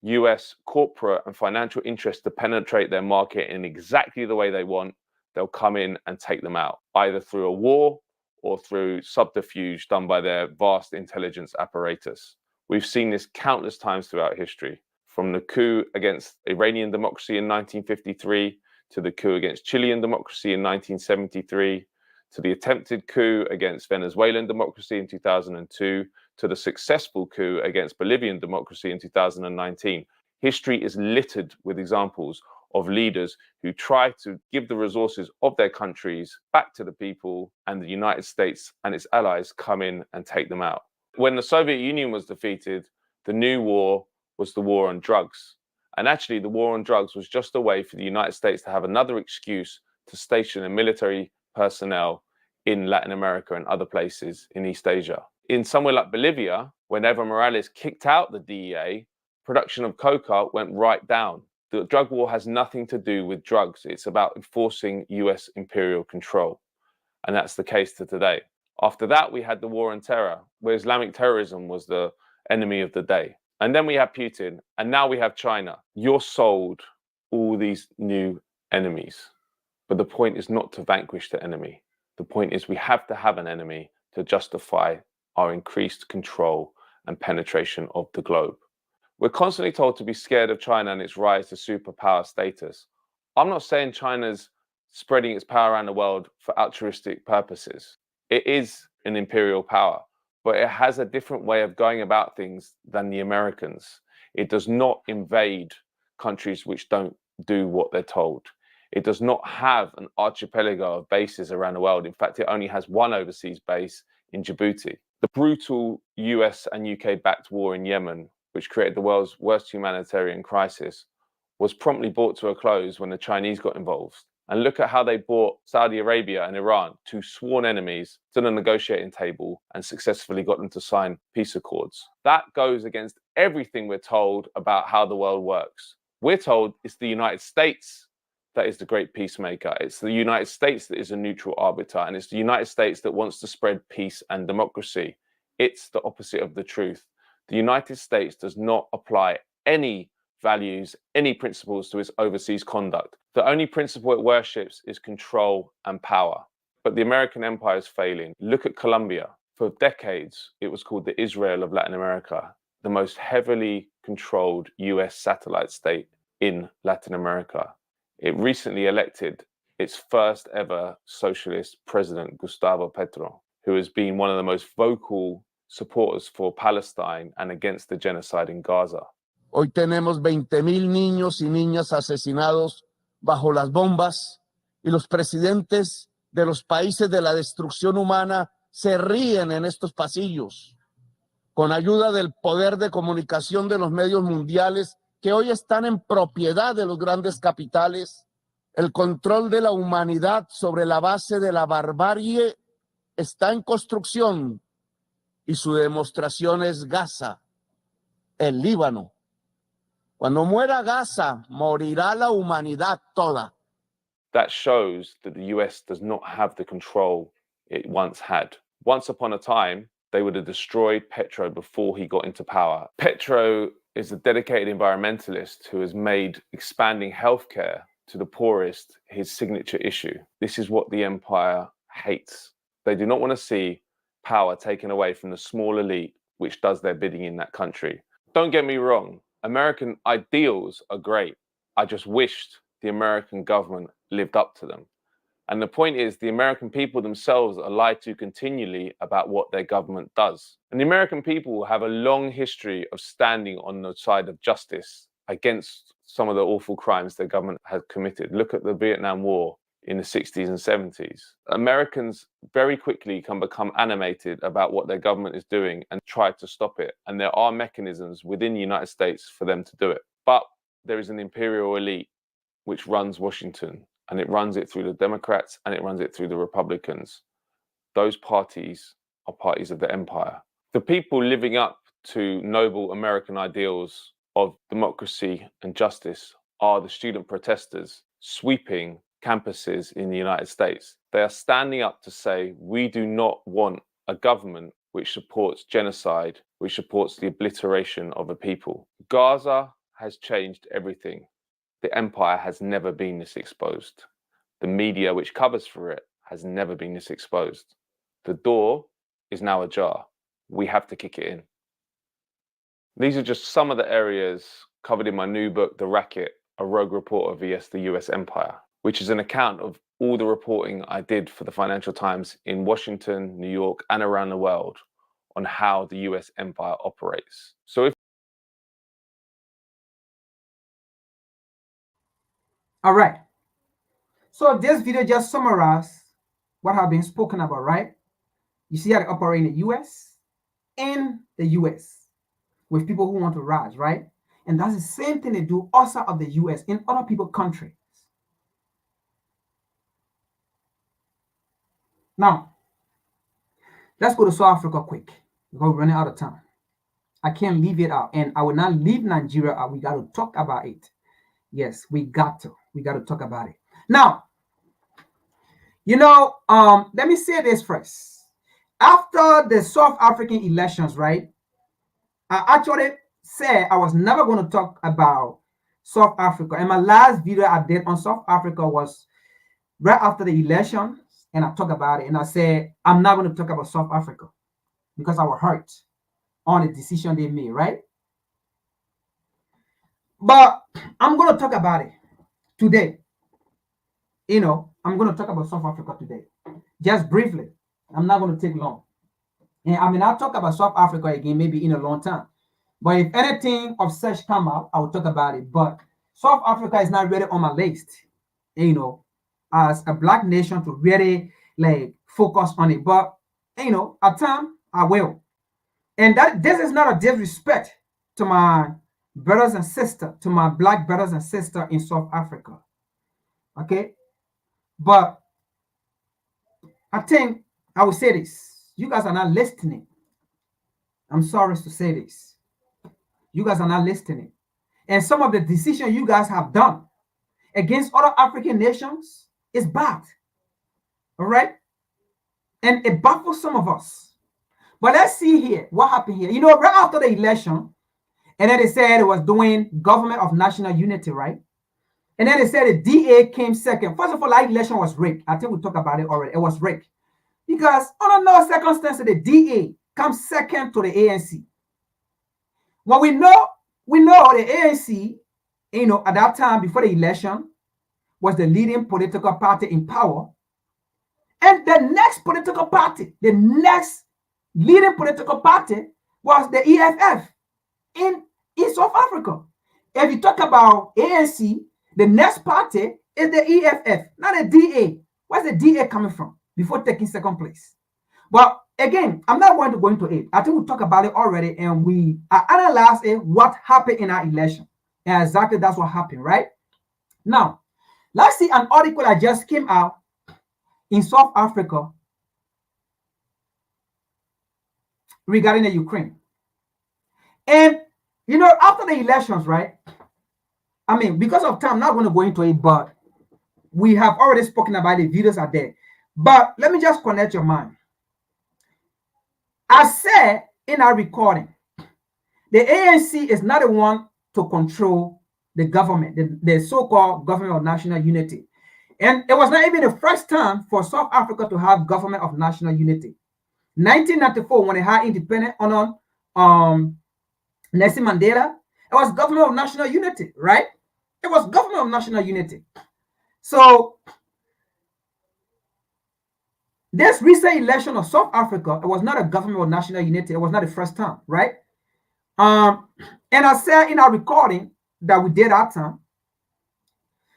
US corporate and financial interests to penetrate their market in exactly the way they want, they'll come in and take them out, either through a war or through subterfuge done by their vast intelligence apparatus. We've seen this countless times throughout history, from the coup against Iranian democracy in 1953, to the coup against Chilean democracy in 1973, to the attempted coup against Venezuelan democracy in 2002, to the successful coup against Bolivian democracy in 2019. History is littered with examples of leaders who try to give the resources of their countries back to the people, and the United States and its allies come in and take them out. When the Soviet Union was defeated, the new war was the war on drugs. And actually, the war on drugs was just a way for the United States to have another excuse to station a military personnel in Latin America and other places in East Asia. In somewhere like Bolivia, when Evo Morales kicked out the DEA, production of coca went right down. The drug war has nothing to do with drugs. It's about enforcing US imperial control. And that's the case to today. After that, we had the war on terror, where Islamic terrorism was the enemy of the day. And then we have Putin, and now we have China. You're sold all these new enemies. But the point is not to vanquish the enemy. The point is we have to have an enemy to justify our increased control and penetration of the globe. We're constantly told to be scared of China and its rise to superpower status. I'm not saying China's spreading its power around the world for altruistic purposes. It is an imperial power, but it has a different way of going about things than the Americans. It does not invade countries which don't do what they're told. It does not have an archipelago of bases around the world. In fact, it only has one overseas base in Djibouti. The brutal US and UK-backed war in Yemen, which created the world's worst humanitarian crisis, was promptly brought to a close when the Chinese got involved. And look at how they brought Saudi Arabia and Iran, two sworn enemies, to the negotiating table and successfully got them to sign peace accords. That goes against everything we're told about how the world works. We're told it's the United States that is the great peacemaker. It's the United States that is a neutral arbiter, and it's the United States that wants to spread peace and democracy. It's the opposite of the truth. The United States does not apply any values, any principles to its overseas conduct. The only principle it worships is control and power. But the American empire is failing. Look at Colombia. For decades, it was called the Israel of Latin America, the most heavily controlled US satellite state in Latin America. It recently elected its first ever socialist president, Gustavo Petro, who has been one of the most vocal supporters for Palestine and against the genocide in Gaza. Hoy tenemos 20,000 niños y niñas asesinados bajo las bombas y los presidentes de los países de la destrucción humana se ríen en estos pasillos con ayuda del poder de comunicación de los medios mundiales que hoy están en propiedad de los grandes capitales. El control de la humanidad sobre la base de la barbarie está en construcción y su demostración es Gaza, el Líbano. Cuando muera Gaza, morirá la humanidad toda. That shows that the US does not have the control it once had. Once upon a time, they would have destroyed Petro before he got into power. Petro is a dedicated environmentalist who has made expanding healthcare to the poorest his signature issue. This is what the empire hates. They do not want to see power taken away from the small elite which does their bidding in that country. Don't get me wrong, American ideals are great. I just wished the American government lived up to them. And the point is, the American people themselves are lied to continually about what their government does. And the American people have a long history of standing on the side of justice against some of the awful crimes their government has committed. Look at the Vietnam War in the 60s and 70s. Americans very quickly can become animated about what their government is doing and try to stop it. And there are mechanisms within the United States for them to do it. But there is an imperial elite which runs Washington, and it runs it through the Democrats and it runs it through the Republicans. Those parties are parties of the empire. The people living up to noble American ideals of democracy and justice are the student protesters sweeping campuses in the United States. They are standing up to say, we do not want a government which supports genocide, which supports the obliteration of a people. Gaza has changed everything. The empire has never been this exposed. The media which covers for it has never been this exposed. The door is now ajar. We have to kick it in. These are just some of the areas covered in my new book, The Racket, A Rogue Reporter vs. the US Empire, which is an account of all the reporting I did for the Financial Times in Washington, New York, and around the world on how the US empire operates. So if All right. So this video just summarizes what have been spoken about, right? You see how they operate in the US, in the US, with people who want to rise, right? And that's the same thing they do outside of the US in other people's countries. Now, let's go to South Africa quick because we're running out of time. I can't leave it out, and I will not leave Nigeria out. We got to talk about it. Yes, we got to talk about it. Now, let me say this first. After the South African elections, right, I actually said I was never going to talk about South Africa. And my last video I did on South Africa was right after the election, and I talked about it. And I said, I'm not going to talk about South Africa because I was hurt on the decision they made, right? But I'm going to talk about it today. I'm going to talk about South Africa today, just briefly. I'm not going to take long. And I mean, I'll talk about South Africa again, maybe in a long time. But if anything of such come out, I will talk about it. But South Africa is not really on my list, you know, as a black nation to really like focus on it. But you know, at time I will. And that this is not a disrespect to my brothers and sisters, to my black brothers and sisters in South Africa. Okay. But I think I will say this. You guys are not listening. I'm sorry to say this. You guys are not listening. And some of the decisions you guys have done against other African nations is bad. All right? And it baffles some of us. But let's see here what happened here. You know, right after the election, and then they said it was doing government of national unity, right? And then they said the DA came second. First of all, that election was rigged. I think we talked about it already. It was rigged. Because under no circumstances the DA comes second to the ANC. Well, we know the ANC, you know, at that time before the election was the leading political party in power. And the next political party, the next leading political party was the EFF in South Africa. If you talk about ANC, the next party is the EFF, not the DA. Where's the DA coming from before taking second place? But again, I'm not going to go into it. I think we talked about it already, and we analyzed what happened in our election. And exactly that's what happened, right? Now, let's see an article that just came out in South Africa regarding the Ukraine. And, you know, after the elections, right? I mean, because of time, I'm not going to go into it, but we have already spoken about the videos are there. But let me just connect your mind. I said in our recording, the ANC is not the one to control the government, the so-called government of national unity. And it was not even the first time for South Africa to have government of national unity. 1994, when they had independence on Nelson Mandela, it was government of national unity, right? It was government of national unity. So this recent election of South Africa, it was not a government of national unity. It was not the first time, right? And I said in our recording that we did that time,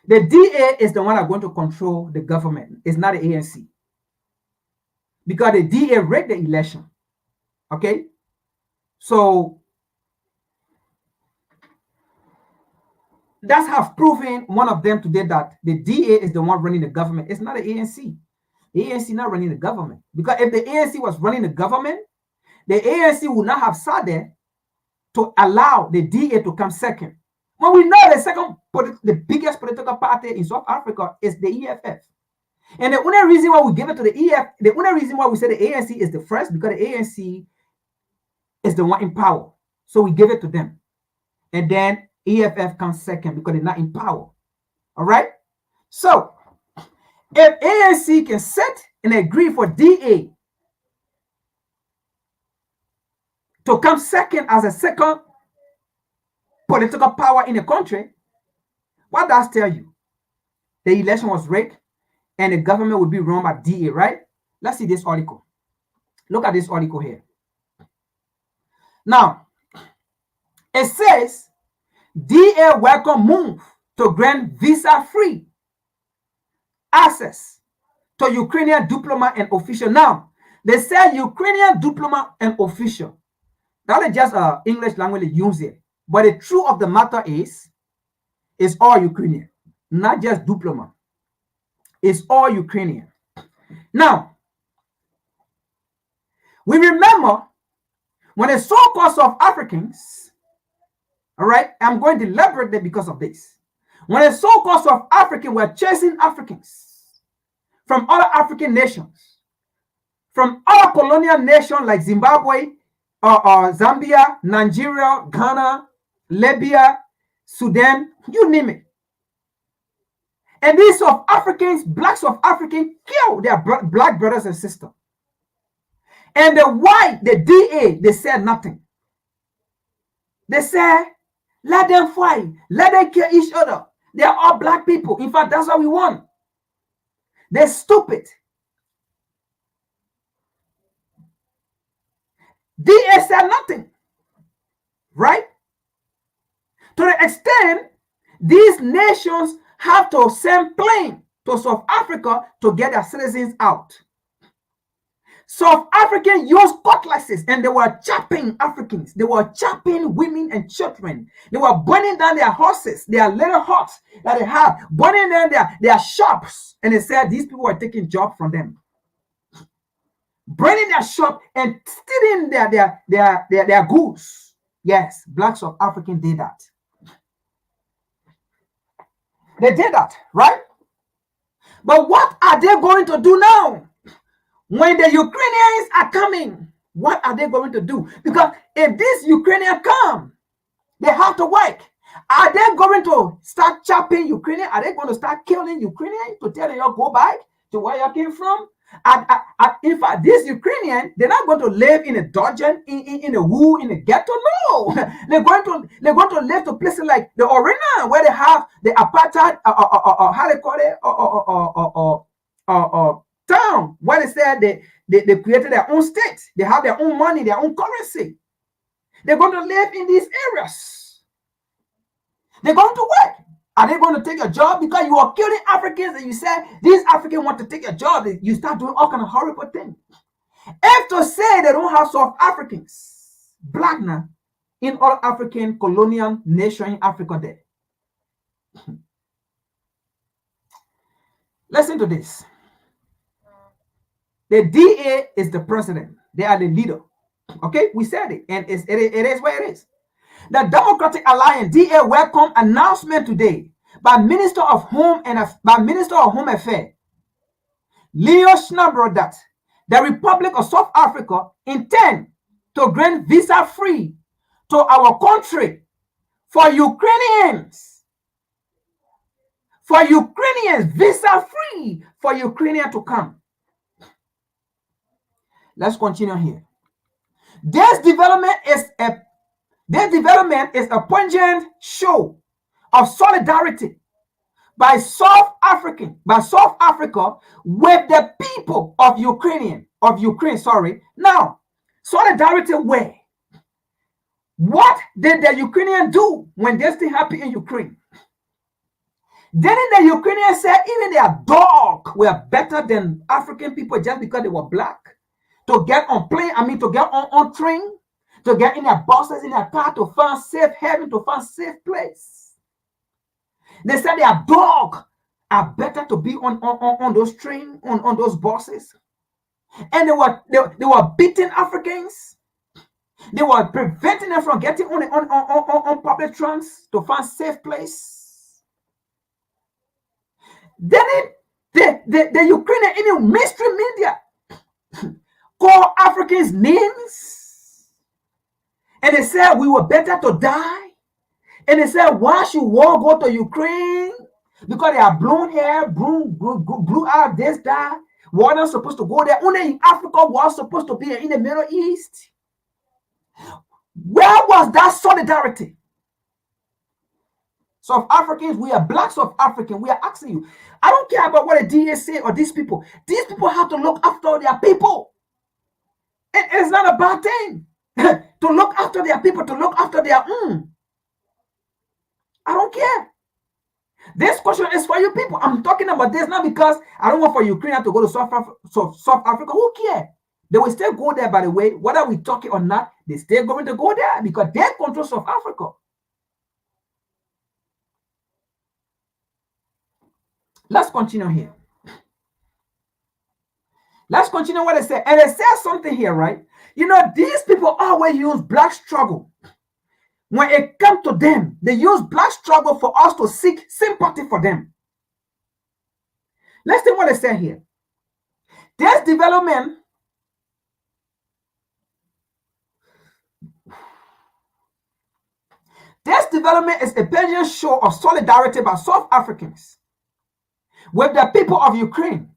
the DA is the one that's going to control the government. It's not the ANC. Because the DA rigged the election. Okay? So that's have proven one of them today that the DA is the one running the government. It's not the ANC. The ANC not running the government. Because if the ANC was running the government, the ANC would not have sat there to allow the DA to come second. When we know the biggest political party in South Africa is the EFF. And the only reason why we give it to the EFF, the only reason why we say the ANC is the first, because the ANC is the one in power. So we give it to them. And then EFF comes second because they're not in power. All right? So if ANC can sit and agree for DA to come second as a second political power in the country, what does tell you? The election was rigged and the government will be run by DA, right? Let's see this article. Look at this article here. Now, it says, DA welcome move to grant visa-free access to Ukrainian diplomat and official. Now, they say Ukrainian diplomat and official. That is just English language used here. But the truth of the matter is, it's all Ukrainian, not just diplomat. It's all Ukrainian. Now, we remember when the so-called South Africans, all right, I'm going to elaborate it because of this. When the so-called South Africans were chasing Africans from other African nations, from other colonial nations like Zimbabwe, Zambia, Nigeria, Ghana, Libya, Sudan, you name it. And these South Africans, black South Africans, kill their black brothers and sisters. And the white, the DA, they said nothing. They said, let them fight. Let them kill each other. They are all black people. In fact, that's what we want. They're stupid. DA said nothing, right? To the extent these nations have to send plane to South Africa to get their citizens out. South Africans used cutlasses and they were chopping Africans. They were chopping women and children. They were burning down their horses, their little huts that they have, burning down their shops. And they said these people were taking jobs from them. Burning their shop and stealing their goods. Yes, black South Africans did that. They did that, right? But what are they going to do now? When the Ukrainians are coming, what are they going to do? Because if these Ukrainians come, they have to work. Are they going to start chopping Ukrainians? Are they going to start killing Ukrainians to tell them you go back to where you came from? In fact, these Ukrainians, they're not going to live in a dungeon, in a wood, in a ghetto. No, they're going to live to places like the arena where they have the apartheid, how they call it, town where they said they created their own state. They have their own money, their own currency. They're going to live in these areas. They're going to work. Are they going to take a job? Because you are killing Africans and you say these Africans want to take a job, you start doing all kind of horrible things. If to say they don't have South Africans, black now, in all African colonial nation in Africa there. Listen to this. The DA is the president. They are the leader. Okay, we said it, and it is where it is. The Democratic Alliance DA welcome announcement today by Minister of Home Affairs, Leo Schnabro, that the Republic of South Africa intend to grant visa-free to our country for Ukrainians. For Ukrainians, visa-free for Ukrainians to come. Let's continue here. This development is a poignant show of solidarity by South Africa with the people of Ukraine. Now, solidarity where? What did the Ukrainians do when this thing happened in Ukraine? Didn't the Ukrainians say even their dog were better than African people just because they were black? To get on plane, to get on train, to get in their buses, in their car, to find safe haven, to find safe place. They said their dog are better to be on those trains, on those buses. And they were beating Africans. They were preventing them from getting on public trans to find safe place. Then the Ukrainian even mainstream media call Africans names, and they said we were better to die, and they said why should war go to Ukraine? Because they are blonde hair, blue eyes, this, that. War not supposed to go there. Only in Africa was supposed to be in the Middle East. Where was that solidarity? South Africans, we are black South African. We are asking you. I don't care about what the DA say or these people. These people have to look after their people. It's not a bad thing to look after their people, to look after their own. I don't care. This question is for you people. I'm talking about this not because I don't want for Ukraine to go to South Africa. Who cares? They will still go there, by the way. Whether we talk it or not, they're still going to go there because they control South Africa. Let's continue here. Let's continue what they say. And they say something here, right? You know, these people always use black struggle. When it comes to them, they use black struggle for us to seek sympathy for them. Let's see what they say here. This development is a pageant show of solidarity by South Africans with the people of Ukraine,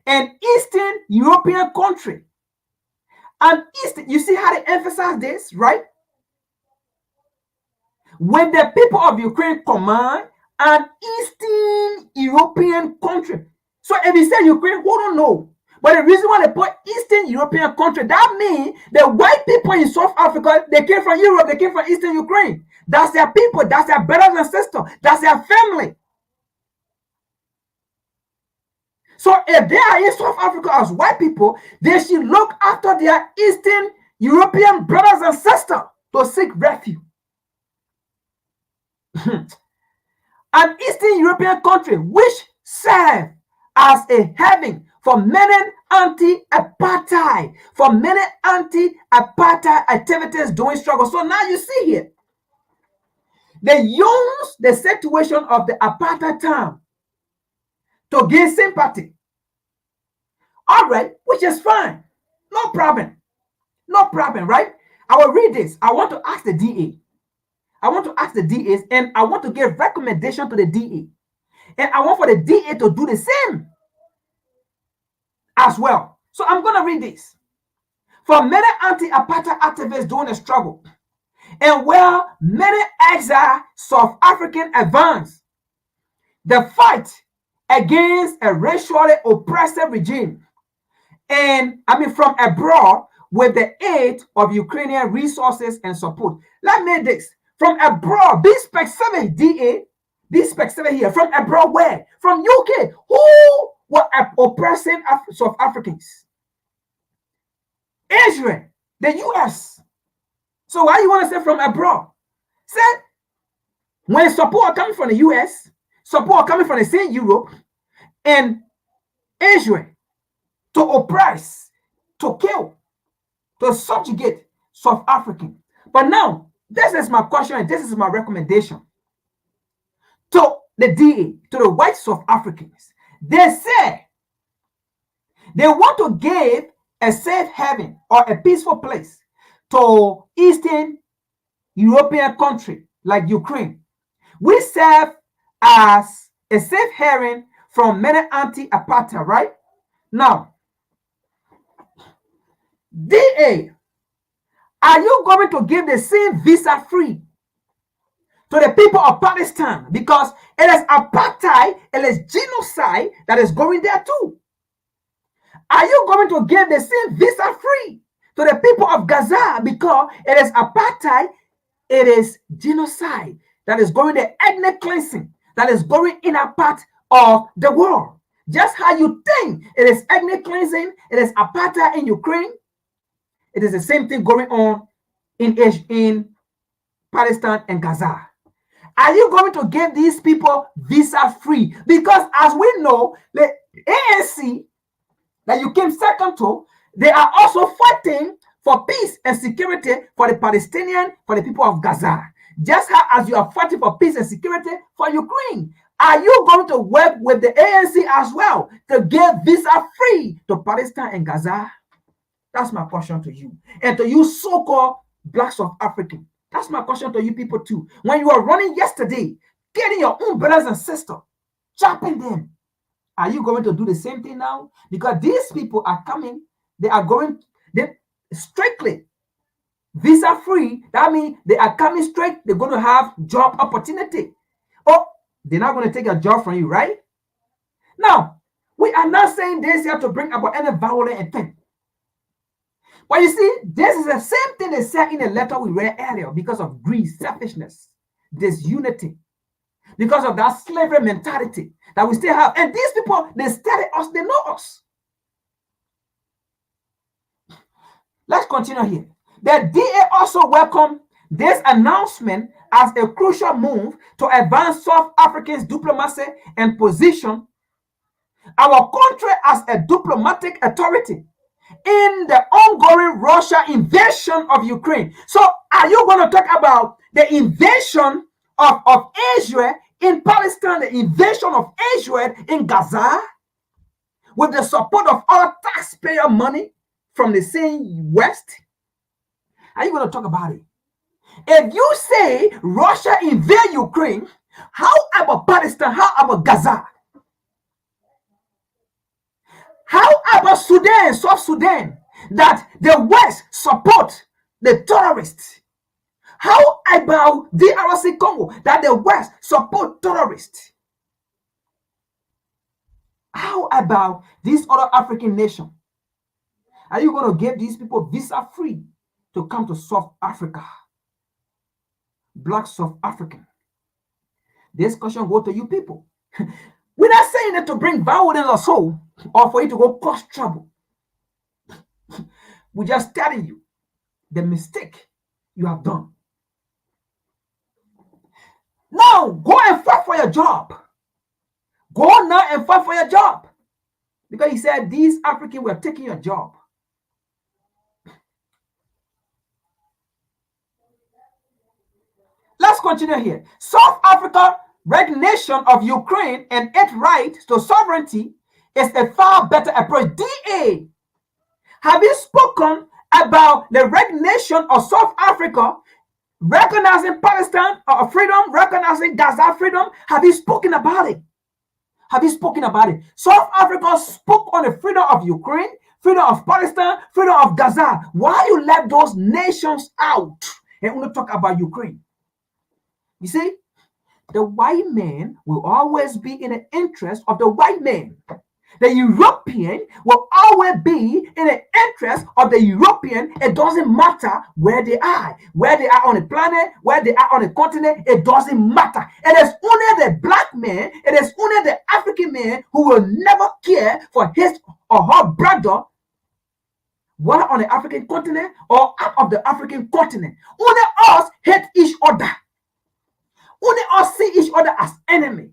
an Eastern European country. And you see how they emphasize this, right? When the people of Ukraine command an Eastern European country. So if you say Ukraine, who don't know? But the reason why they put Eastern European country, that means the white people in South Africa, they came from Europe, they came from Eastern Ukraine. That's their people, that's their brothers and sisters, that's their family. So if they are in South Africa as white people, they should look after their Eastern European brothers and sisters to seek refuge. An Eastern European country which serve as a haven for many anti-apartheid, activities during struggle. So now you see here, they use the situation of the apartheid time to gain sympathy. All right, which is fine. No problem. No problem, right? I will read this. I want to ask the DA. I want to ask the DAs, and I want to give recommendation to the DA. And I want for the DA to do the same as well. So I'm going to read this. For many anti-apartheid activists during the struggle, and where many exiled South African advanced, the fight against a racially oppressive regime, and from abroad with the aid of Ukrainian resources and support. Let me this. From abroad, be specific, DA. Be specific here. From abroad, where? From UK. Who were oppressing South Africans? Israel, the US. So why you want to say from abroad? Say, when support coming from the US, support coming from the same Europe, and Israel to oppress, to kill, to subjugate South African. But now, this is my question and this is my recommendation to the DA, to the white South Africans. They say they want to give a safe haven or a peaceful place to Eastern European country like Ukraine. We serve as a safe haven from many anti-apartheid, right? Now, DA, are you going to give the same visa free to the people of Palestine? Because it is apartheid, it is genocide that is going there too. Are you going to give the same visa free to the people of Gaza? Because it is apartheid, it is genocide that is going the ethnic cleansing that is going in a part of the world. Just how you think it is ethnic cleansing, it is apartheid in Ukraine, it is the same thing going on in Palestine and Gaza. Are you going to give these people visa free? Because as we know, the ANC that you came second to, they are also fighting for peace and security for the Palestinian, for the people of Gaza. Just as you are fighting for peace and security for Ukraine. Are you going to work with the ANC as well to give visa free to Palestine and Gaza? That's my question to you. And to you so-called Black South African. That's my question to you people too. When you were running yesterday, getting your own brothers and sisters, chopping them, are you going to do the same thing now? Because these people are coming, they are going strictly visa free. That means they are coming straight, they're going to have job opportunity. Oh, they're not going to take a job from you, right? Now, we are not saying this here to bring about any violent intent. But you see, this is the same thing they said in the letter we read earlier because of greed, selfishness, disunity, because of that slavery mentality that we still have. And these people, they study us, they know us. Let's continue here. The DA also welcomed this announcement as a crucial move to advance South Africa's diplomacy and position our country as a diplomatic authority in the ongoing Russia invasion of Ukraine. So are you going to talk about the invasion of Israel in Palestine, the invasion of Israel in Gaza, with the support of all taxpayer money from the same West? Are you going to talk about it? If you say Russia invade Ukraine, how about Palestine? How about Gaza? How about Sudan, South Sudan, that the West support the terrorists? How about DRC Congo, that the West support terrorists? How about these other African nations? Are you going to give these people visa free to come to South Africa? Black South African. This question go to you people. We're not saying it to bring violence or so, or for you to go cause trouble. We're just telling you the mistake you have done. Now go and fight for your job. Go now and fight for your job. Because he said these Africans were taking your job. Let's continue here. South Africa recognition of Ukraine and its right to sovereignty is a far better approach. DA, have you spoken about the recognition of South Africa recognizing Palestine freedom, recognizing Gaza freedom? Have you spoken about it? Have you spoken about it? South Africa spoke on the freedom of Ukraine, freedom of Palestine, freedom of Gaza. Why you let those nations out and only talk about Ukraine? You see, the white man will always be in the interest of the white man. The European will always be in the interest of the European. It doesn't matter where they are on the planet, where they are on the continent. It doesn't matter. It is only the black man, it is only the African man who will never care for his or her brother, whether on the African continent or out of the African continent. Only us hate each other. Only us see each other as enemy.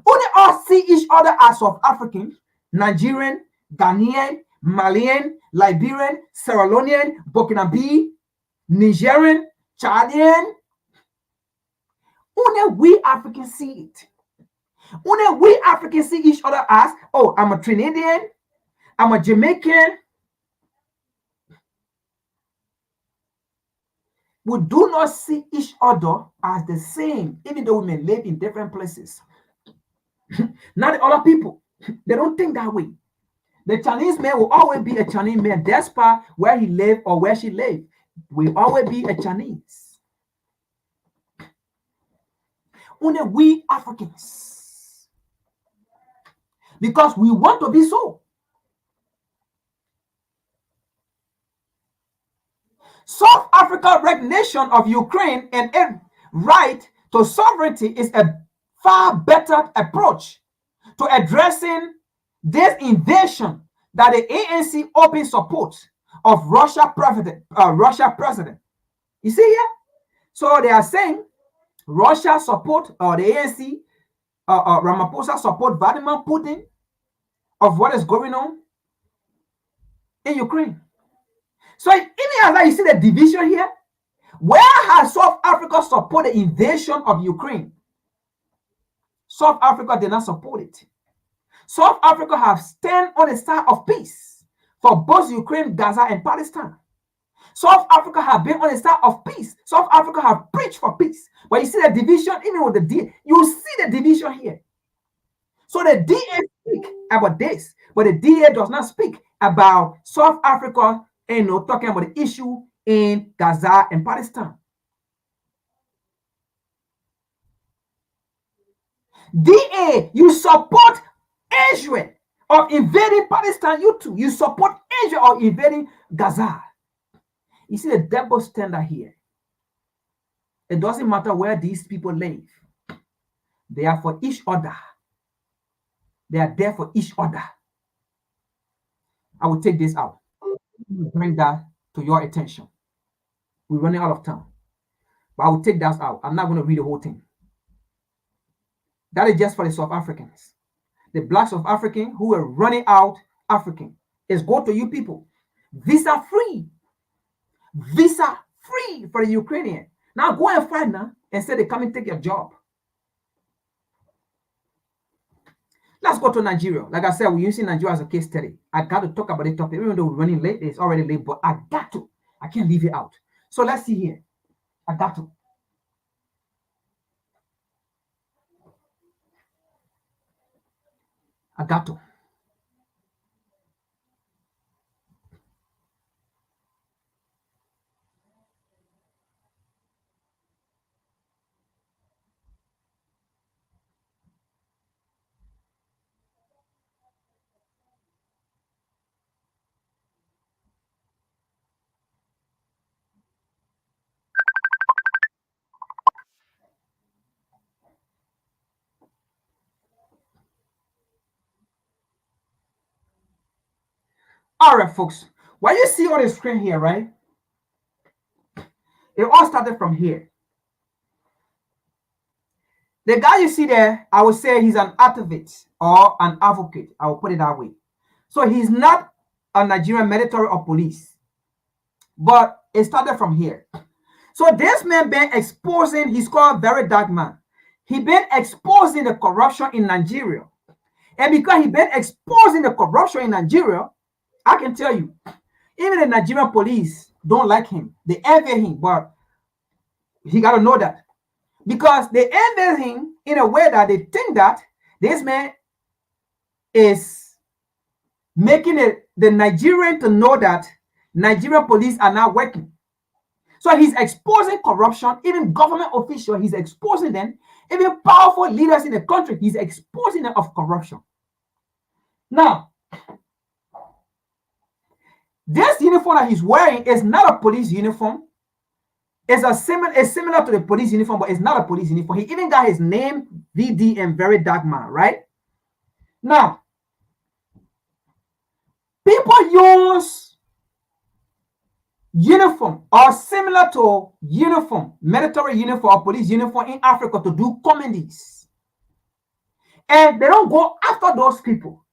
Only us see each other as South African, Nigerian, Ghanaian, Malian, Liberian, Sierra Leonean, Burkinabe, Nigerian, Chadian. Only we Africans see it. Only we Africans see each other as, oh, I'm a Trinidadian, I'm a Jamaican. We do not see each other as the same, even though we may live in different places. Not the other people. They don't think that way. The Chinese man will always be a Chinese man, despite where he live or where she live. Will always be a Chinese. Only we Africans, because we want to be so. South Africa recognition of Ukraine and its right to sovereignty is a far better approach to addressing this invasion that the ANC open support of Russia president. You see here? So they are saying Russia support or the ANC, Ramaphosa support Vladimir Putin of what is going on in Ukraine. So even as that, you see the division here. Where has South Africa supported the invasion of Ukraine? South Africa did not support it. South Africa has stand on the side of peace for both Ukraine, Gaza, and Palestine. South Africa have been on the side of peace. South Africa have preached for peace. But you see the division, even with the DA, you see the division here. So the DA speak about this, but the DA does not speak about South Africa, talking about the issue in Gaza and Palestine. DA, you support Israel of invading Palestine. You too, you support Israel of invading Gaza. You see the double standard here. It doesn't matter where these people live. They are for each other. They are there for each other. I will take this out. Bring that to your attention. We're running out of time. But I will take that out. I'm not going to read the whole thing. That is just for the South Africans. The black South African who are running out African. Is go to you people. Visa free. Visa free for the Ukrainian. Now go and fight now and say they come and take your job. Let's go to Nigeria. Like I said, we're using Nigeria as a case study. I got to talk about the topic. Even though we're running late, it's already late, but I got to. I can't leave it out. So let's see here. I got to. I got to. All right, folks. What you see on the screen here, right? It all started from here. The guy you see there, I would say he's an activist or an advocate. I will put it that way. So he's not a Nigerian military or police, but it started from here. So this man been exposing, he's called Very Dark Man. He been exposing the corruption in Nigeria. And because he been exposing the corruption in Nigeria, I can tell you, even the Nigerian police don't like him. They envy him, but he got to know that. Because they envy him in a way that they think that this man is making the Nigerian to know that Nigerian police are not working. So he's exposing corruption, even government officials, he's exposing them, even powerful leaders in the country, he's exposing them of corruption. Now, this uniform that he's wearing is not a police uniform. It's similar to the police uniform, but it's not a police uniform. He even got his name, VD and Very Dark Man, right? Now, people use uniform or similar to uniform, military uniform or police uniform in Africa to do comedies. And they don't go after those people.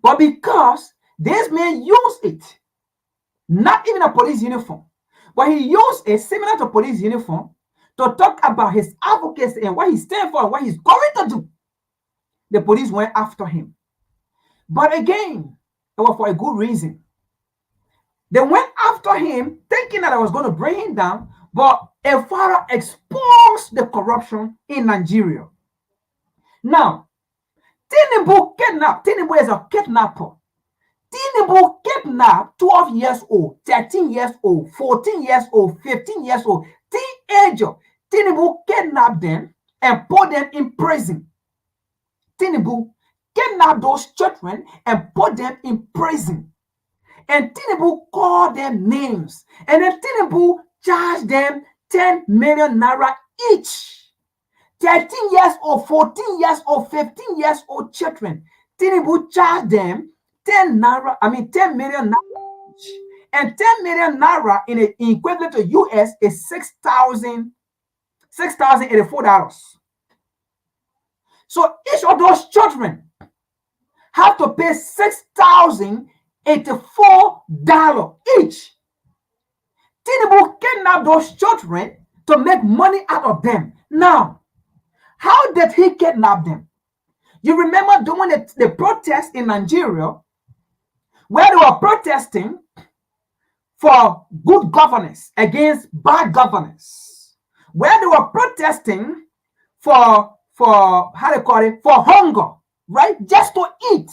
But because this man used it, not even a police uniform, but he used a similar to police uniform to talk about his advocacy and what he stands for and what he's going to do. The police went after him. But again, it was for a good reason. They went after him thinking that I was going to bring him down, but a father exposed the corruption in Nigeria. Now, Tinubu kidnapped. Tinubu is a kidnapper. Tinubu kidnapped 12 years old, 13 years old, 14 years old, 15 years old, teenager. Tinubu kidnapped them and put them in prison. Tinubu kidnapped those children and put them in prison. And Tinubu called them names. And then Tinubu charged them 10 million naira each. 13 years old, 14 years old, 15 years old children. Tinubu charged them 10 million naira each. And 10 million naira in an equivalent to US is $6,084. So each of those children have to pay $6,084 each. Tinubu kidnapped those children to make money out of them. Now, how did he kidnap them? You remember during the protest in Nigeria, where they were protesting for good governance against bad governance, where they were protesting for how they call it, for hunger, right? Just to eat.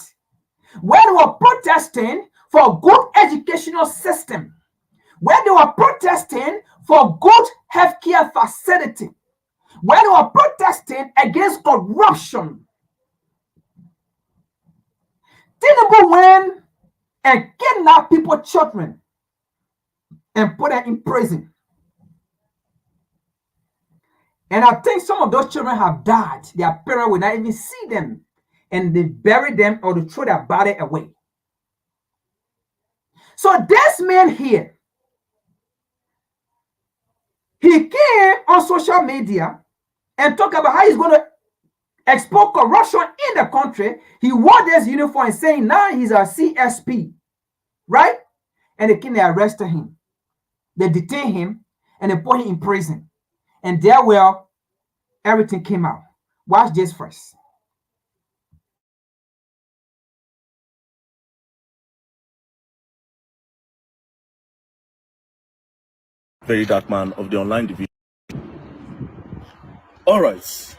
Where they were protesting for good educational system, where they were protesting for good healthcare facility, where they were protesting against corruption. Tinubu went and kidnapped people's children and put them in prison. And I think some of those children have died. Their parents will not even see them. And they bury them or they throw their body away. So this man here, he came on social media and talked about how he's going to expose corruption in the country. He wore this uniform and saying now he's a CSP, right? And they came, they arrested him. They detained him and they put him in prison. And there, well, everything came out. Watch this first. Very Dark Man of the online division. All right.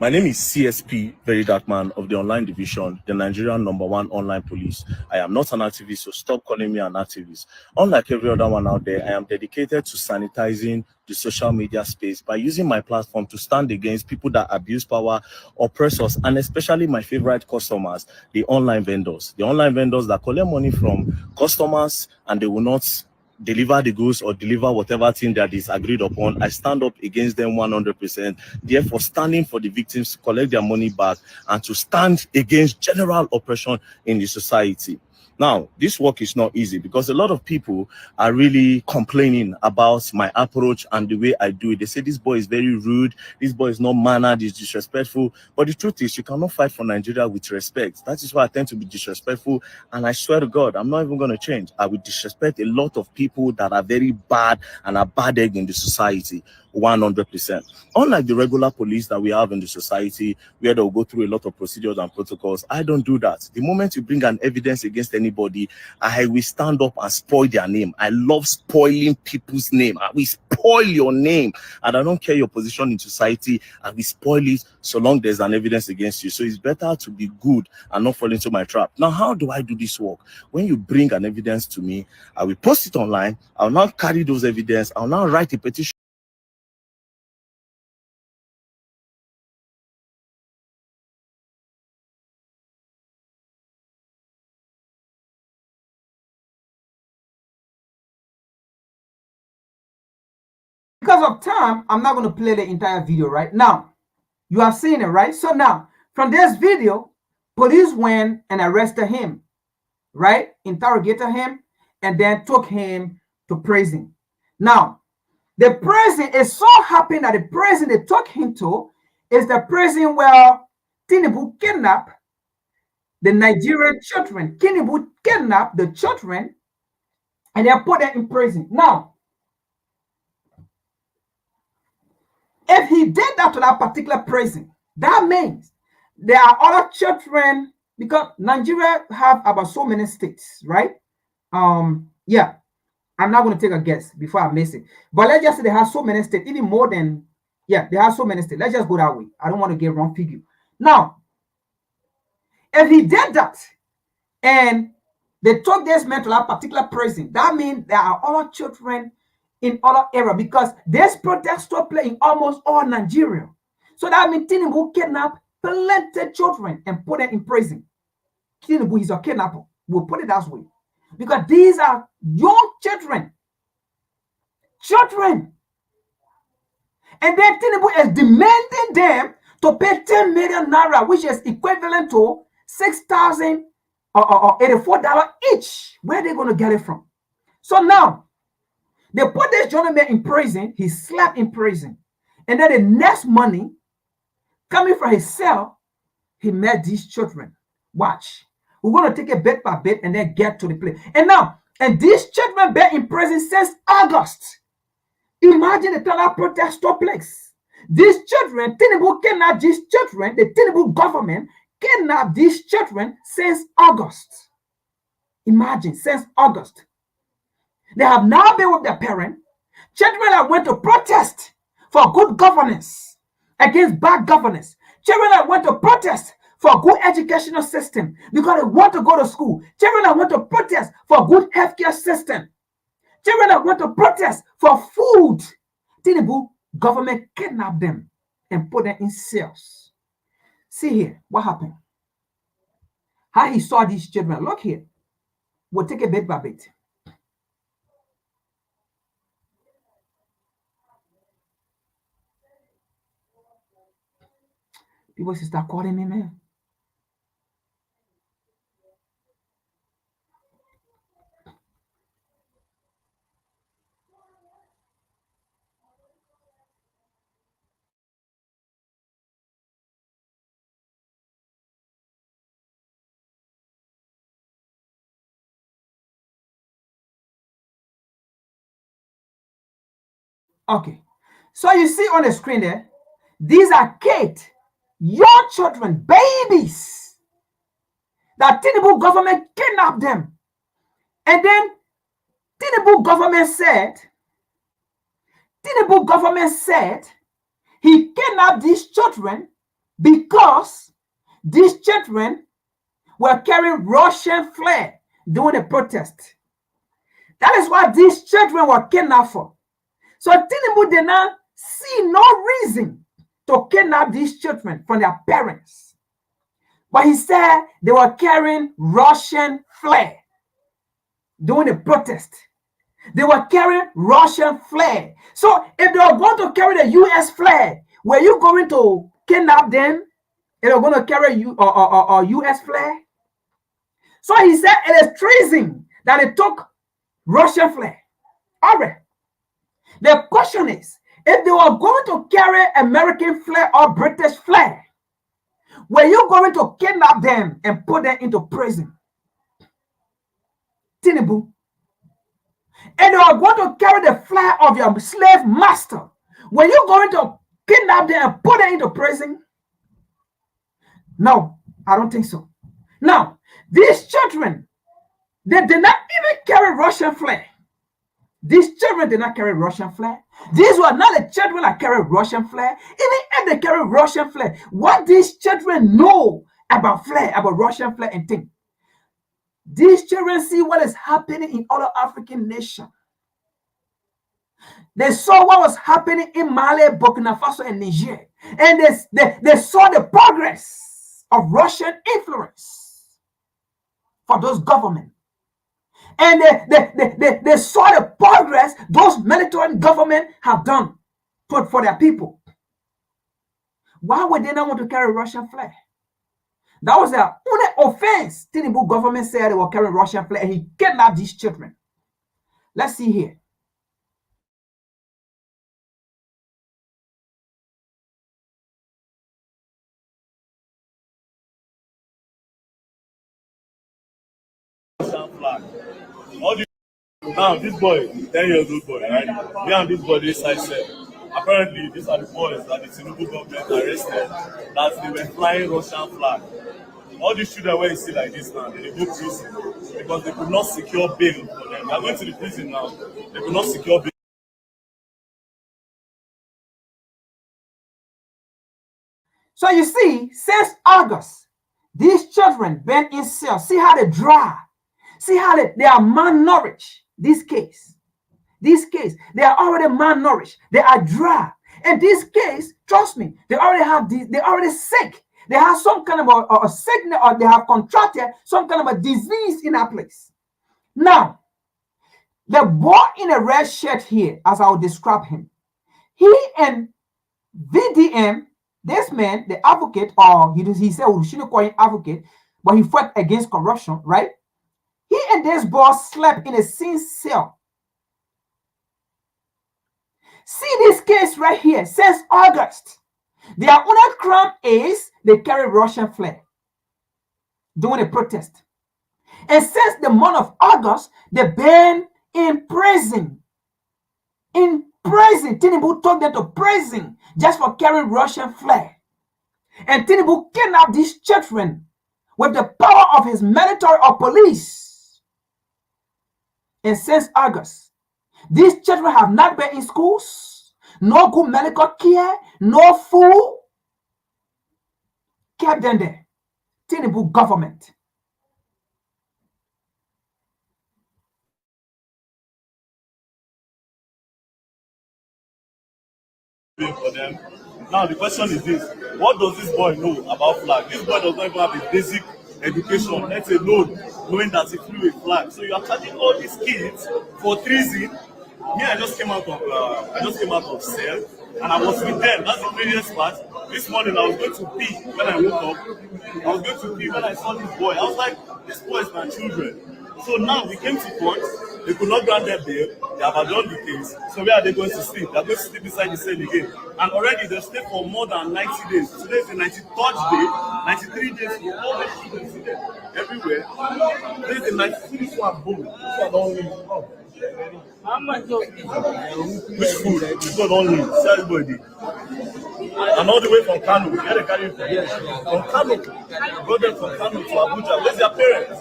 My name is CSP Very Dark Man of the online division, the Nigerian #1 online police. I am not an activist, so stop calling me an activist. Unlike every other one out there, I am dedicated to sanitizing the social media space by using my platform to stand against people that abuse power, oppress us, and especially my favorite customers, the online vendors. The online vendors that collect money from customers and they will not deliver the goods or deliver whatever thing that is agreed upon. I stand up against them 100%. Therefore, standing for the victims to collect their money back and to stand against general oppression in the society. Now, this work is not easy because a lot of people are really complaining about my approach and the way I do it. They say this boy is very rude, this boy is not mannered, he's disrespectful. But the truth is, you cannot fight for Nigeria with respect. That is why I tend to be disrespectful. And I swear to God, I'm not even going to change. I will disrespect a lot of people that are very bad and are bad egg in the society. 100%. Unlike the regular police that we have in the society, where they'll go through a lot of procedures and protocols, I don't do that. The moment you bring an evidence against anybody, I will stand up and spoil their name. I love spoiling people's name. I will spoil your name, and I don't care your position in society. I will spoil it so long there's an evidence against you. So it's better to be good and not fall into my trap. Now, how do I do this work? When you bring an evidence to me, I will post it online. I'll now carry those evidence. I'll now write a petition. Because of time, I'm not going to play the entire video right now. You have seen it, right? So now, from this video, police went and arrested him, right? Interrogated him, and then took him to prison. Now, the prison is so happy that the prison they took him to is the prison where Tinubu kidnapped the Nigerian children. Tinubu kidnapped the children and they put them in prison. Now, if he did that to that particular prison, that means there are other children, because Nigeria have about so many states, right? Yeah, I'm not going to take a guess before I miss it. But let's just say they have so many states, even more than, yeah, they have so many states. Let's just go that way. I don't want to get wrong figure. Now, if he did that and they took this man to that particular prison, that means there are other children in other areas, because this protest took place in almost all Nigeria. So that means Tinubu kidnapped plenty children and put them in prison. Tinubu is a kidnapper. We'll put it that way. Because these are young children. Children. And then Tinubu is demanding them to pay 10 million naira, which is equivalent to $6,084 each. Where are they going to get it from? So now, they put this gentleman in prison. He slept in prison. And then the next money coming from his cell, he met these children. Watch. We're going to take it bit by bit and then get to the place. And now, and these children been in prison since August. Imagine the time that protest took place. These children, Tinubu kidnapped these children. The Tinubu government kidnapped these children since August. Imagine, since August. They have now been with their parent. Children that went to protest for good governance against bad governance. Children that went to protest for good educational system because they want to go to school. Children that went to protest for good healthcare system. Children that went to protest for food. Tinubu government kidnapped them and put them in cells. See here, what happened? How he saw these children. Look here. We'll take it bit by bit. People should start calling me, man. Okay. So you see on the screen there, these are kids, young children, babies, that Tinubu government kidnapped them. And then Tinubu government said he kidnapped these children because these children were carrying Russian flag during the protest. That is why these children were kidnapped for. So Tinubu did not see no reason to kidnap these children from their parents. But he said they were carrying Russian flag during the protest. They were carrying Russian flag. So if they were going to carry the U.S. flag, were you going to kidnap them? If they were going to carry a U.S. flag? So he said it is treason that they took Russian flag. All right. The question is, if they were going to carry American flag or British flag, were you going to kidnap them and put them into prison? Tinubu. And they are going to carry the flag of your slave master. Were you going to kidnap them and put them into prison? No, I don't think so. Now, these children, they did not even carry Russian flag. These children did not carry Russian flag. These were not the children that carry Russian flag. Even if they carry Russian flag, what these children know about flag, about Russian flag and things. These children see what is happening in other African nations. They saw what was happening in Mali, Burkina Faso, and Niger. And they saw the progress of Russian influence for those governments. And they saw the progress those military governments have done for their people. Why would they not want to carry Russian flag? That was the only offense Tinubu government said they were carrying Russian flag, and he kidnapped these children. Let's see here. Now this boy, 10 years old boy, right? Me and this boy this side said, apparently these are the boys that the Tinubu government arrested, that they were flying Russian flag. All these children where you see like this now, they go prison because they could not secure bail for them. They are going to the prison now. They could not secure bail. So you see, since August, these children been in cells. See how they dry. See how they are malnourished. This case, they are already malnourished. They are dry. In this case, trust me, they already have this. They already sick. They have some kind of a sickness, or they have contracted some kind of a disease in that place. Now, the boy in a red shirt here, as I will describe him, he and VDM, this man, the advocate, or he said we shouldn't call him advocate, but he fought against corruption, right? He and this boy slept in a same cell. See this case right here, since August. Their only crime is they carry Russian flag during a protest. And since the month of August, they've been in prison. In prison. Tinubu took them to prison just for carrying Russian flag. And Tinubu kidnapped these children with the power of his military or police. And since August, these children have not been in schools, no good medical care, no food. Kept them there. Tinubu government. For them. Now the question is this: what does this boy know about flag? This boy does not even have a basic education, let alone knowing that he flew a flag. So you are charging all these kids for treason. Me, I just came out of cell, and I was with them. That's the previous part. This morning I was going to pee when I woke up. I was going to pee when I saw this boy. I was like, this boy is my children. So now we came to court. They could not grant their bail. They have adjourned the case. So where are they going to sleep? They are going to sleep inside the cell again. And already they stayed for more than 90 days. Today is the 93rd day. 93 days for all the children see them everywhere. Today is the 93rd one. Boom. This one don't leave. Which food? This one don't leave. See everybody. And all the way from Kano. Where they carry from? Yes. From Kano. Go them from Kano to Abuja. Where's their parents?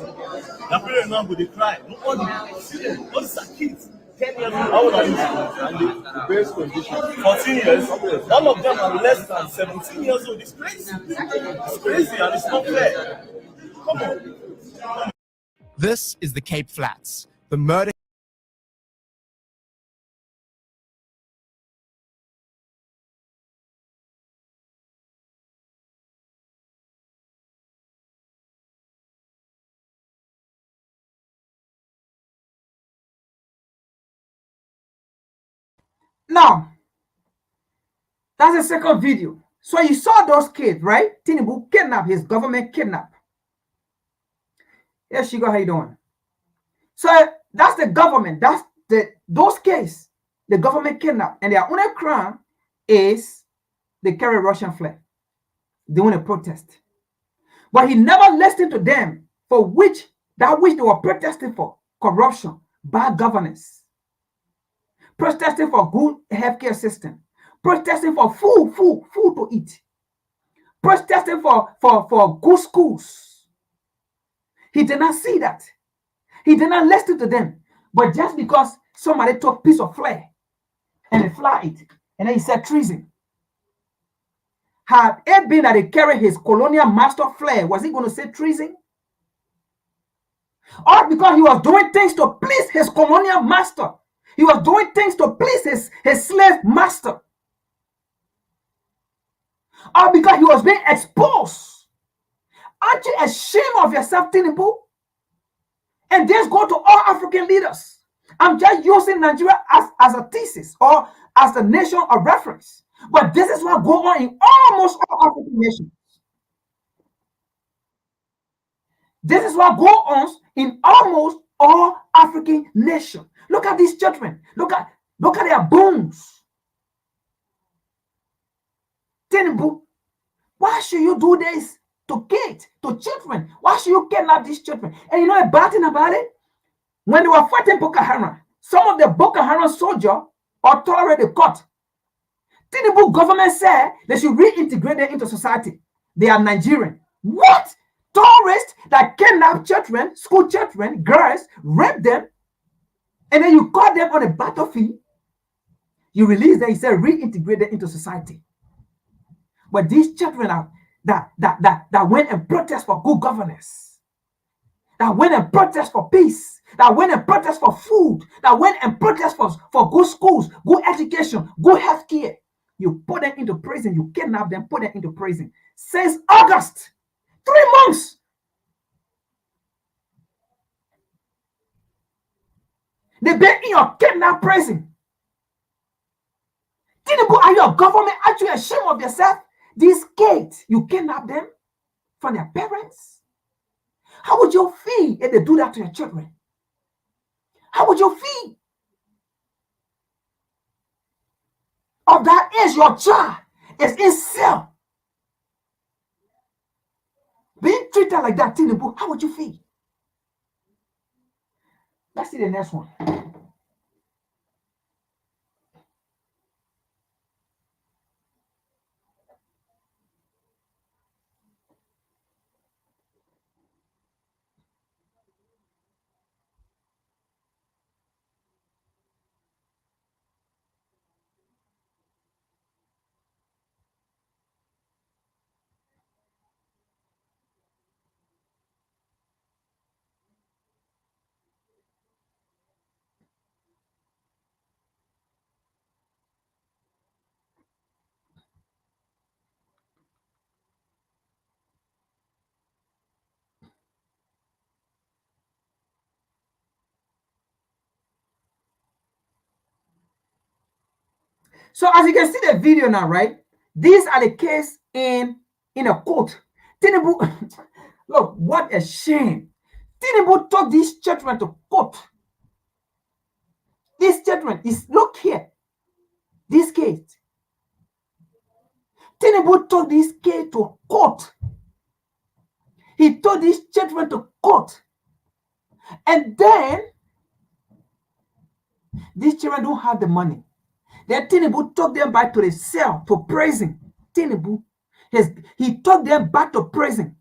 Their parents now go they cry. Nobody see them. All these are kids. 10 years old. How old are you? And the best condition. 14 years. All of them are less than 17 years old. It's crazy. It's crazy and it's not fair. Come on. This is the Cape Flats. The murder. Now, that's the second video. So you saw those kids, right? Tinubu kidnapped, his government kidnapped. Yes, Shigo, how you doing? So that's the government. That's those cases. The government kidnapped, and their only crime is they carry Russian flag. They want to protest. But he never listened to them for which they were protesting for: corruption, bad governance, protesting for good healthcare system, protesting for food to eat, protesting for good schools. He did not see that. He did not listen to them. But just because somebody took a piece of flag and they fly it, and then he said treason. Had it been that he carried his colonial master flag, was he going to say treason? Or because he was doing things to please his colonial master, he was doing things to please his slave master, or because he was being exposed. Aren't you ashamed of yourself, Tinubu? And this go to all African leaders. I'm just using Nigeria as a thesis or as a nation of reference. But this is what goes on in almost all African nations. This is what goes on in almost all African nations. Look at these children. Look at their bones. Tinubu, why should you do this to kids, to children? Why should you kidnap these children? And you know a bad thing about it? When they were fighting Boko Haram, some of the Boko Haram soldiers are already caught. Tinubu government said they should reintegrate them into society. They are Nigerian. What? Tourists that kidnap children, school children, girls, rape them, and then you caught them on a battlefield. You release them, you say reintegrate them into society. But these children are that went and protest for good governance, that went and protest for peace, that went and protest for food, that went and protest for good schools, good education, good health care. You put them into prison, you kidnap them, put them into prison. Since August, 3 months. They've been in your kidnap prison. Tinubu, are you a government? Aren't you ashamed of yourself? These kids, you kidnap them from their parents. How would you feel if they do that to your children? How would you feel? Of that age, your child is in cell. Being treated like that, Tinubu, how would you feel? Let's see the next one. So as you can see the video now, right? These are the case in a court. Tinubu, look, what a shame. Tinubu took these children to court. These children is, look here, this case. Tinubu took this case to court. He took these children to court. And then these children don't have the money. Then Tinubu took them back to the cell, to prison. Tinubu, he took them back to prison.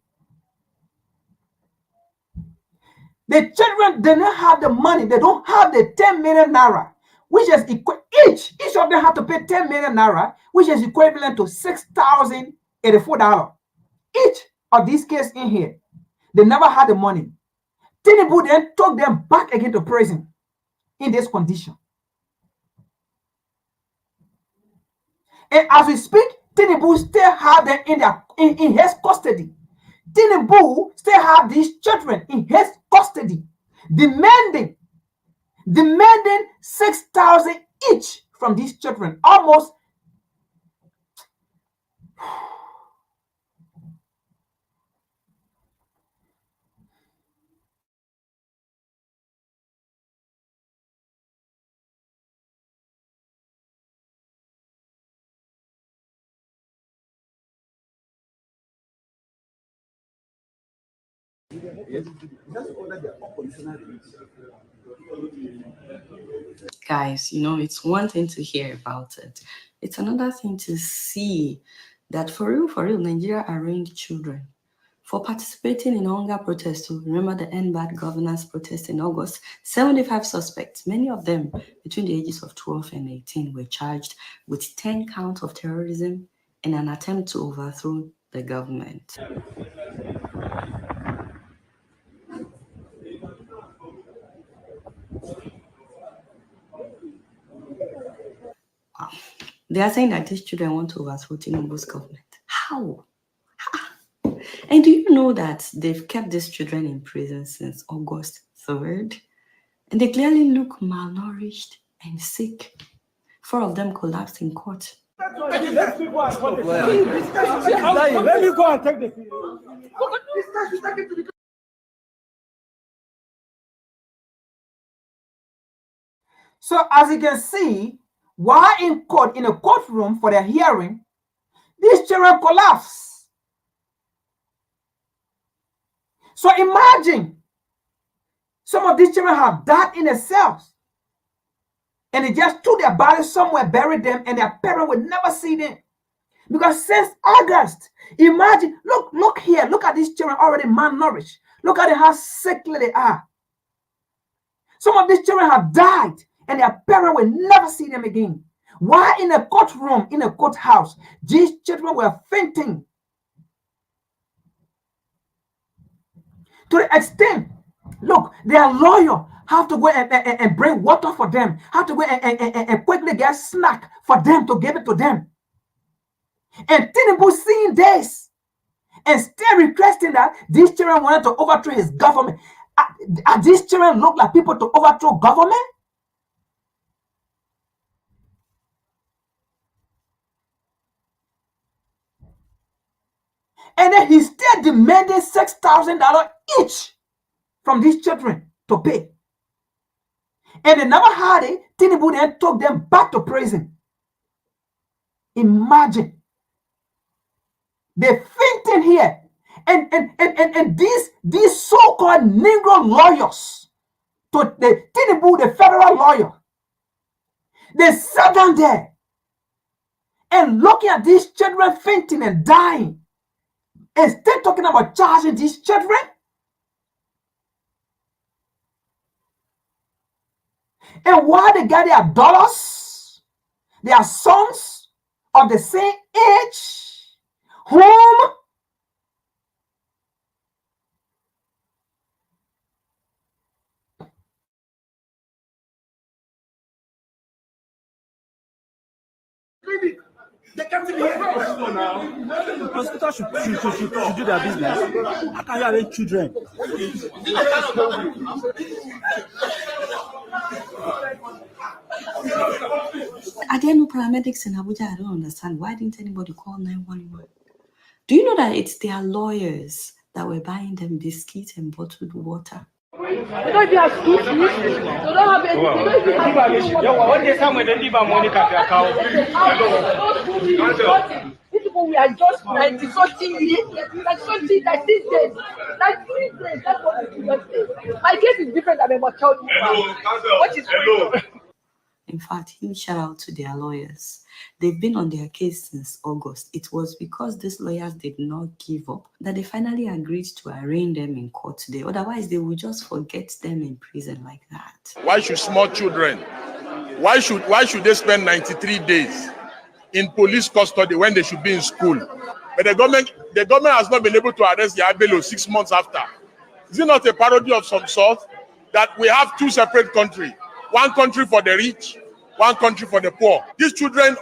The children, they don't have the money. They don't have the 10 million naira, which is each of them have to pay 10 million naira, which is equivalent to $6,084. Each of these cases in here, they never had the money. Tinubu then took them back again to prison in this condition. And as we speak, Tinubu still have them in his custody. Tinubu still have these children in his custody, demanding 6,000 each from these children. Almost Guys, it's one thing to hear about it. It's another thing to see that for real, Nigeria arraigned children for participating in hunger protests. So remember the End Bad Governance protest in August? 75 suspects, many of them between the ages of 12 and 18, were charged with 10 counts of terrorism in an attempt to overthrow the government. Wow. They are saying that these children want to overthrow Tinubu's government. How? And do you know that they've kept these children in prison since August 3rd? And they clearly look malnourished and sick. 4 of them collapsed in court. Let me go and take the video. So as you can see, while in court, in a courtroom for their hearing, these children collapse. So imagine some of these children have died in their cells, and they just took their bodies somewhere, buried them, and their parents would never see them. Because since August, imagine, look here, look at these children already malnourished. Look at how sickly they are. Some of these children have died, and their parents will never see them again. While in a courtroom, in a courthouse, these children were fainting. To the extent, look, their lawyer have to go and bring water for them, have to go and quickly get snack for them to give it to them. And Tinubu seeing this and still requesting that these children wanted to overthrow his government. Are these children look like people to overthrow government? And then he's still demanding $6,000 each from these children to pay. And they never had it. Tinubu then took them back to prison. Imagine. They're fainting here. And these so-called Negro lawyers, to the Tinubu, the federal lawyer, they sat down there and looking at these children fainting and dying, and still talking about charging these children. And while they got their daughters, their sons of the same age, whom They can't even hear now. Hospitals should do their business. How can you arrange children? Are there no paramedics in Abuja? I don't understand. Why didn't anybody call 911? Do you know that it's their lawyers that were buying them biscuits and bottled water? They don't even have school fees. They don't have any. They don't even have when they come when they leave our money at account. These people, we are just 90-something years, like 3 days. That's what we just say. My case is different than my child. What is going on? In fact, huge shout out to their lawyers. They've been on their case since August. It was because these lawyers did not give up that they finally agreed to arraign them in court today. Otherwise, they would just forget them in prison like that. Why should small children, why should they spend 93 days in police custody when they should be in school? But the government has not been able to arrest Yabelo 6 months after. Is it not a parody of some sort that we have 2 separate countries? One country for the rich, one country for the poor. These children,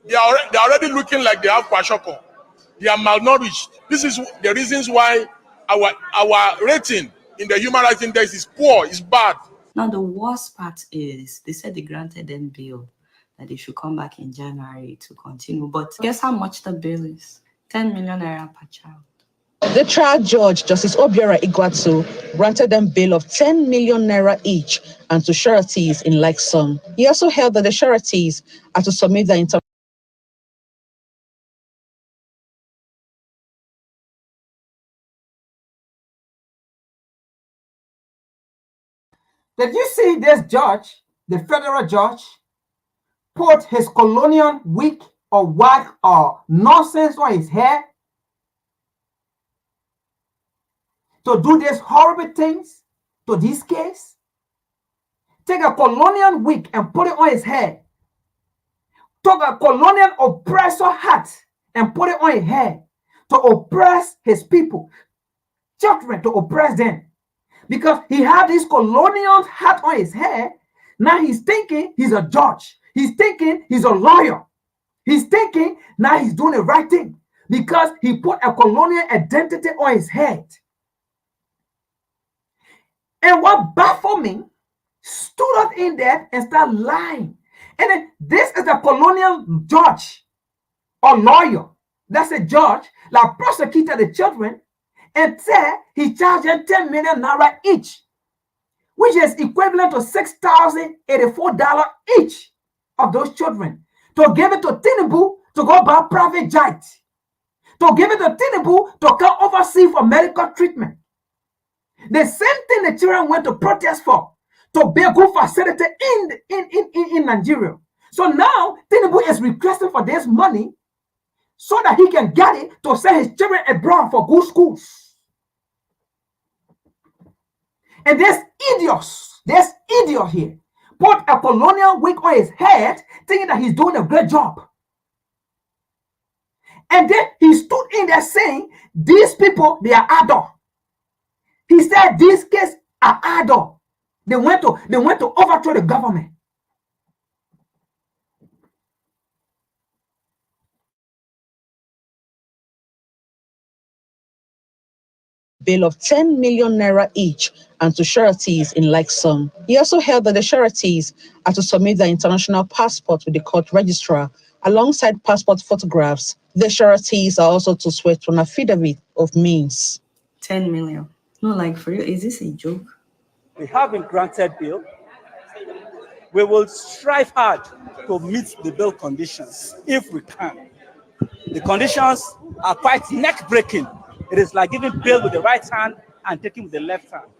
they're already looking like they have kwashiorkor. They are malnourished. This is the reasons why our rating in the Human Rights Index is poor, is bad. Now, the worst part is they said they granted them bail, that they should come back in January to continue. But guess how much the bail is? 10 million naira per child. The trial judge, Justice Obiora Igwatu, granted them bail of 10 million naira each and to sureties in like sum. He also held that the sureties are to submit their Did you see this judge, the federal judge, put his colonial wig or whack or nonsense on his head to do these horrible things to this case? Take a colonial wig and put it on his head. Took a colonial oppressor hat and put it on his head to oppress his people, children, to oppress them. Because he had this colonial hat on his head, now he's thinking he's a judge. He's thinking he's a lawyer. He's thinking now he's doing the right thing because he put a colonial identity on his head. And what baffled me, stood up in there and started lying. And then this is a colonial judge or lawyer. That's a judge that prosecuted the children and said he charged them 10 million naira each, which is equivalent to $6,084 each of those children, to give it to Tinubu to go buy private jet, to give it to Tinubu to come overseas for medical treatment. The same thing the children went to protest for, to be a good facility in Nigeria. So now Tinubu is requesting for this money so that he can get it to send his children abroad for good schools. And this idiot here, put a colonial wig on his head, thinking that he's doing a great job. And then he stood in there saying, these people, they are adult. He said these kids are adult. They went to overthrow the government. Bail of 10 million naira each and to sureties in like sum. He also held that the sureties are to submit their international passport with the court registrar alongside passport photographs. The sureties are also to swear to an affidavit of means. 10 million. No, like for you, is this a joke? We have been granted bail. We will strive hard to meet the bail conditions if we can. The conditions are quite neck-breaking. It is like giving bail with the right hand and taking with the left hand.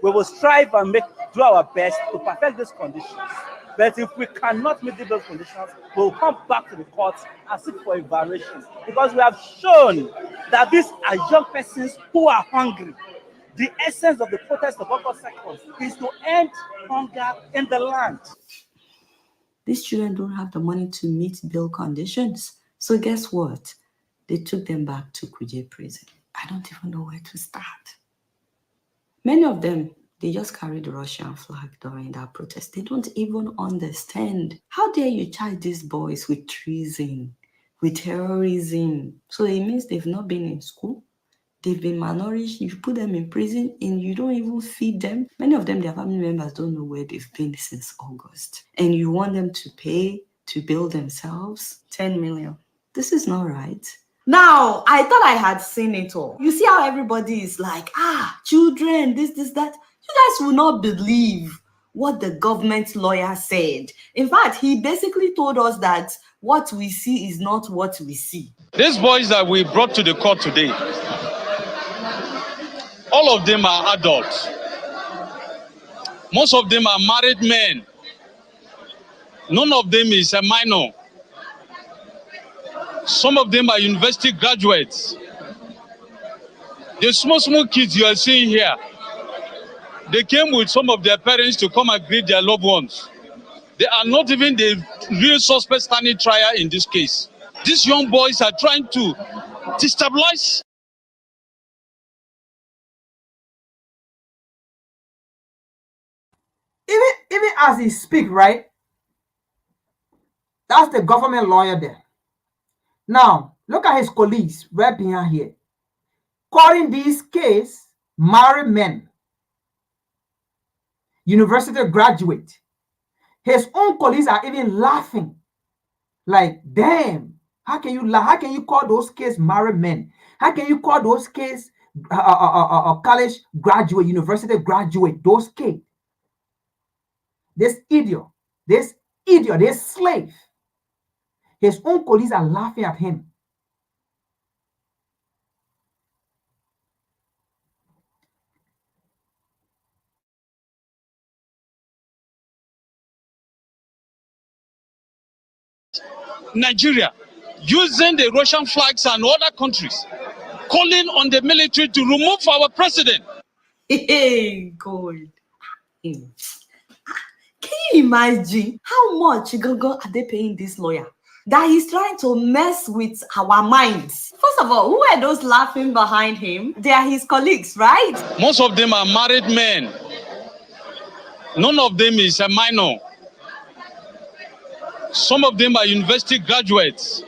We will strive and do our best to perfect these conditions. But if we cannot meet those conditions, we'll come back to the courts and seek for a variation. Because we have shown that these are young persons who are hungry. The essence of the protest of August 2nd is to end hunger in the land. These children don't have the money to meet bail conditions. So guess what? They took them back to Kuje prison. I don't even know where to start. Many of them, they just carried the Russian flag during that protest. They don't even understand. How dare you charge these boys with treason, with terrorism? So it means they've not been in school. They've been malnourished. You put them in prison and you don't even feed them. Many of them, their family members don't know where they've been since August. And you want them to pay to build themselves? 10 million. This is not right. Now, I thought I had seen it all. You see how everybody is like, children, this, that. You guys will not believe what the government lawyer said. In fact, he basically told us that what we see is not what we see. These boys that we brought to the court today, all of them are adults. Most of them are married men. None of them is a minor. Some of them are university graduates. The small kids you are seeing here, they came with some of their parents to come and greet their loved ones. They are not even the real suspect standing trial in this case. These young boys are trying to destabilize. Even as he speak, right? That's the government lawyer there. Now, look at his colleagues right behind here. Calling this case married men, university graduate. His own colleagues are even laughing. Like, damn, how can you laugh? How can you call those kids married men? How can you call those kids college graduate, university graduate, those kids? This idiot, this slave. His own colleagues are laughing at him. Nigeria, using the Russian flags and other countries, calling on the military to remove our president. Hey, God. Can you imagine how much Gogo are they paying this lawyer? That he's trying to mess with our minds. First of all, who are those laughing behind him? They are his colleagues, right? Most of them are married men. None of them is a minor. Some of them are university graduates.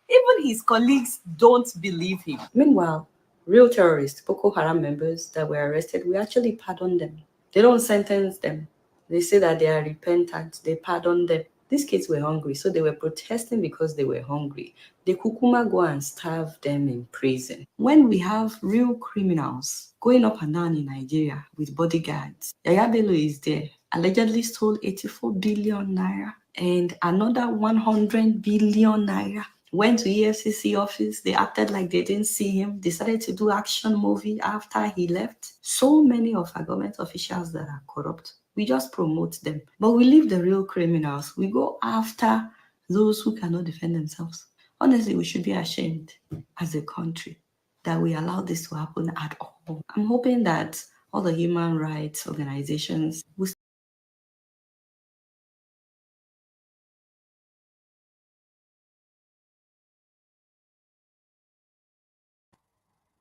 Even his colleagues don't believe him. Meanwhile, real terrorists, Boko Haram members that were arrested, we actually pardon them. They don't sentence them. They say that they are repentant. They pardon them. These kids were hungry, so they were protesting because they were hungry. They kukuma go and starve them in prison. When we have real criminals going up and down in Nigeria with bodyguards, Yaya Bello is there, allegedly stole 84 billion naira and another 100 billion naira. Went to EFCC office, they acted like they didn't see him, decided to do action movie after he left. So many of our government officials that are corrupt, we just promote them. But we leave the real criminals. We go after those who cannot defend themselves. Honestly, we should be ashamed as a country that we allow this to happen at all. I'm hoping that all the human rights organizations will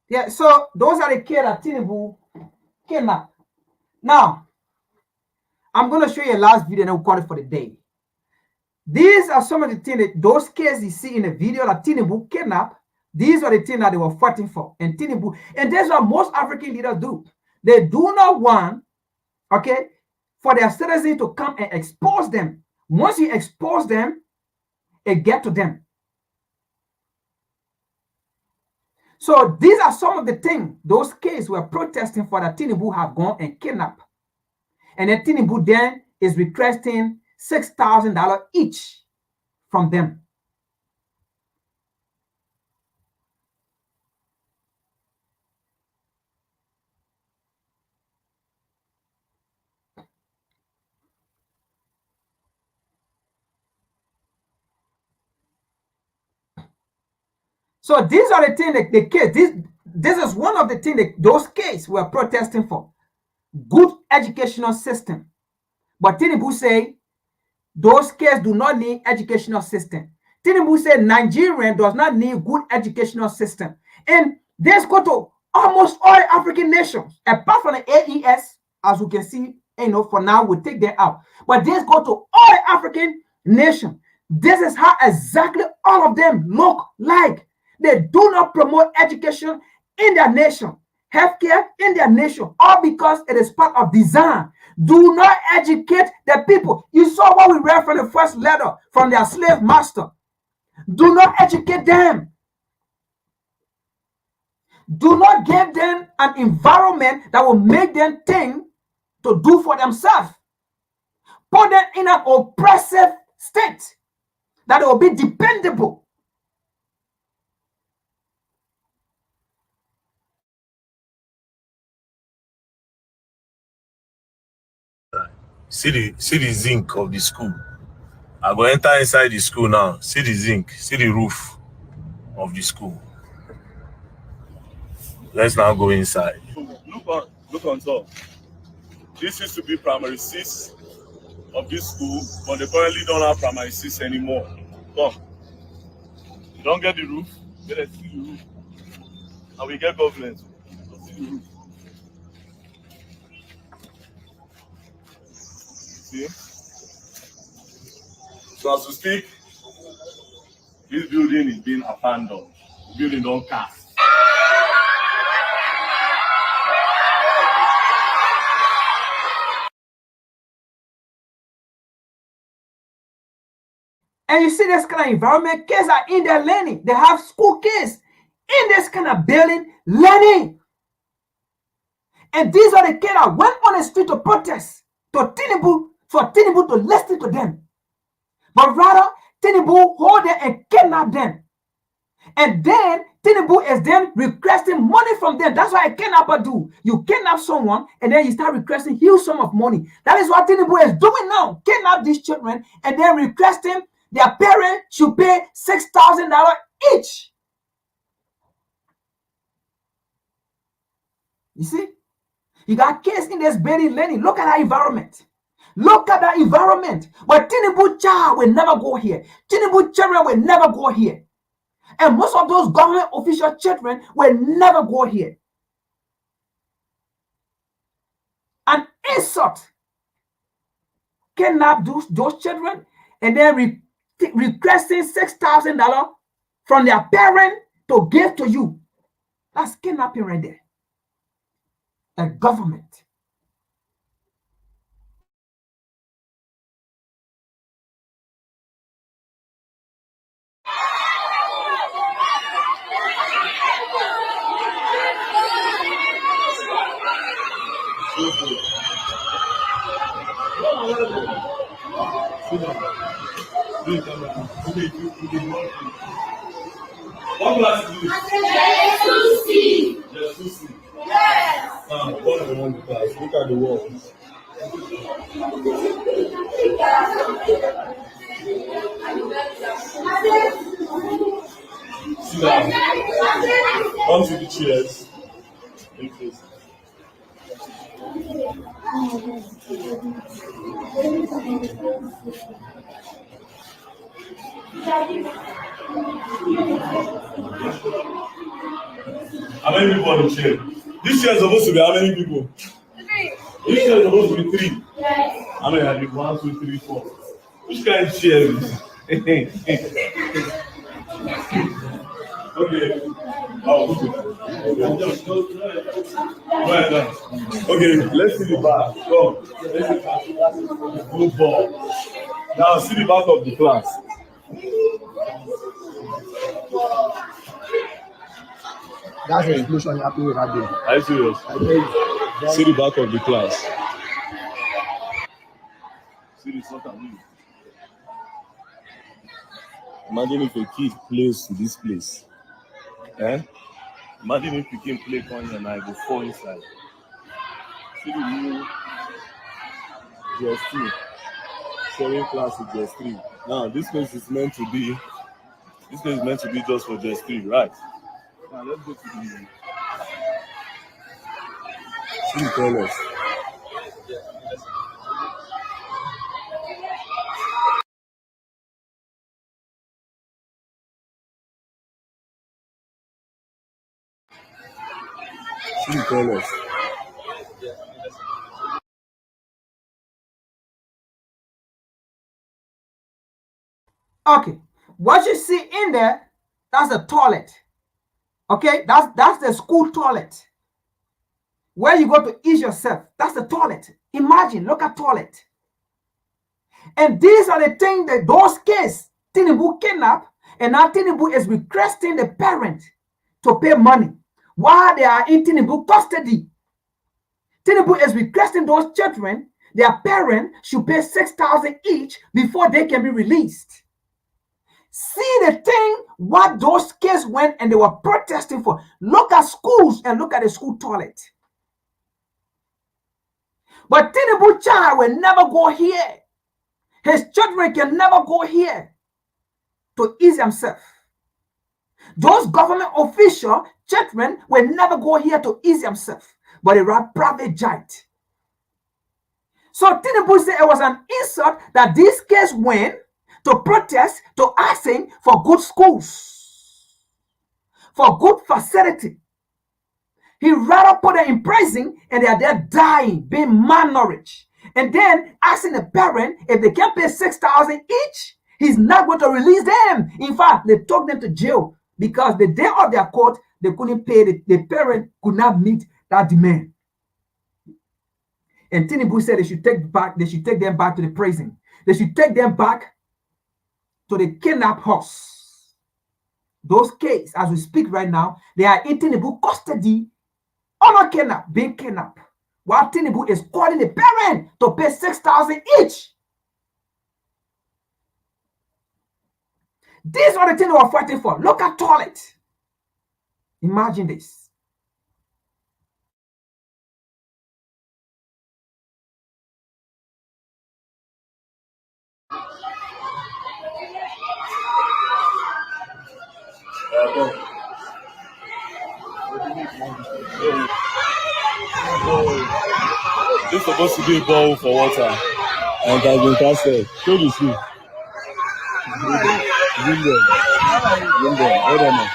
Yeah, so those are the kids that Tinubu kidnapped. Now, I'm going to show you a last video and we'll call it for the day. These are some of the things, those kids you see in the video that Tinubu kidnapped. These are the things that they were fighting for. And Tinubu, and that's what most African leaders do. They do not want, okay, for their citizens to come and expose them. Once you expose them, it gets to them. So these are some of the things those kids were protesting for that Tinubu have gone and kidnapped. And then Tinubu then is requesting $6,000 each from them. So these are the things that the kids, this is one of the things that those kids were protesting for. Good educational system. But Tinubu say those kids do not need educational system. Tinubu said Nigerian does not need good educational system. And this go to almost all African nations, apart from the AES, as we can see, for now, we'll take them out. But this go to all African nations. This is how exactly all of them look like. They do not promote education in their nation, healthcare in their nation, all because it is part of design. Do not educate the people. You saw what we read from the first letter from their slave master. Do not educate them. Do not give them an environment that will make them think to do for themselves. Put them in an oppressive state that will be dependable. See the zinc of the school. I go enter inside the school now. See the zinc. See the roof of the school. Let's now go inside. Look on top. This used to be primary 6 of this school, but they currently don't have primary 6 anymore. Come. You don't get the roof? Get a see the roof. And we get government. See the roof. See? So as we speak, this building is being abandoned. The building don't cast. And you see this kind of environment, kids are in there learning. They have school kids in this kind of building learning. And these are the kids that went on the street to protest to Tinubu, for Tinubu to listen to them. But rather, Tinubu hold them and kidnap them. And then Tinubu is then requesting money from them. That's what a kidnapper do. You kidnap someone and then you start requesting huge sum of money. That is what Tinubu is doing now. Kidnap these children and then requesting their parents should pay $6,000 each. You see? You got kids in this very learning. Look at that environment. Look at that environment. But Tinubu child will never go here. Tinubu children will never go here. And most of those government official children will never go here. An insult. Kidnap those children and then requesting $6,000 from their parent to give to you. That's kidnapping right there. A government. What class is this? Just 2C. Yes. Now, what around the class? Look at the walls. Sit down. Come to the chairs. How many people on the chair? This chair is supposed to be how many people? 3. This chair is supposed to be 3. Yes. How many are you? 1, 2, 3, 4. Which kind of chair is this? Okay. Okay, let's see the back. Come. Let's see the back. Good ball. Now see the back of the class. That's the explosion happening right there. Are you serious? See the back of the class. See the soccer view. Imagine if a kid plays to this place. Eh? Imagine if you can play on and I go fall inside. See the new GS2. Sharing class with GS3. Now this place is meant to be just for GS3, right? Now let's go to the see the toilets. See the toilets. Okay, what you see in there, that's the toilet. Okay, that's the school toilet. Where you go to eat yourself, that's the toilet. Imagine, look at toilet. And these are the things that those kids Tinubu kidnap, and now Tinubu is requesting the parent to pay money while they are in Tinubu custody. Tinubu is requesting those children, their parent should pay $6,000 each before they can be released. See the thing, what those kids went and they were protesting for. Look at schools and look at the school toilet. But Tinubu child will never go here. His children can never go here to ease himself. Those government official children will never go here to ease himself, but they run private jet. So Tinubu said it was an insult that these kids went to protest, to asking for good schools, for good facility. He rather put them in prison and they are there dying, being malnourished. And then asking the parent if they can pay $6,000 each, he's not going to release them. In fact, they took them to jail because the day of their court, they couldn't pay. The parent could not meet that demand. And Tinubu said they should take them back to the prison. They should take them back to the kidnap house. Those kids, as we speak right now, they are in Tinubu custody, on kidnap, being kidnapped. While Tinubu is calling the parent to pay $6,000 each. These are the things they were fighting for. Look at toilet. Imagine this. This is supposed to be a bowl for water, and it has been cancelled. Show the see. Bring them. Hold on now.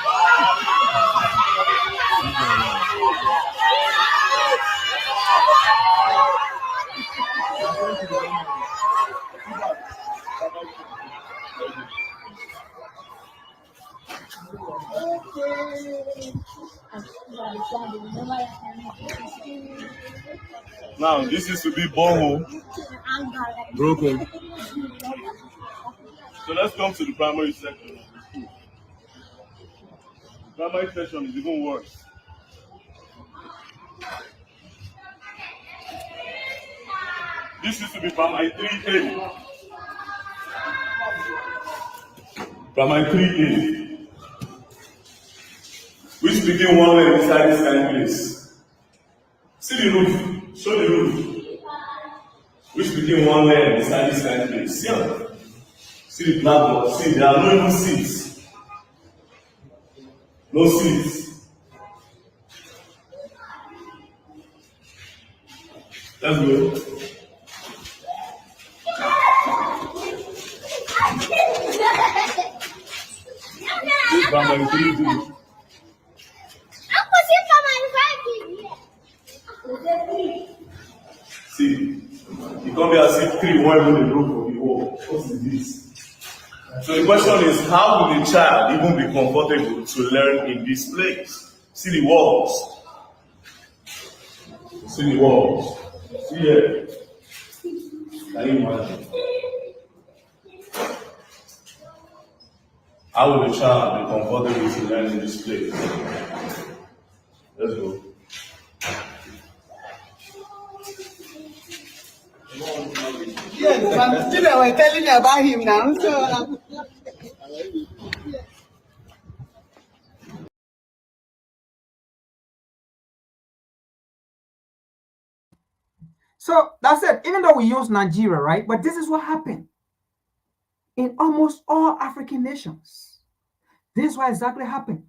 Now, this is to be borehole, broken. So let's come to the primary section. Primary section is even worse. This is to be primary 3A. Primary 3A. Which begin one way inside this kind of place. See the roof. Show the roof. Which begin one way inside this kind of place. See the blackboard. See, there are no even seats. No seats. Let's go. This primary 3D. See, you come here and see 3 1 in the roof of the wall. What is this? So the question is, how will the child even be comfortable to learn in this place? See the walls. See the walls. See here. Can you imagine? How will the child be comfortable to learn in this place? Let's go. Yes, you were telling me about him now. So, So that's it. Even though we use Nigeria, right? But this is what happened in almost all African nations. This is what exactly happened.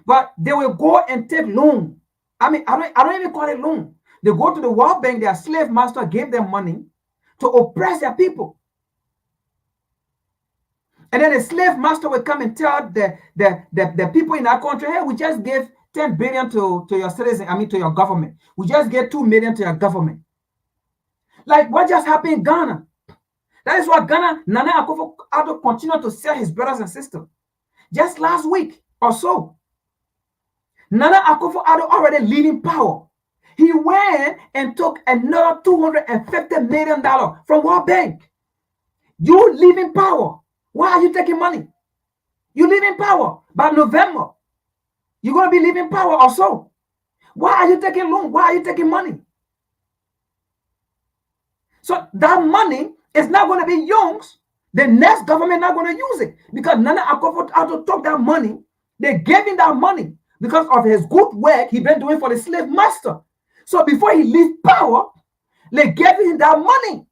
But they will go and take loan. I mean, I don't even call it loan. They go to the World Bank, their slave master gave them money to oppress their people. And then the slave master will come and tell the people in that country, hey, we just gave 10 billion to your citizen, to your government. We just gave 2 million to your government. Like what just happened in Ghana? That is why Ghana, Nana Akufo-Addo continued to sell his brothers and sisters. Just last week or so, Nana Akufo-Addo already leading power. He went and took another $250 million from World Bank. You live in power. Why are you taking money? You live in power. By November, you're going to be leaving power also. Why are you taking loan? Why are you taking money? So that money is not going to be used. The next government not going to use it because Nana Akufo-Addo took that money. They gave him that money because of his good work he been doing for the slave master. So before he leaves power, they gave him that money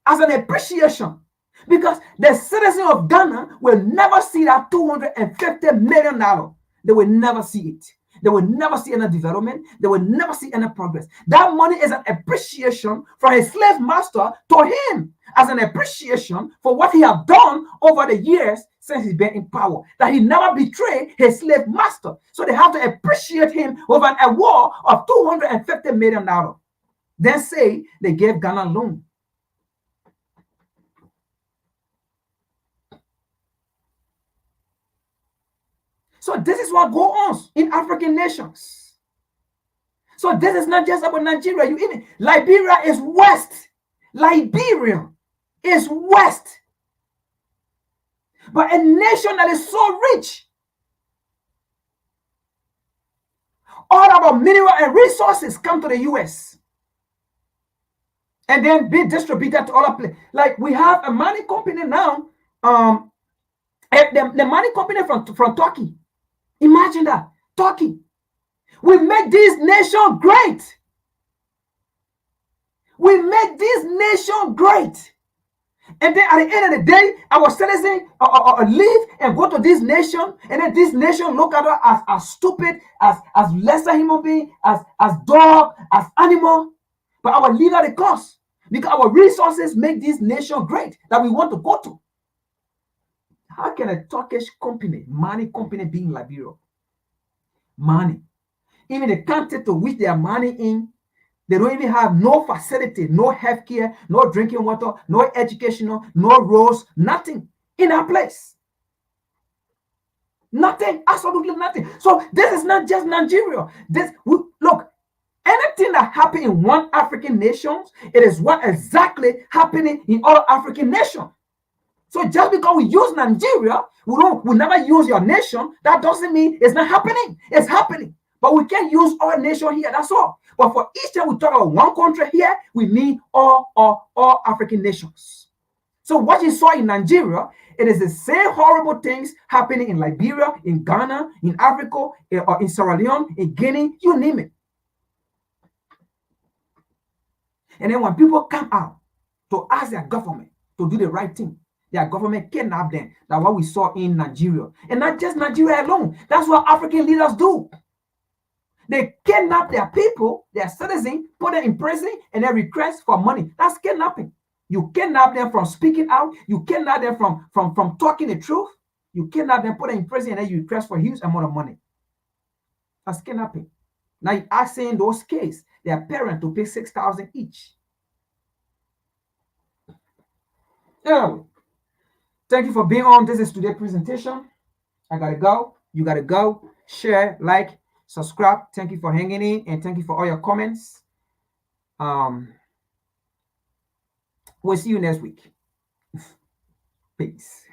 as an appreciation because the citizens of Ghana will never see that $250 million. They will never see it. They will never see any development. They will never see any progress. That money is an appreciation for his slave master to him as an appreciation for what he has done over the years since he's been in power, that he never betrayed his slave master. So they have to appreciate him over an award of $250 million. Then say they gave Ghana loan. So this is what goes on in African nations. So this is not just about Nigeria. Liberia is west. Liberia is west. But a nation that is so rich, all our mineral and resources come to the US and then be distributed to other places. Like we have a mining company now, the mining company from Turkey. Imagine that, Turkey. We make this nation great. We make this nation great. And then at the end of the day, our citizens leave and go to this nation, and then this nation look at us as stupid, as lesser human being, as dog, as animal. But our leader the cause, because our resources make this nation great that we want to go to. How can a Turkish company, money company, be in Liberia? Money. Even the country to which they are money in, they don't even have no facility, no healthcare, no drinking water, no educational, no roads, nothing in our place. Nothing, absolutely nothing. So this is not just Nigeria. Look, anything that happens in one African nation, it is what exactly happening in other African nations. So just because we use Nigeria, we never use your nation. That doesn't mean it's not happening. It's happening. But we can't use our nation here. That's all. But for each time we talk about one country here, we mean all African nations. So what you saw in Nigeria, it is the same horrible things happening in Liberia, in Ghana, in Africa, or in Sierra Leone, in Guinea, you name it. And then when people come out to ask their government to do the right thing, their government kidnap them. That's what we saw in Nigeria. And not just Nigeria alone. That's what African leaders do. They kidnap their people, their citizens, put them in prison, and then request for money. That's kidnapping. You kidnap them from speaking out. You kidnap them from talking the truth. You kidnap them, put them in prison, and then you request for a huge amount of money. That's kidnapping. Now you're asking those kids, their parents, to pay $6,000 each. Anyway, thank you for being on. This is today's presentation. I gotta go. You gotta go. Share, like, subscribe. Thank you for hanging in, and thank you for all your comments. We'll see you next week. Peace.